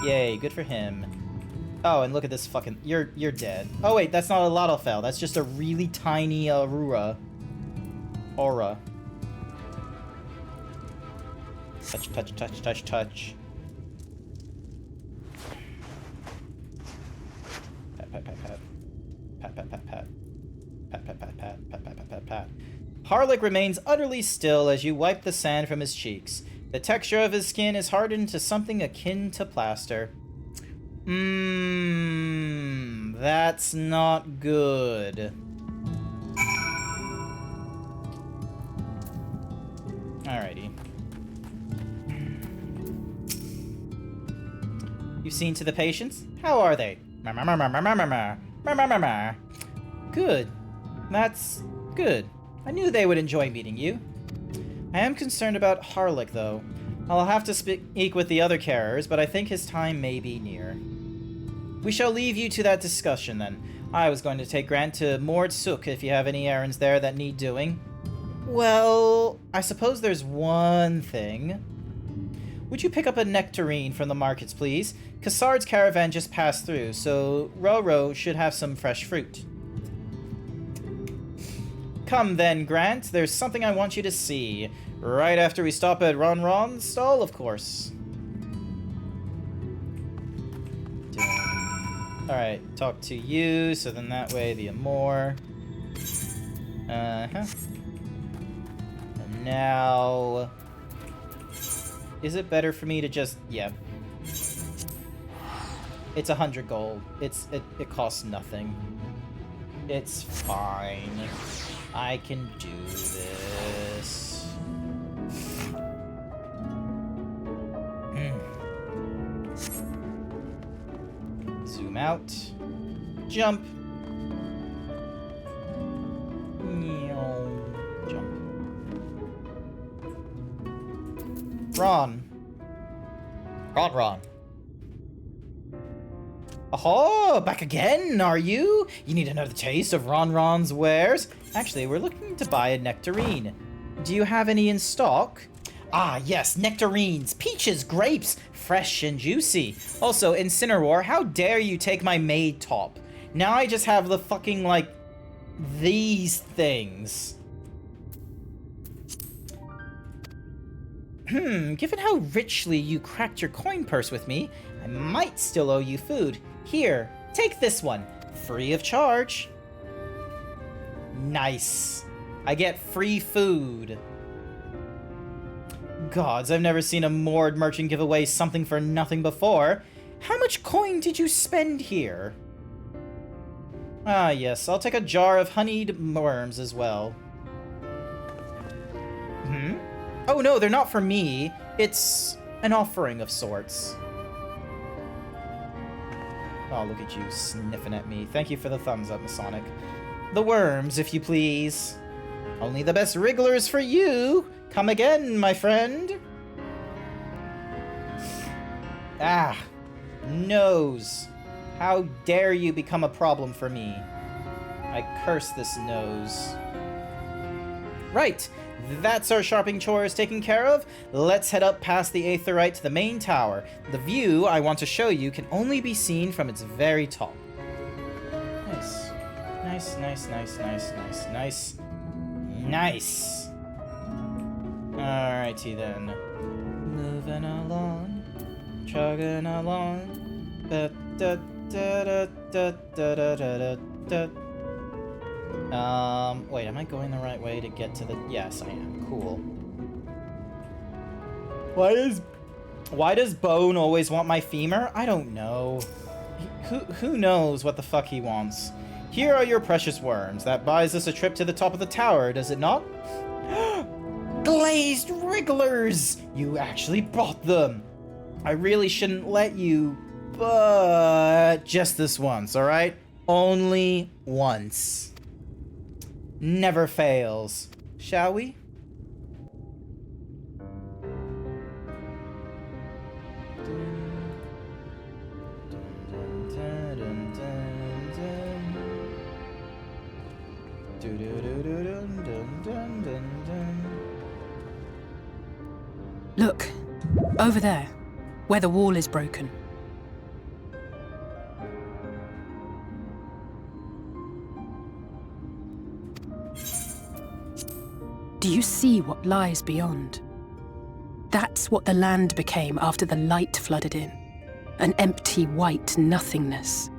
Yay, good for him. Oh, and look at this fucking... You're dead. Oh, wait, that's not a Lotofel. That's just a really tiny Aura. Touch, touch, touch, touch, touch. Pat, pat, pat, pat. Pat, pat, pat, pat. Pat, pat, pat, pat, pat, pat, pat, pat, pat. Harlick remains utterly still as you wipe the sand from his cheeks. The texture of his skin is hardened to something akin to plaster. That's not good. Alrighty. You've seen to the patients? How are they? Good. That's good. I knew they would enjoy meeting you. I am concerned about Harlick, though. I'll have to speak with the other carers, but I think his time may be near. We shall leave you to that discussion, then. I was going to take Grant to Mord Suk if you have any errands there that need doing. Well, I suppose there's one thing. Would you pick up a nectarine from the markets, please? Cassard's caravan just passed through, so Roro should have some fresh fruit. Come then, Grant. There's something I want you to see. Right after we stop at Ronron's stall, of course. Alright, talk to you, so then that way the Amor. And now... Is it better for me to just... Yeah. It's 100 gold. It costs nothing. It's fine. I can do this. Zoom out. Jump. Jump. Ron. Ron. Oh, back again, are you? You need another taste of Ron's wares? Actually, we're looking to buy a nectarine. Do you have any in stock? Ah, yes, nectarines, peaches, grapes, fresh and juicy. Also, Incineroar, how dare you take my maid top? Now I just have the fucking, like, these things. Given how richly you cracked your coin purse with me, I might still owe you food. Here, take this one, free of charge. Nice. I get free food. Gods, I've never seen a Mord merchant give away something for nothing before. How much coin did you spend here? Ah, yes, I'll take a jar of honeyed worms as well. Oh no, they're not for me. It's an offering of sorts. Oh, look at you sniffing at me. Thank you for the thumbs up, Masonic. The worms, if you please. Only the best wrigglers for you. Come again, my friend. Ah, nose. How dare you become a problem for me? I curse this nose. Right, that's our sharpening chores taken care of. Let's head up past the Aetheryte to the main tower. The view I want to show you can only be seen from its very top. Nice. Nice, nice, nice, nice, nice, nice. Nice. Alrighty then. Moving along, chugging along. Da, da, da, da, da, da, da, da, da. Wait, am I going the right way to get to the... Yes, I am. Cool. Why does Bone always want my femur? I don't know. Who knows what the fuck he wants? Here are your precious worms. That buys us a trip to the top of the tower, does it not? Glazed wrigglers! You actually bought them. I really shouldn't let you, but just this once, alright? Only once. Never fails. Shall we? Look, over there, where the wall is broken. Do you see what lies beyond? That's what the land became after the light flooded in. An empty white nothingness.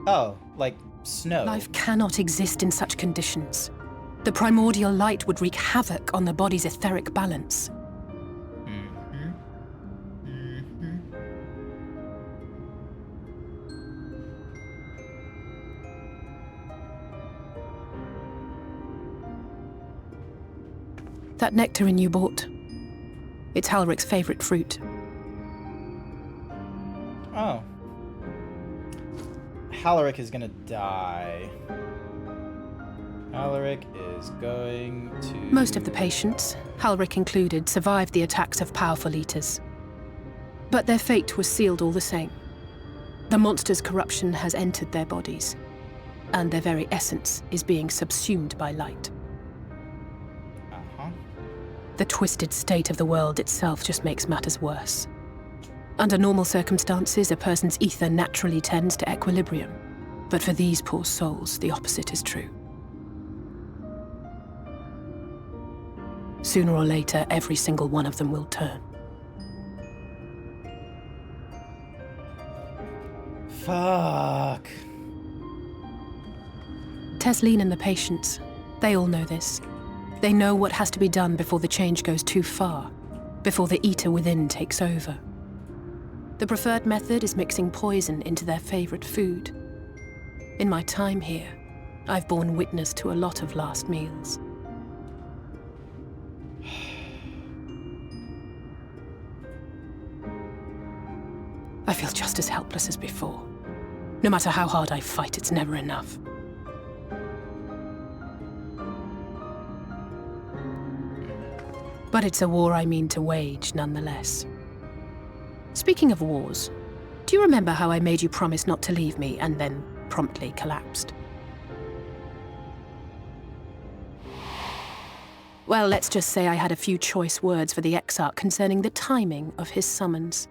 Oh, like snow. Life cannot exist in such conditions. The primordial light would wreak havoc on the body's etheric balance. That nectarine you bought, it's Halric's favorite fruit. Oh. Halric is gonna die. Halric is going to... Most of the patients, Halric included, survived the attacks of powerful eaters. But their fate was sealed all the same. The monster's corruption has entered their bodies, and their very essence is being subsumed by light. The twisted state of the world itself just makes matters worse. Under normal circumstances, a person's ether naturally tends to equilibrium. But for these poor souls, the opposite is true. Sooner or later, every single one of them will turn. Fuck. Tesleen and the patients, they all know this. They know what has to be done before the change goes too far, before the eater within takes over. The preferred method is mixing poison into their favorite food. In my time here, I've borne witness to a lot of last meals. I feel just as helpless as before. No matter how hard I fight, it's never enough. But it's a war I mean to wage, nonetheless. Speaking of wars, do you remember how I made you promise not to leave me and then promptly collapsed? Well, let's just say I had a few choice words for the Exarch concerning the timing of his summons.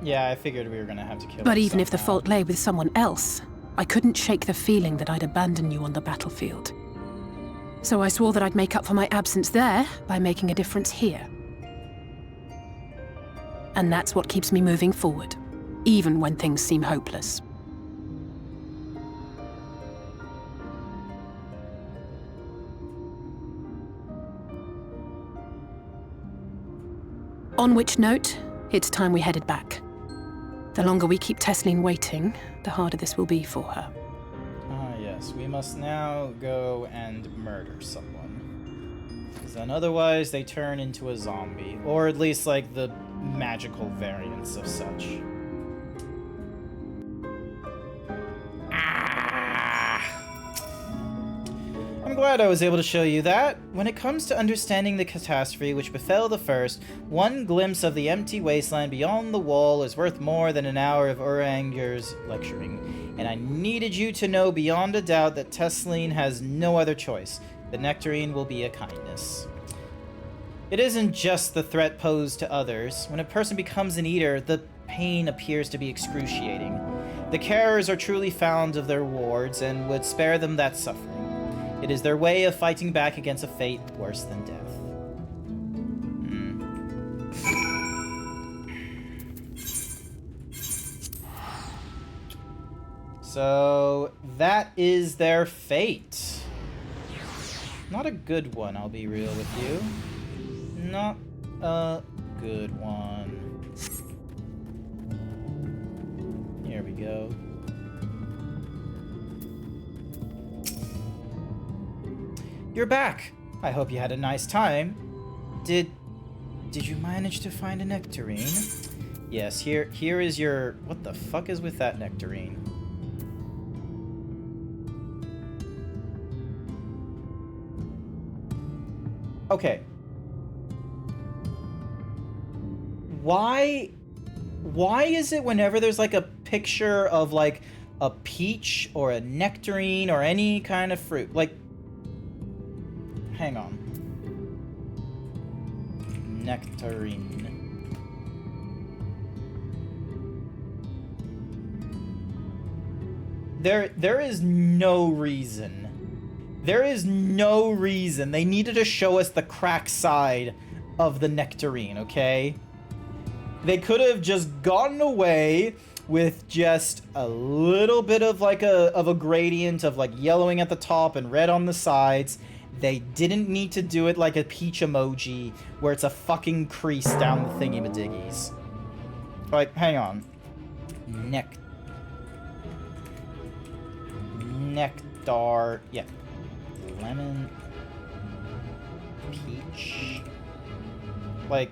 Yeah, I figured we were gonna have to kill him But even if the somehow. fault lay with someone else, I couldn't shake the feeling that I'd abandon you on the battlefield. So I swore that I'd make up for my absence there by making a difference here. And that's what keeps me moving forward, even when things seem hopeless. On which note, it's time we headed back. The longer we keep Tesleen waiting, the harder this will be for her. Ah, yes. We must now go and murder someone. Because then otherwise they turn into a zombie. Or at least, like, the magical variants of such. I'm glad I was able to show you that. When it comes to understanding the catastrophe which befell the first, one glimpse of the empty wasteland beyond the wall is worth more than an hour of Urangur's lecturing. And I needed you to know beyond a doubt that Tesseline has no other choice. The nectarine will be a kindness. It isn't just the threat posed to others. When a person becomes an eater, the pain appears to be excruciating. The carers are truly fond of their wards and would spare them that suffering. It is their way of fighting back against a fate worse than death. So, that is their fate. Not a good one, I'll be real with you. Not a good one. Here we go. You're back! I hope you had a nice time. Did you manage to find a nectarine? Yes, here is your... What the fuck is with that nectarine? Okay. Why is it whenever there's like a picture of like a peach or a nectarine or any kind of fruit, like, hang on. Nectarine. There is no reason. There is no reason. They needed to show us the crack side of the nectarine, okay? They could have just gotten away with just a little bit of like a gradient of like yellowing at the top and red on the sides. They didn't need to do it like a peach emoji where it's a fucking crease down the thingy-madiggies. Like, hang on. Nectar. Yeah. Lemon. Peach. Like...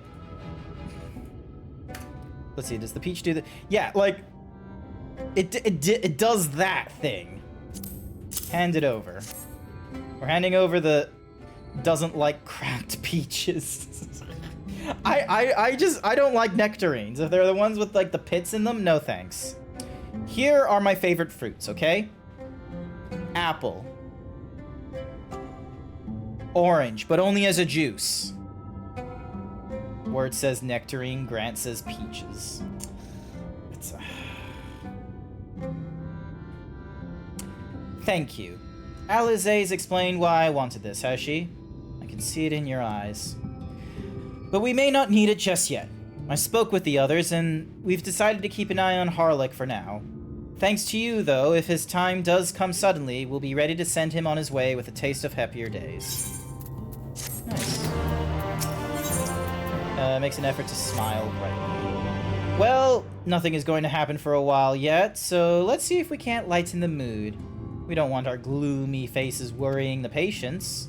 Let's see, does the peach do that? Yeah, like... It does that thing. Hand it over. We're handing over the... Doesn't like cracked peaches. I don't like nectarines. If they're the ones with like the pits in them, no thanks. Here are my favorite fruits, okay? Apple. Orange, but only as a juice. Where it says nectarine, Grant says peaches. It's Thank you. Alizé's explained why I wanted this, has she? I can see it in your eyes. But we may not need it just yet. I spoke with the others, and we've decided to keep an eye on Harlech for now. Thanks to you, though, if his time does come suddenly, we'll be ready to send him on his way with a taste of happier days. Nice. Makes an effort to smile brightly. Well, nothing is going to happen for a while yet, so let's see if we can't lighten the mood. We don't want our gloomy faces worrying the patients.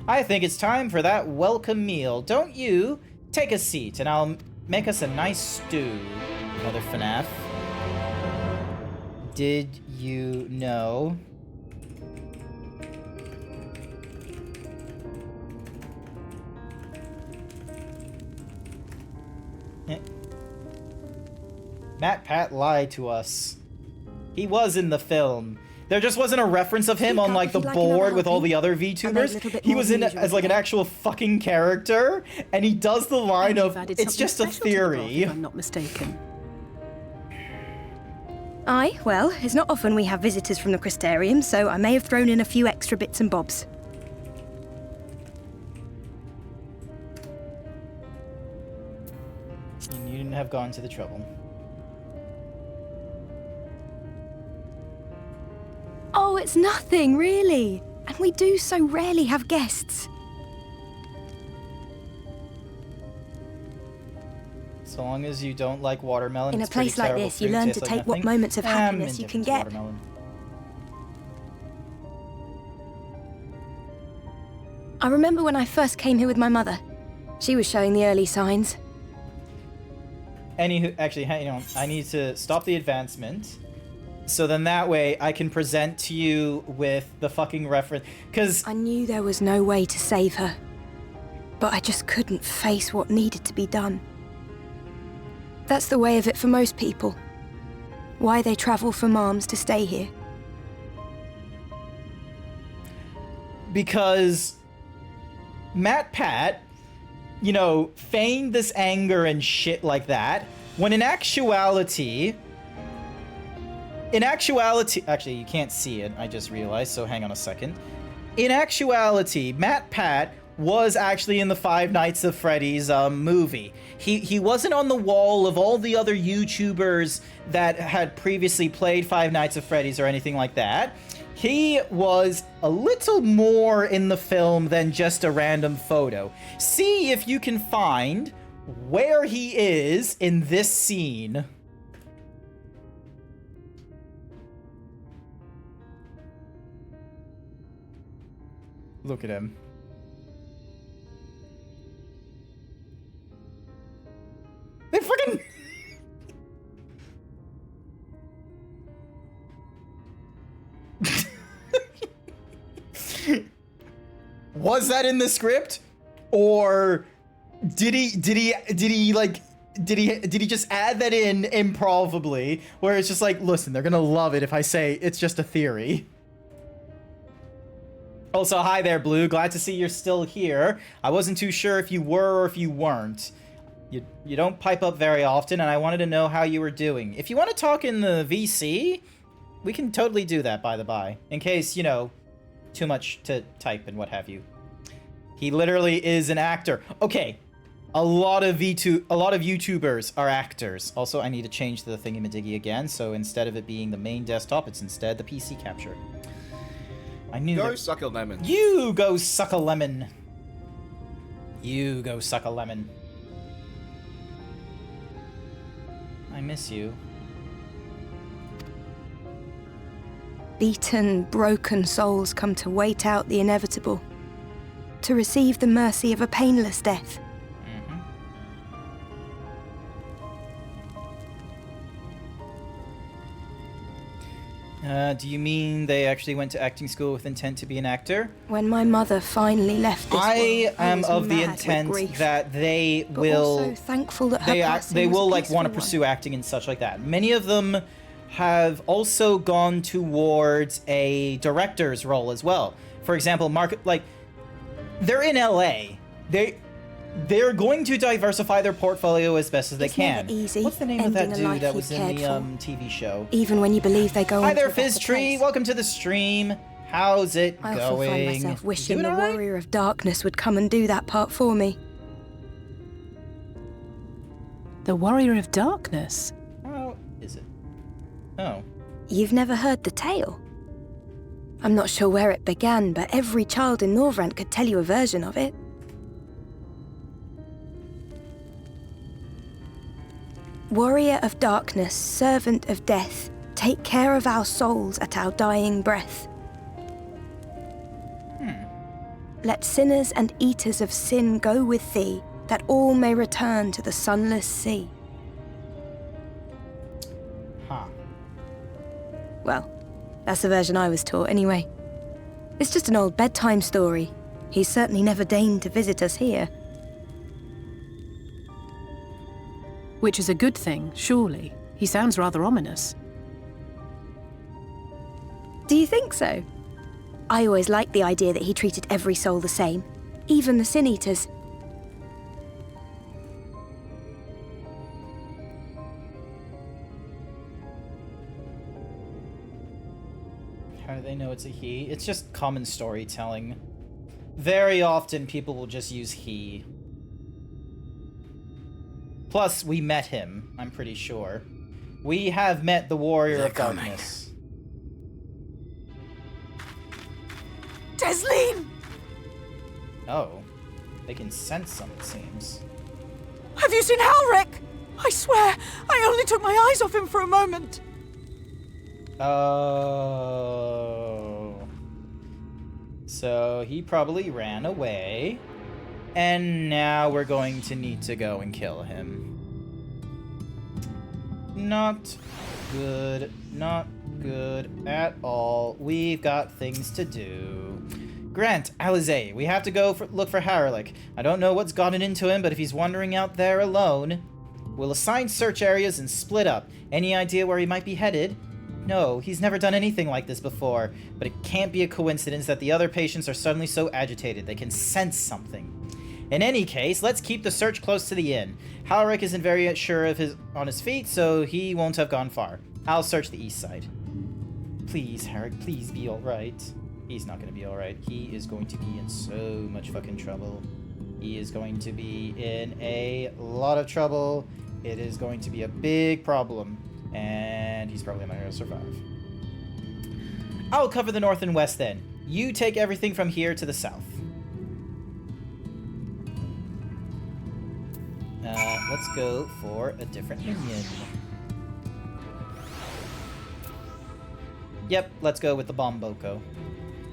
I think it's time for that welcome meal, don't you? Take a seat, and I'll make us a nice stew, Mother FNAF. Did you know? MatPat lied to us. He was in the film. There just wasn't a reference of him on like the board with all the other VTubers. He was in it as like an actual fucking character, and he does the line of, "It's just a theory." If I'm not mistaken. Aye, well, it's not often we have visitors from the Crystarium, so I may have thrown in a few extra bits and bobs. You needn't have gone to the trouble. Oh, it's nothing, really. And we do so rarely have guests. So long as you don't like watermelon, In a place like this, you learn to take what moments of happiness you can get. I remember when I first came here with my mother. She was showing the early signs. Anywho, actually, hang on. I need to stop the advancement. So then that way I can present to you with the fucking reference. Because I knew there was no way to save her, but I just couldn't face what needed to be done. That's the way of it for most people. Why they travel from arms to stay here. Because Matt Pat, you know, feigned this anger and shit like that, when in actuality, actually you can't see it, I just realized, so hang on a second. In actuality, Matt Pat was actually in the Five Nights at Freddy's movie. He wasn't on the wall of all the other YouTubers that had previously played Five Nights at Freddy's or anything like that. He was a little more in the film than just a random photo. See if you can find where he is in this scene. Look at him. They freaking... Was that in the script? Or did he just add that in improbably, where it's just like, listen, they're gonna love it if I say it's just a theory. Also, hi there, Blue. Glad to see you're still here. I wasn't too sure if you were or if you weren't. You don't pipe up very often, and I wanted to know how you were doing. If you want to talk in the VC, we can totally do that, by the by. In case, you know, too much to type and what have you. He literally is an actor. Okay, a lot of YouTubers are actors. Also, I need to change the thingy-majiggy again, so instead of it being the main desktop, it's instead the PC capture. I knew Go that. suck a lemon. You go suck a lemon. You go suck a lemon. I miss you. Beaten, broken souls come to wait out the inevitable, to receive the mercy of a painless death. Do you mean they actually went to acting school with intent to be an actor? When my mother finally left this world, I am was of the mad with intent grief, that they but will. also thankful that her They passing was will a like want to peaceful pursue acting and such like that. Many of them have also gone towards a director's role as well. For example, they're in LA. They're going to diversify their portfolio as best as they It's can. never easy, What's the name of that ending a life dude that you've was in cared the for. TV show? Even when you believe they go Hi on there, to a better Fizz Tree. place. Welcome to the stream. How's it I going? often find myself wishing Doing the all right? Warrior of Darkness would come and do that part for me. The Warrior of Darkness? How is it? Oh. You've never heard the tale? I'm not sure where it began, but every child in Norvrant could tell you a version of it. Warrior of Darkness, servant of death, take care of our souls at our dying breath. Let sinners and eaters of sin go with thee, that all may return to the sunless sea. Huh. Well, that's the version I was taught anyway. It's just an old bedtime story. He's certainly never deigned to visit us here. Which is a good thing, surely. He sounds rather ominous. Do you think so? I always liked the idea that he treated every soul the same, even the Sin Eaters. How do they know it's a he? It's just common storytelling. Very often people will just use he. Plus, we met him, I'm pretty sure. We have met the Warrior of Darkness. Desleen! Oh. They can sense some, it seems. Have you seen Halric? I swear, I only took my eyes off him for a moment. Oh. So he probably ran away. And now we're going to need to go and kill him. Not good. Not good at all. We've got things to do. Grant, Alize, we have to go look for Haralik. I don't know what's gotten into him, but if he's wandering out there alone, we'll assign search areas and split up. Any idea where he might be headed? No, he's never done anything like this before, but it can't be a coincidence that the other patients are suddenly so agitated. They can sense something. In any case, let's keep the search close to the inn. Halric isn't very sure on his feet, so he won't have gone far. I'll search the east side. Please, Halric, please be alright. He's not gonna be alright. He is going to be in so much fucking trouble. He is going to be in a lot of trouble. It is going to be a big problem. And he's probably not gonna survive. I'll cover the north and west then. You take everything from here to the south. Let's go for a different minion. Yep, let's go with the Bomboko.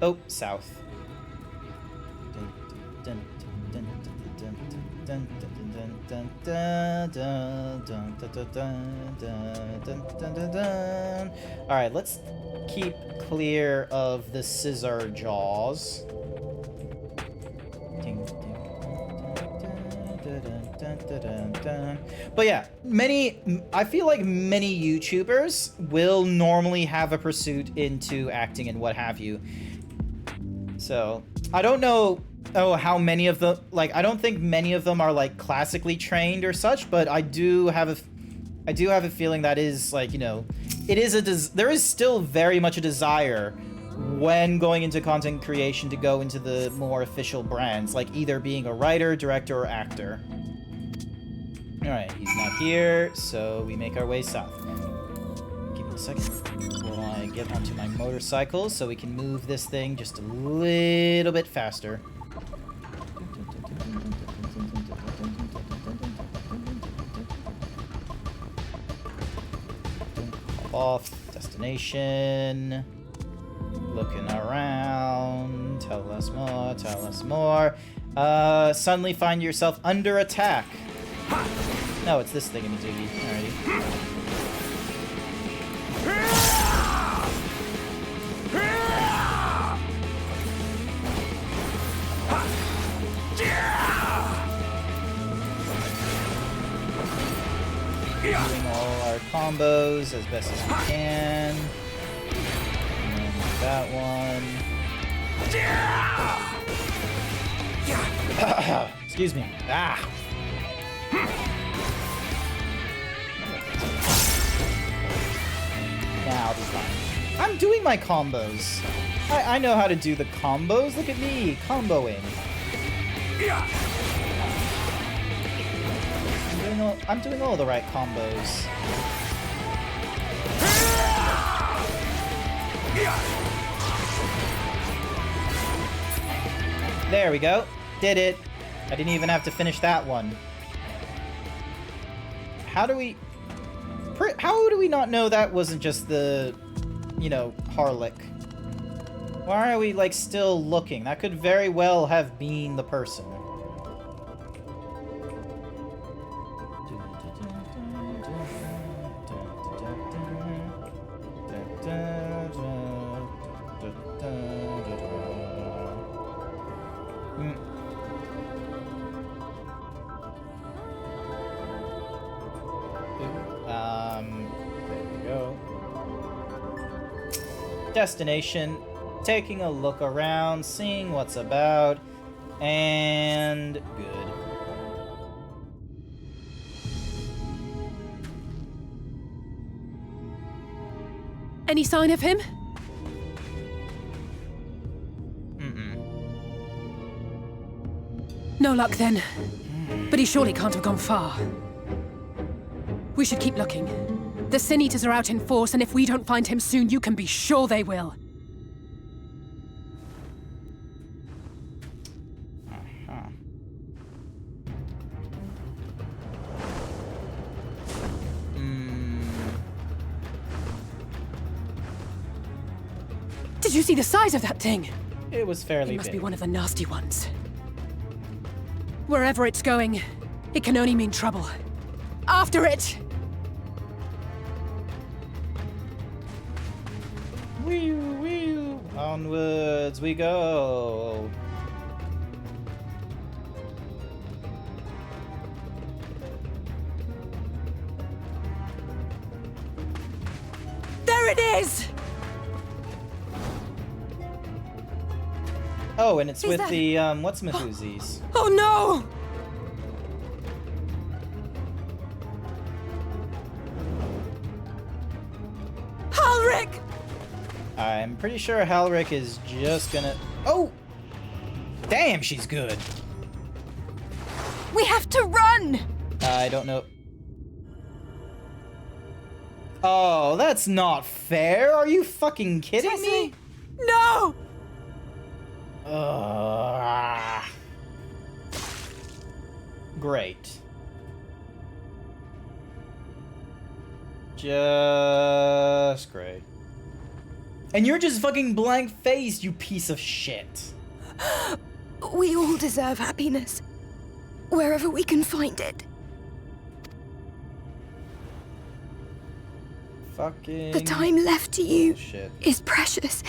Oh, south. Alright, let's keep clear of the scissor jaws. But yeah, I feel like many YouTubers will normally have a pursuit into acting and what have you. So, I don't know how many of them, like, I don't think many of them are, like, classically trained or such, but I do have a feeling that is, like, you know, there is still very much a desire when going into content creation to go into the more official brands, like either being a writer, director, or actor. Alright, he's not here, so we make our way south. Give me a second while I get onto my motorcycle so we can move this thing just a little bit faster. Hop off, destination. Looking around. Tell us more, tell us more. Suddenly find yourself under attack. No, it's this thing in the duty. Alrighty. Doing all our combos as best as we can. That one. Excuse me. Ah. Now I'll be fine. I'm doing my combos. I know how to do the combos. Look at me comboing. I'm doing all the right combos. There we go. Did it. I didn't even have to finish that one. How do we not know that wasn't just the, you know, Harlik? Why are we, like, still looking? That could very well have been the person. Destination, taking a look around, seeing what's about, and good. Any sign of him? No luck then. But he surely can't have gone far. We should keep looking. The Sin Eaters are out in force, and if we don't find him soon, you can be sure they will. Did you see the size of that thing? It was fairly big. It must be one of the nasty ones. Wherever it's going, it can only mean trouble. After it! Onwards we go. There it is! Oh, and it's Is with that- the, what's-my-whoosies. Oh no! Halric! I'm pretty sure Halric is just gonna... Oh! Damn, she's good. We have to run! I don't know. Oh, that's not fair. Are you fucking kidding me? No! Great. Just great. And you're just fucking blank-faced, you piece of shit. We all deserve happiness. Wherever we can find it. Fucking... The time left to you Shit. is precious.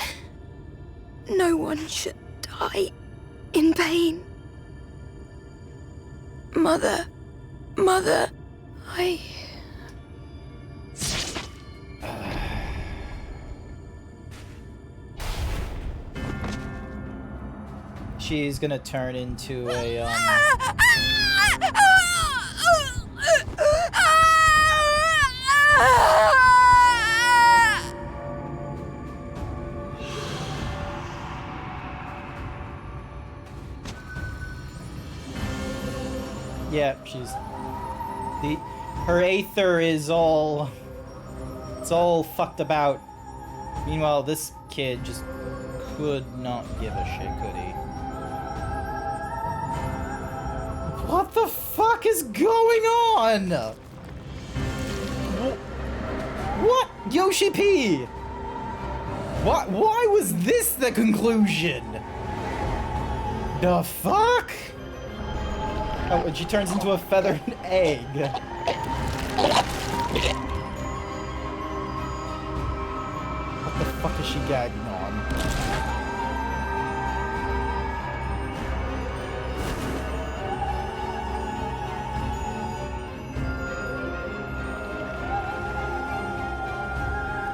No one should die in pain. Mother, I... She's gonna turn into a, Yeah, she's... Her aether is all... It's all fucked about. Meanwhile, this kid just could not give a shit, could he? What the fuck is going on? What? Yoshi P! What? Why was this the conclusion? The fuck? Oh, and she turns into a feathered egg. What the fuck is she gagging on?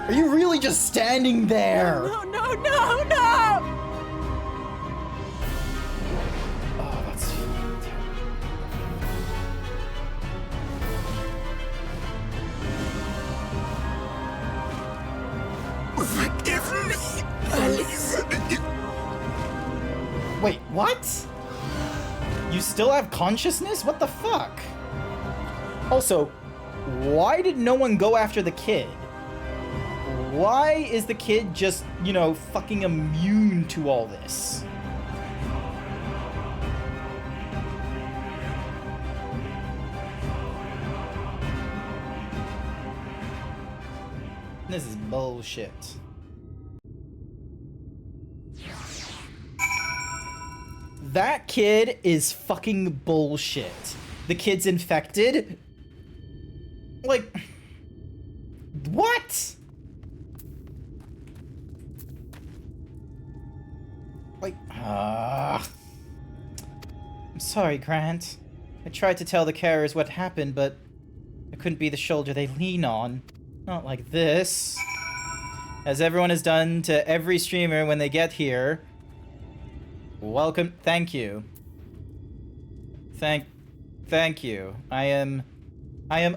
Are you really just standing there? No, no, no, no! Oh, that's Forgive me, Alice. Wait, what? You still have consciousness? What the fuck? Also, why did no one go after the kid? Why is the kid just, you know, fucking immune to all this? This is bullshit. That kid is fucking bullshit. The kid's infected? Like... What? Like... I'm sorry, Grant. I tried to tell the carers what happened, but I couldn't be the shoulder they lean on. Not like this. As everyone has done to every streamer when they get here. Welcome. Thank you. Thank you. I am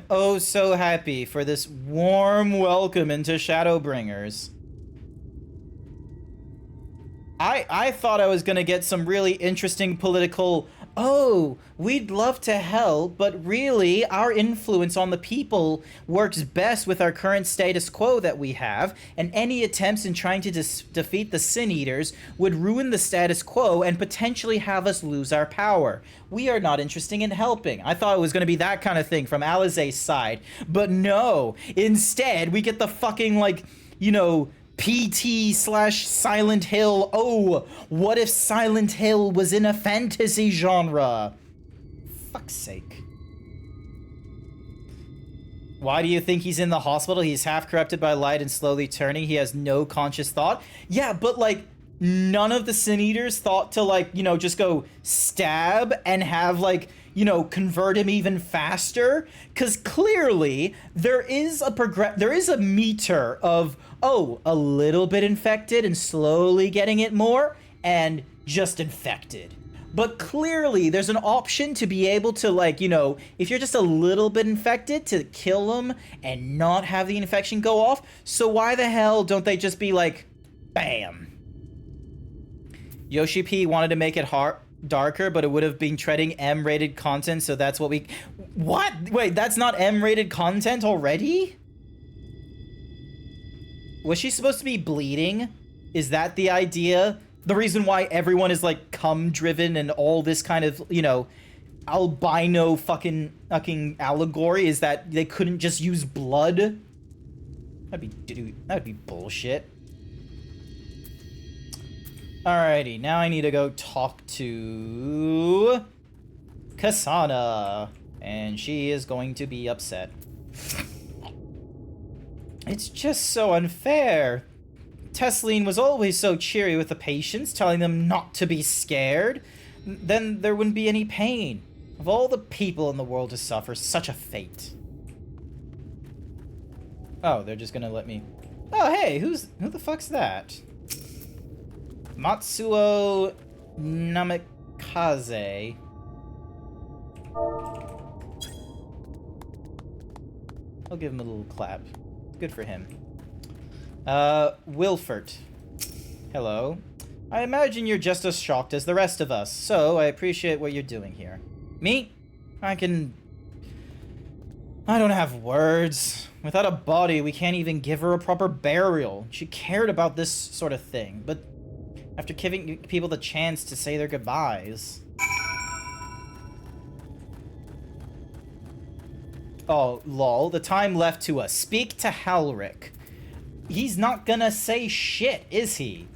oh so happy for this warm welcome into Shadowbringers. I thought I was gonna get some really interesting political, oh, we'd love to help, but really our influence on the people works best with our current status quo that we have, and any attempts in trying to defeat the Sin Eaters would ruin the status quo and potentially have us lose our power. We are not interested in helping. I thought it was gonna be that kind of thing from Alizé's side, but no. Instead, we get the fucking, like, you know, PT/Silent Hill. Oh, what if Silent Hill was in a fantasy genre? Fuck's sake. Why do you think he's in the hospital? He's half corrupted by light and slowly turning. He has no conscious thought. Yeah, but like none of the Sin Eaters thought to like, you know, just go stab and have like, you know, convert him even faster. Cause clearly there is a meter of, oh, a little bit infected and slowly getting it more and just infected. But clearly, there's an option to be able to, like, you know, if you're just a little bit infected, to kill them and not have the infection go off. So why the hell don't they just be like, bam? Yoshi P wanted to make it darker, but it would have been treading M-rated content, so that's what we... What? Wait, that's not M-rated content already? Was she supposed to be bleeding? Is that the idea? The reason why everyone is like cum-driven and all this kind of, you know, albino fucking allegory is that they couldn't just use blood? That'd be bullshit. Alrighty, now I need to go talk to Kasana, and she is going to be upset. It's just so unfair. Tesleen was always so cheery with the patients, telling them not to be scared. Then there wouldn't be any pain. Of all the people in the world to suffer such a fate. Oh, they're just gonna let me... Oh, hey, who the fuck's that? Matsuo Namikaze. I'll give him a little clap. Good for him. Wilfert. Hello. I imagine you're just as shocked as the rest of us, so I appreciate what you're doing here. Me? I don't have words. Without a body, we can't even give her a proper burial. She cared about this sort of thing, but after giving people the chance to say their goodbyes... Oh, lol. The time left to us. Speak to Halric. He's not gonna say shit, is he?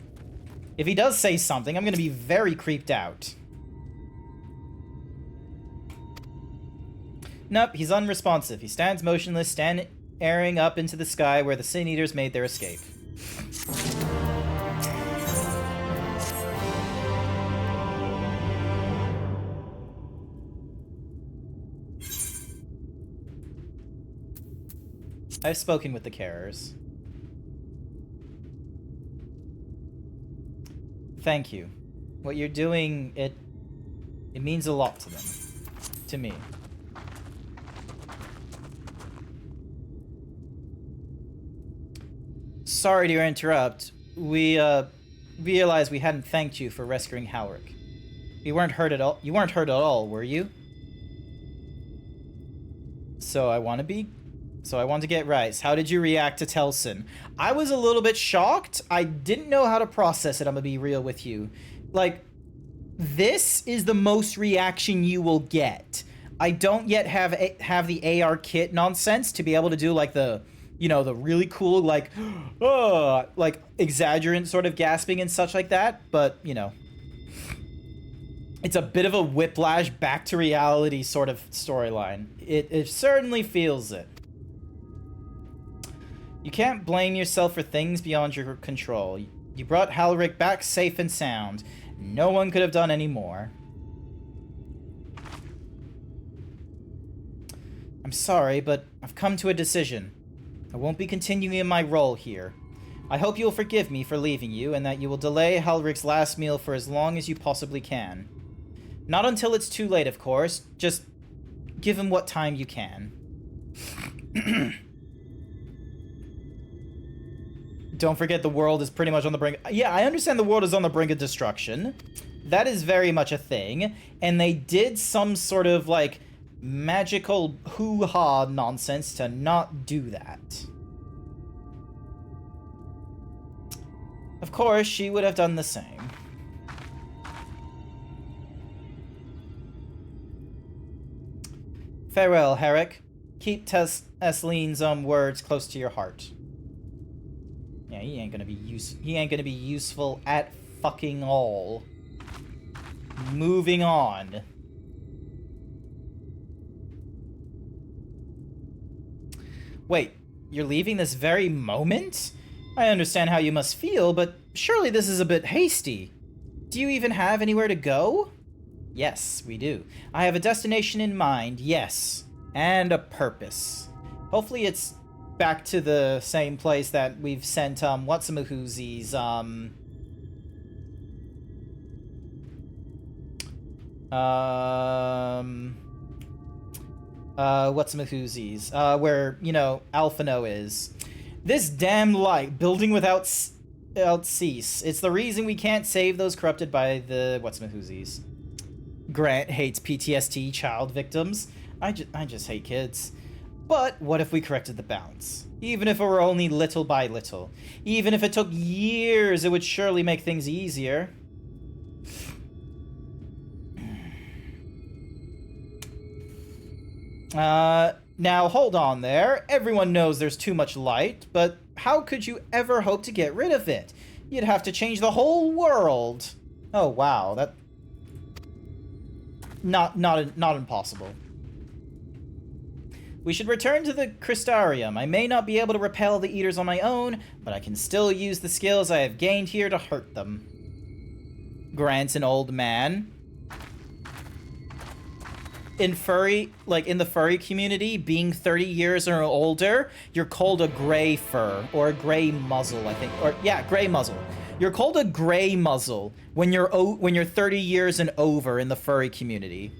If he does say something, I'm gonna be very creeped out. Nope, he's unresponsive. He stands motionless, staring up into the sky where the Sin Eaters made their escape. I've spoken with the carers. Thank you. What you're doing, it means a lot to them. To me. Sorry to interrupt. We, realized we hadn't thanked you for rescuing Halric. You weren't hurt at all, were you? So I want to get right. How did you react to Telsin? I was a little bit shocked. I didn't know how to process it, I'm gonna be real with you. Like, this is the most reaction you will get. I don't yet have the AR kit nonsense to be able to do like the, you know, the really cool like, like exaggerant sort of gasping and such like that. But, you know, it's a bit of a whiplash back to reality sort of storyline. It certainly feels it. You can't blame yourself for things beyond your control. You brought Halric back safe and sound. No one could have done any more. I'm sorry, but I've come to a decision. I won't be continuing in my role here. I hope you'll forgive me for leaving you, and that you will delay Halric's last meal for as long as you possibly can. Not until it's too late, of course. Just give him what time you can. Don't forget the world is pretty much on the brink. Yeah, I understand the world is on the brink of destruction. That is very much a thing. And they did some sort of, like, magical hoo-ha nonsense to not do that. Of course, she would have done the same. Farewell, Herrick. Keep Esleen's words close to your heart. Yeah, he ain't gonna be useful at fucking all. Moving on. Wait, you're leaving this very moment? I understand how you must feel, but surely this is a bit hasty. Do you even have anywhere to go? Yes, we do. I have a destination in mind, yes. And a purpose. Hopefully it's back to the same place that we've sent, whatsamahoozies, whatsamahoozies, where, you know, Alphino is. This damned light, building without cease. It's the reason we can't save those corrupted by the whatsamahoozies. Grant hates PTSD child victims. I just hate kids. But what if we corrected the balance? Even if it were only little by little. Even if it took years, it would surely make things easier. Now hold on there. Everyone knows there's too much light, but how could you ever hope to get rid of it? You'd have to change the whole world. Oh wow, that... Not impossible. We should return to the Crystarium. I may not be able to repel the Eaters on my own, but I can still use the skills I have gained here to hurt them. Grant's an old man. In the furry community, being 30 years or older, you're called a gray fur, or a gray muzzle, I think. Or, yeah, gray muzzle. You're called a gray muzzle when you're 30 years and over in the furry community.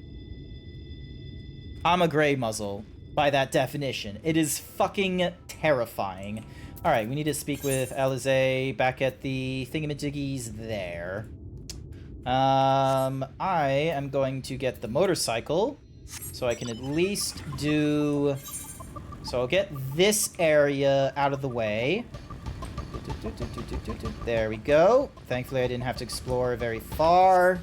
I'm a gray muzzle, by that definition. It is fucking terrifying. Alright, we need to speak with Alize back at the thingamajiggies there. I am going to get the motorcycle, so I can at least do... So I'll get this area out of the way. There we go. Thankfully, I didn't have to explore very far.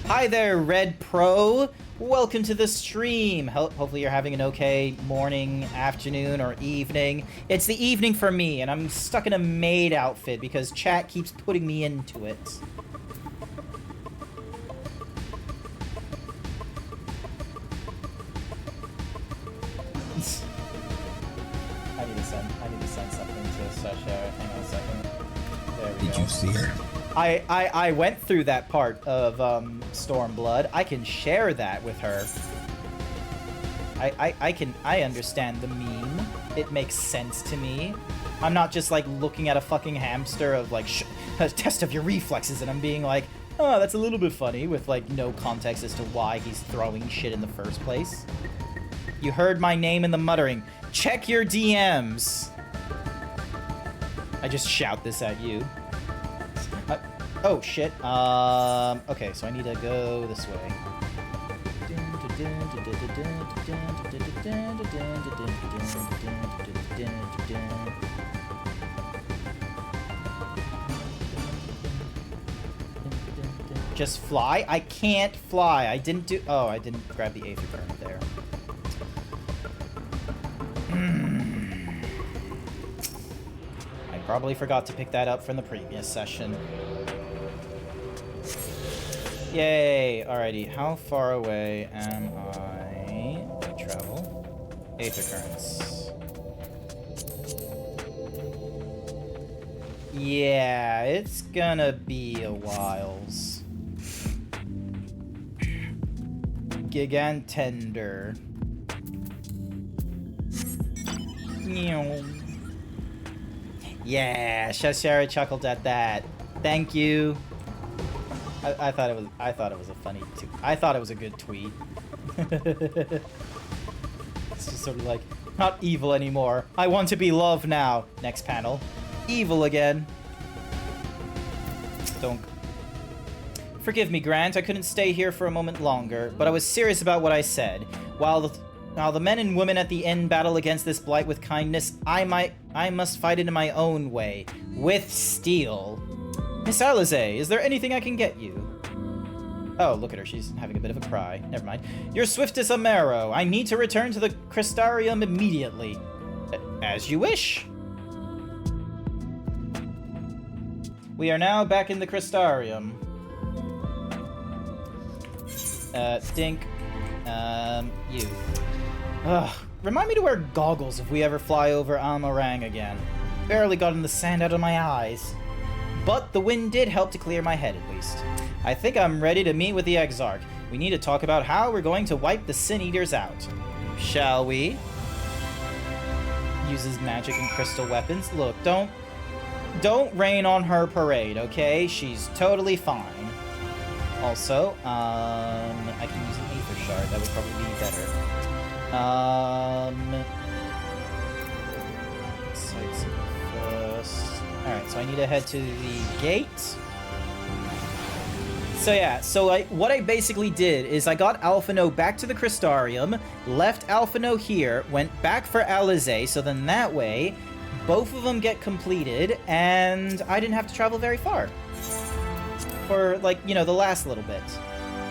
Hi there, Red Pro. Welcome to the stream. Hopefully you're having an okay morning, afternoon, or evening. It's the evening for me, and I'm stuck in a maid outfit because chat keeps putting me into it. I need to send something to Sasha. Hang on a second. There we go. Did you see it? I went through that part of Stormblood. I can share that with her. I understand the meme. It makes sense to me. I'm not just like looking at a fucking hamster of like a test of your reflexes and I'm being like, oh, that's a little bit funny with like no context as to why he's throwing shit in the first place. You heard my name in the muttering. Check your DMs. I just shout this at you. Oh, shit. Okay, so I need to go this way. Just fly? I can't fly. I didn't do... Oh, I didn't grab the Aether Current there. I probably forgot to pick that up from the previous session. Yay! Alrighty, how far away am I to travel? Aether Currents. Yeah, it's gonna be a whiles. Gigantender. Yeah, Shashara chuckled at that. Thank you. I thought it was a funny tweet. I thought it was a good tweet. It's just sort of like, not evil anymore. I want to be loved now. Next panel. Evil again. Don't. Forgive me, Grant. I couldn't stay here for a moment longer, but I was serious about what I said. While the men and women at the inn battle against this blight with kindness, I must fight it in my own way. With steel. Miss Alize, is there anything I can get you? Oh, look at her. She's having a bit of a cry. Never mind. You're swift as a marrow. I need to return to the Crystarium immediately. As you wish. We are now back in the Crystarium. Dink. You. Ugh. Remind me to wear goggles if we ever fly over Almarang again. Barely gotten the sand out of my eyes. But the wind did help to clear my head, at least. I think I'm ready to meet with the Exarch. We need to talk about how we're going to wipe the Sin Eaters out. Shall we? Uses magic and crystal weapons. Look, don't rain on her parade, okay? She's totally fine. Also, I can use an Aether Shard. That would probably be better. Sightsee first. Alright, so I need to head to the gate. So yeah, what I basically did is I got Alphino back to the Crystarium, left Alphino here, went back for Alizé, so then that way, both of them get completed, and I didn't have to travel very far. For, like, you know, the last little bit.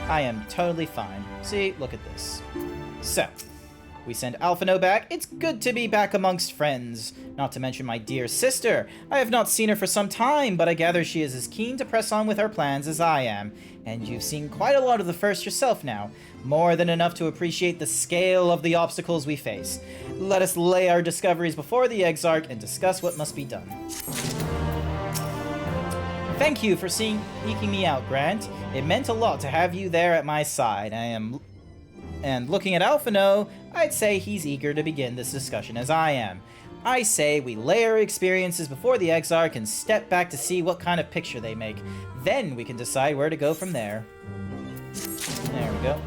I am totally fine. See, look at this. So, we send Alphino back. It's good to be back amongst friends. Not to mention my dear sister. I have not seen her for some time, but I gather she is as keen to press on with her plans as I am. And you've seen quite a lot of the first yourself now. More than enough to appreciate the scale of the obstacles we face. Let us lay our discoveries before the Exarch and discuss what must be done. Thank you for seeking me out, Grant. It meant a lot to have you there at my side. And looking at Alphino, I'd say he's eager to begin this discussion as I am. I say we lay our experiences before the Exarch and step back to see what kind of picture they make. Then we can decide where to go from there. There we go.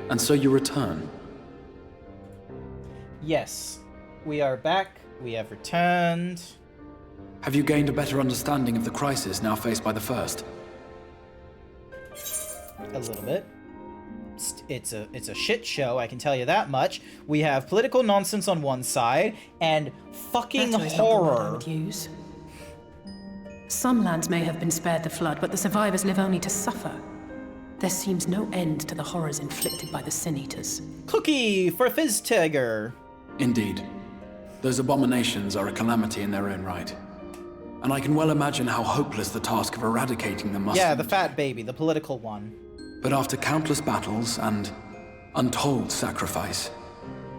And so you return? Yes, we are back. We have returned. Have you gained a better understanding of the crisis now faced by the First? A little bit. It's a shit show, I can tell you that much. We have political nonsense on one side and fucking Better is not the word I horror. would use. Some lands may have been spared the flood, but the survivors live only to suffer. There seems no end to the horrors inflicted by the Sin Eaters. Cookie for Fizztiger. Indeed. Those abominations are a calamity in their own right. And I can well imagine how hopeless the task of eradicating them must be. Yeah, the fat baby, the political one. But after countless battles and untold sacrifice,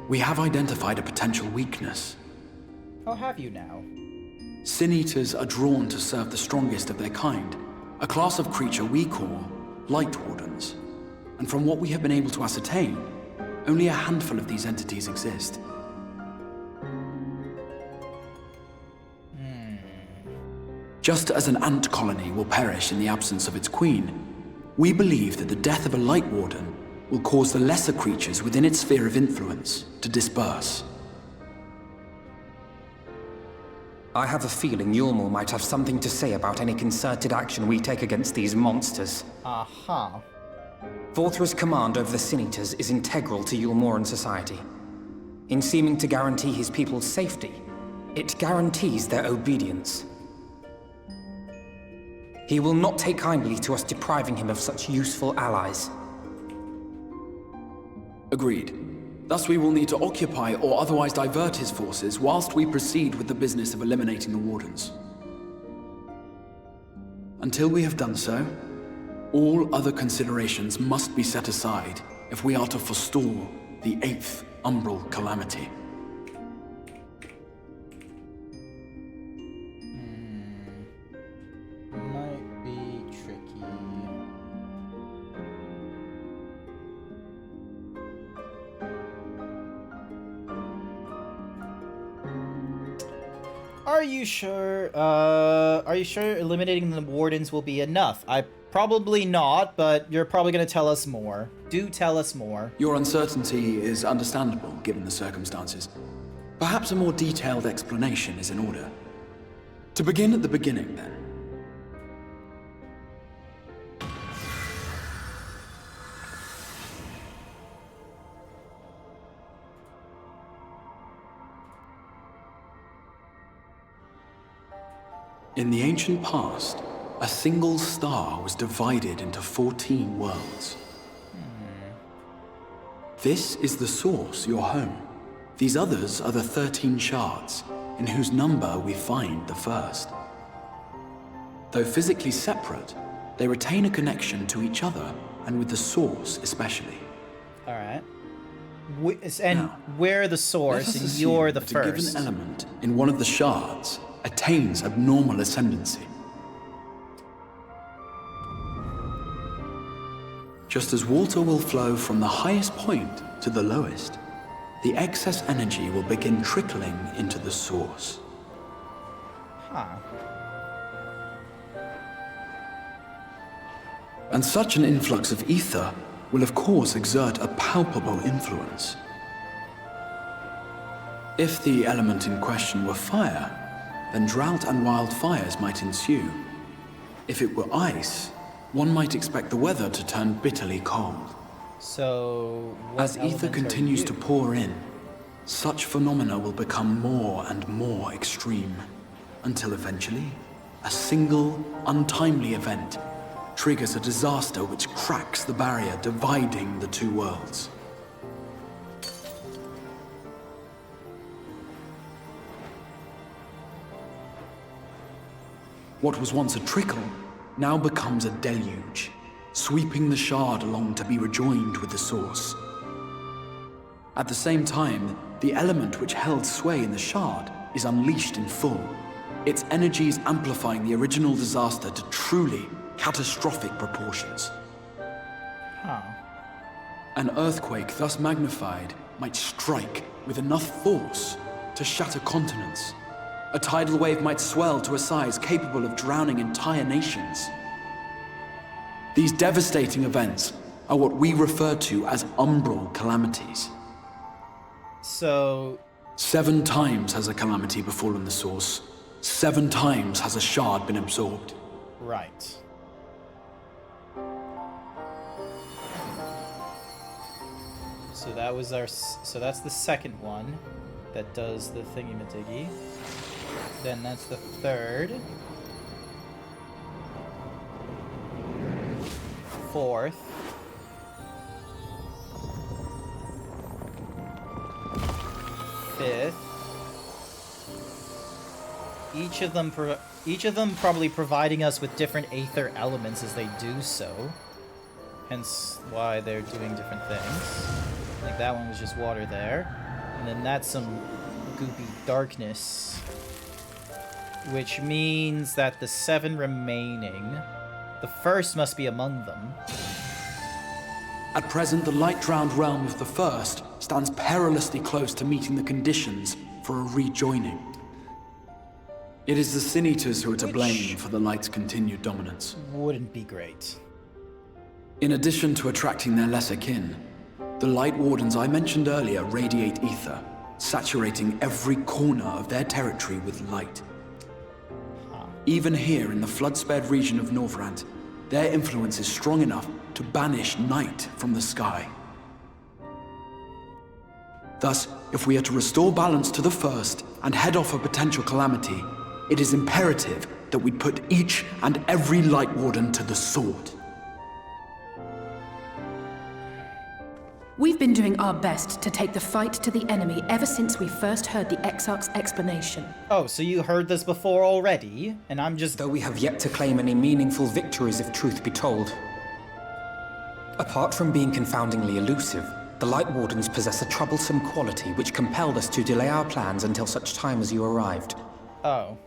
we have identified a potential weakness. How have you now? Sin Eaters are drawn to serve the strongest of their kind, a class of creature we call Light Wardens. And from what we have been able to ascertain, only a handful of these entities exist. Just as an ant colony will perish in the absence of its queen, we believe that the death of a Light Warden will cause the lesser creatures within its sphere of influence to disperse. I have a feeling Yulmul might have something to say about any concerted action we take against these monsters. Aha. Vorthra's command over the Sin Eaters is integral to Yulmoran society. In seeming to guarantee his people's safety, it guarantees their obedience. He will not take kindly to us depriving him of such useful allies. Agreed. Thus we will need to occupy or otherwise divert his forces whilst we proceed with the business of eliminating the Wardens. Until we have done so, all other considerations must be set aside if we are to forestall the 8th Umbral Calamity. Might be tricky. Are you sure? Are you sure eliminating the Wardens will be enough? Probably not, but you're probably going to tell us more. Do tell us more. Your uncertainty is understandable, given the circumstances. Perhaps a more detailed explanation is in order. To begin at the beginning, then. In the ancient past, a single star was divided into 14 worlds. This is the source, your home. These others are the 13 shards, in whose number we find the first. Though physically separate, they retain a connection to each other and with the source especially. Alright. And we're the source, and you're the first. A given element in one of the shards attains abnormal ascendancy. Just as water will flow from the highest point to the lowest, the excess energy will begin trickling into the source. Huh. And such an influx of ether will of course exert a palpable influence. If the element in question were fire, then drought and wildfires might ensue. If it were ice, one might expect the weather to turn bitterly cold. So, as ether continues to pour in, such phenomena will become more and more extreme, until eventually, a single, untimely event triggers a disaster which cracks the barrier dividing the two worlds. What was once a trickle now becomes a deluge, sweeping the shard along to be rejoined with the source. At the same time, the element which held sway in the shard is unleashed in full, its energies amplifying the original disaster to truly catastrophic proportions. Huh. An earthquake thus magnified might strike with enough force to shatter continents. A tidal wave might swell to a size capable of drowning entire nations. These devastating events are what we refer to as umbral calamities. So... 7 times has a calamity befallen the source. 7 times has a shard been absorbed. Right. So that was our... So that's the second one that does the thingy-majiggy. Then that's the third. Fourth. Fifth. Each of them probably providing us with different aether elements as they do so. Hence why they're doing different things. Like that one was just water there. And then that's some goopy darkness. Which means that the 7 remaining, the first must be among them. At present, the light-drowned realm of the first stands perilously close to meeting the conditions for a rejoining. It is the Sin Eaters who are to blame for the light's continued dominance. Wouldn't be great. In addition to attracting their lesser kin, the Light Wardens I mentioned earlier radiate ether, saturating every corner of their territory with light. Even here in the flood-spared region of Northrant, their influence is strong enough to banish night from the sky. Thus, if we are to restore balance to the first and head off a potential calamity, it is imperative that we put each and every Light Warden to the sword. We've been doing our best to take the fight to the enemy ever since we first heard the Exarch's explanation. Oh, so you heard this before already? And I'm just... Though we have yet to claim any meaningful victories if truth be told. Apart from being confoundingly elusive, the Light Wardens possess a troublesome quality which compelled us to delay our plans until such time as you arrived. Oh.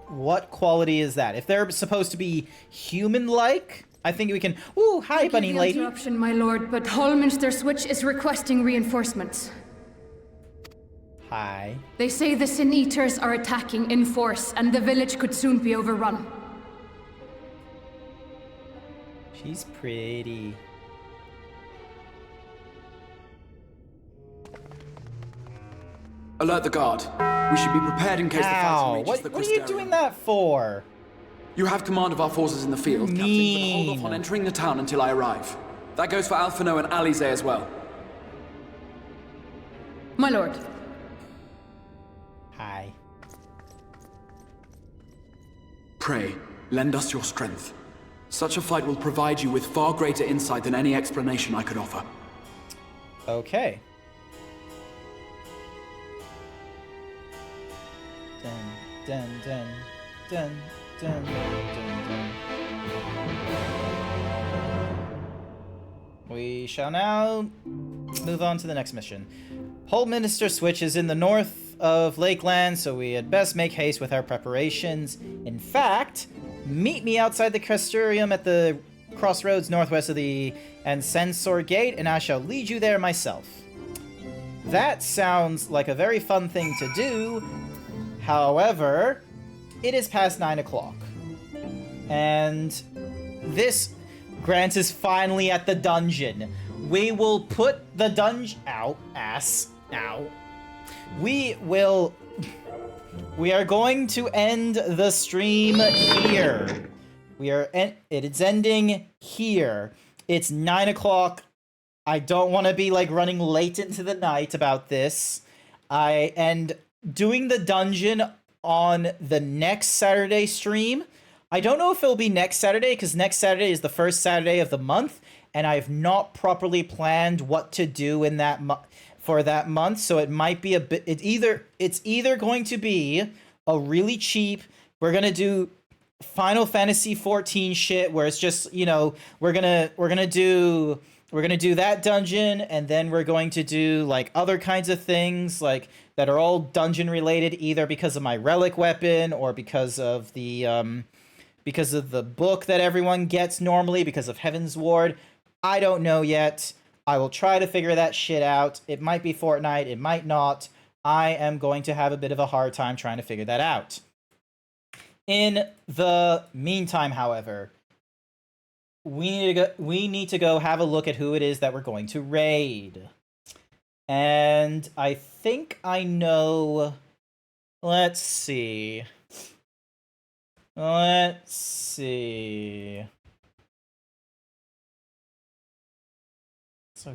What quality is that? If they're supposed to be human-like, I think we can... Ooh, hi, bunny lady. Interruption, my lord, but Hallminster Switch is requesting reinforcements. Hi. They say the Sin Eaters are attacking in force, and the village could soon be overrun. She's pretty. Alert the guard. We should be prepared in case the fighting reaches the What are you doing that for? You have command of our forces in the field, Captain, but hold off on entering the town until I arrive. That goes for Alphino and Alize as well. My lord. Hi. Pray, lend us your strength. Such a fight will provide you with far greater insight than any explanation I could offer. Okay. Dun, dun, dun, dun, dun, dun. We shall now move on to the next mission. Hold Minister Switch is in the north of Lakeland, so we had best make haste with our preparations. In fact, meet me outside the Cresturium at the crossroads northwest of the Ancensor Gate, and I shall lead you there myself. That sounds like a very fun thing to do. However, it is past 9 o'clock. And this Grant is finally at the dungeon. We will put the dungeon out. We are going to end the stream here. It is ending here. It's 9 o'clock. I don't want to be like running late into the night about this. And doing the dungeon on the next Saturday stream. I don't know if it'll be next Saturday, because next Saturday is the first Saturday of the month, and I've not properly planned what to do in that for that month. So it might be a bit. It's either going to be a really cheap. We're gonna do Final Fantasy 14 shit, where it's just, you know, we're gonna do that dungeon, and then we're going to do like other kinds of things like that are all dungeon related, either because of my relic weapon or because of the book that everyone gets normally because of Heaven's Ward. I don't know yet. I will try to figure that shit out. It might be Fortnite, it might not. I am going to have a bit of a hard time trying to figure that out. In the meantime, however, we need to go have a look at who it is that we're going to raid. And I think I know. Let's see. So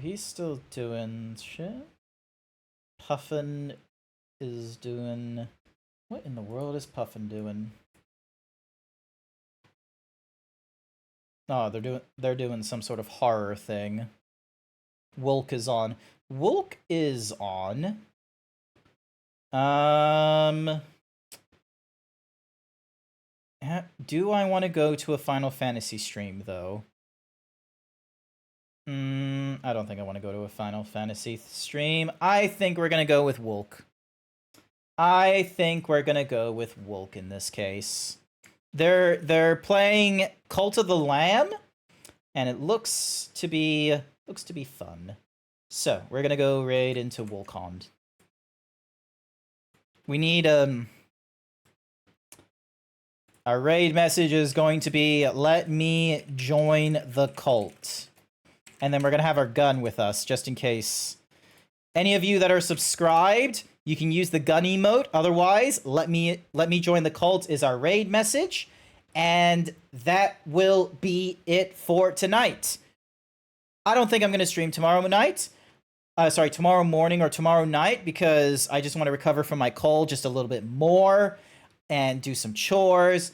he's still doing shit. Puffin is doing. What in the world is Puffin doing? Oh, they're doing some sort of horror thing. Wolk is on. Wolk is on. Do I want to go to a Final Fantasy stream though? I don't think I want to go to a Final Fantasy stream. I think we're gonna go with Wolk. In this case. They're playing Cult of the Lamb, and it looks to be fun. So we're gonna go raid into Wolkond. We need our raid message is going to be, let me join the cult. And then we're gonna have our gun with us just in case. Any of you that are subscribed, you can use the gun emote. Otherwise, let me join the cult is our raid message. And that will be it for tonight. I don't think I'm going to stream tomorrow morning or tomorrow night, because I just want to recover from my cold just a little bit more and do some chores.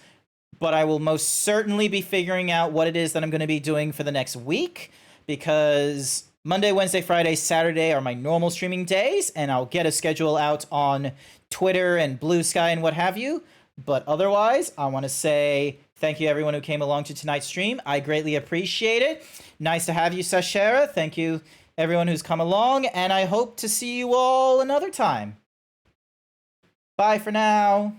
But I will most certainly be figuring out what it is that I'm going to be doing for the next week, because Monday, Wednesday, Friday, Saturday are my normal streaming days, and I'll get a schedule out on Twitter and Blue Sky and what have you. But otherwise, I want to say thank you everyone who came along to tonight's stream. I greatly appreciate it. Nice to have you, Sashera. Thank you everyone who's come along, and I hope to see you all another time. Bye for now.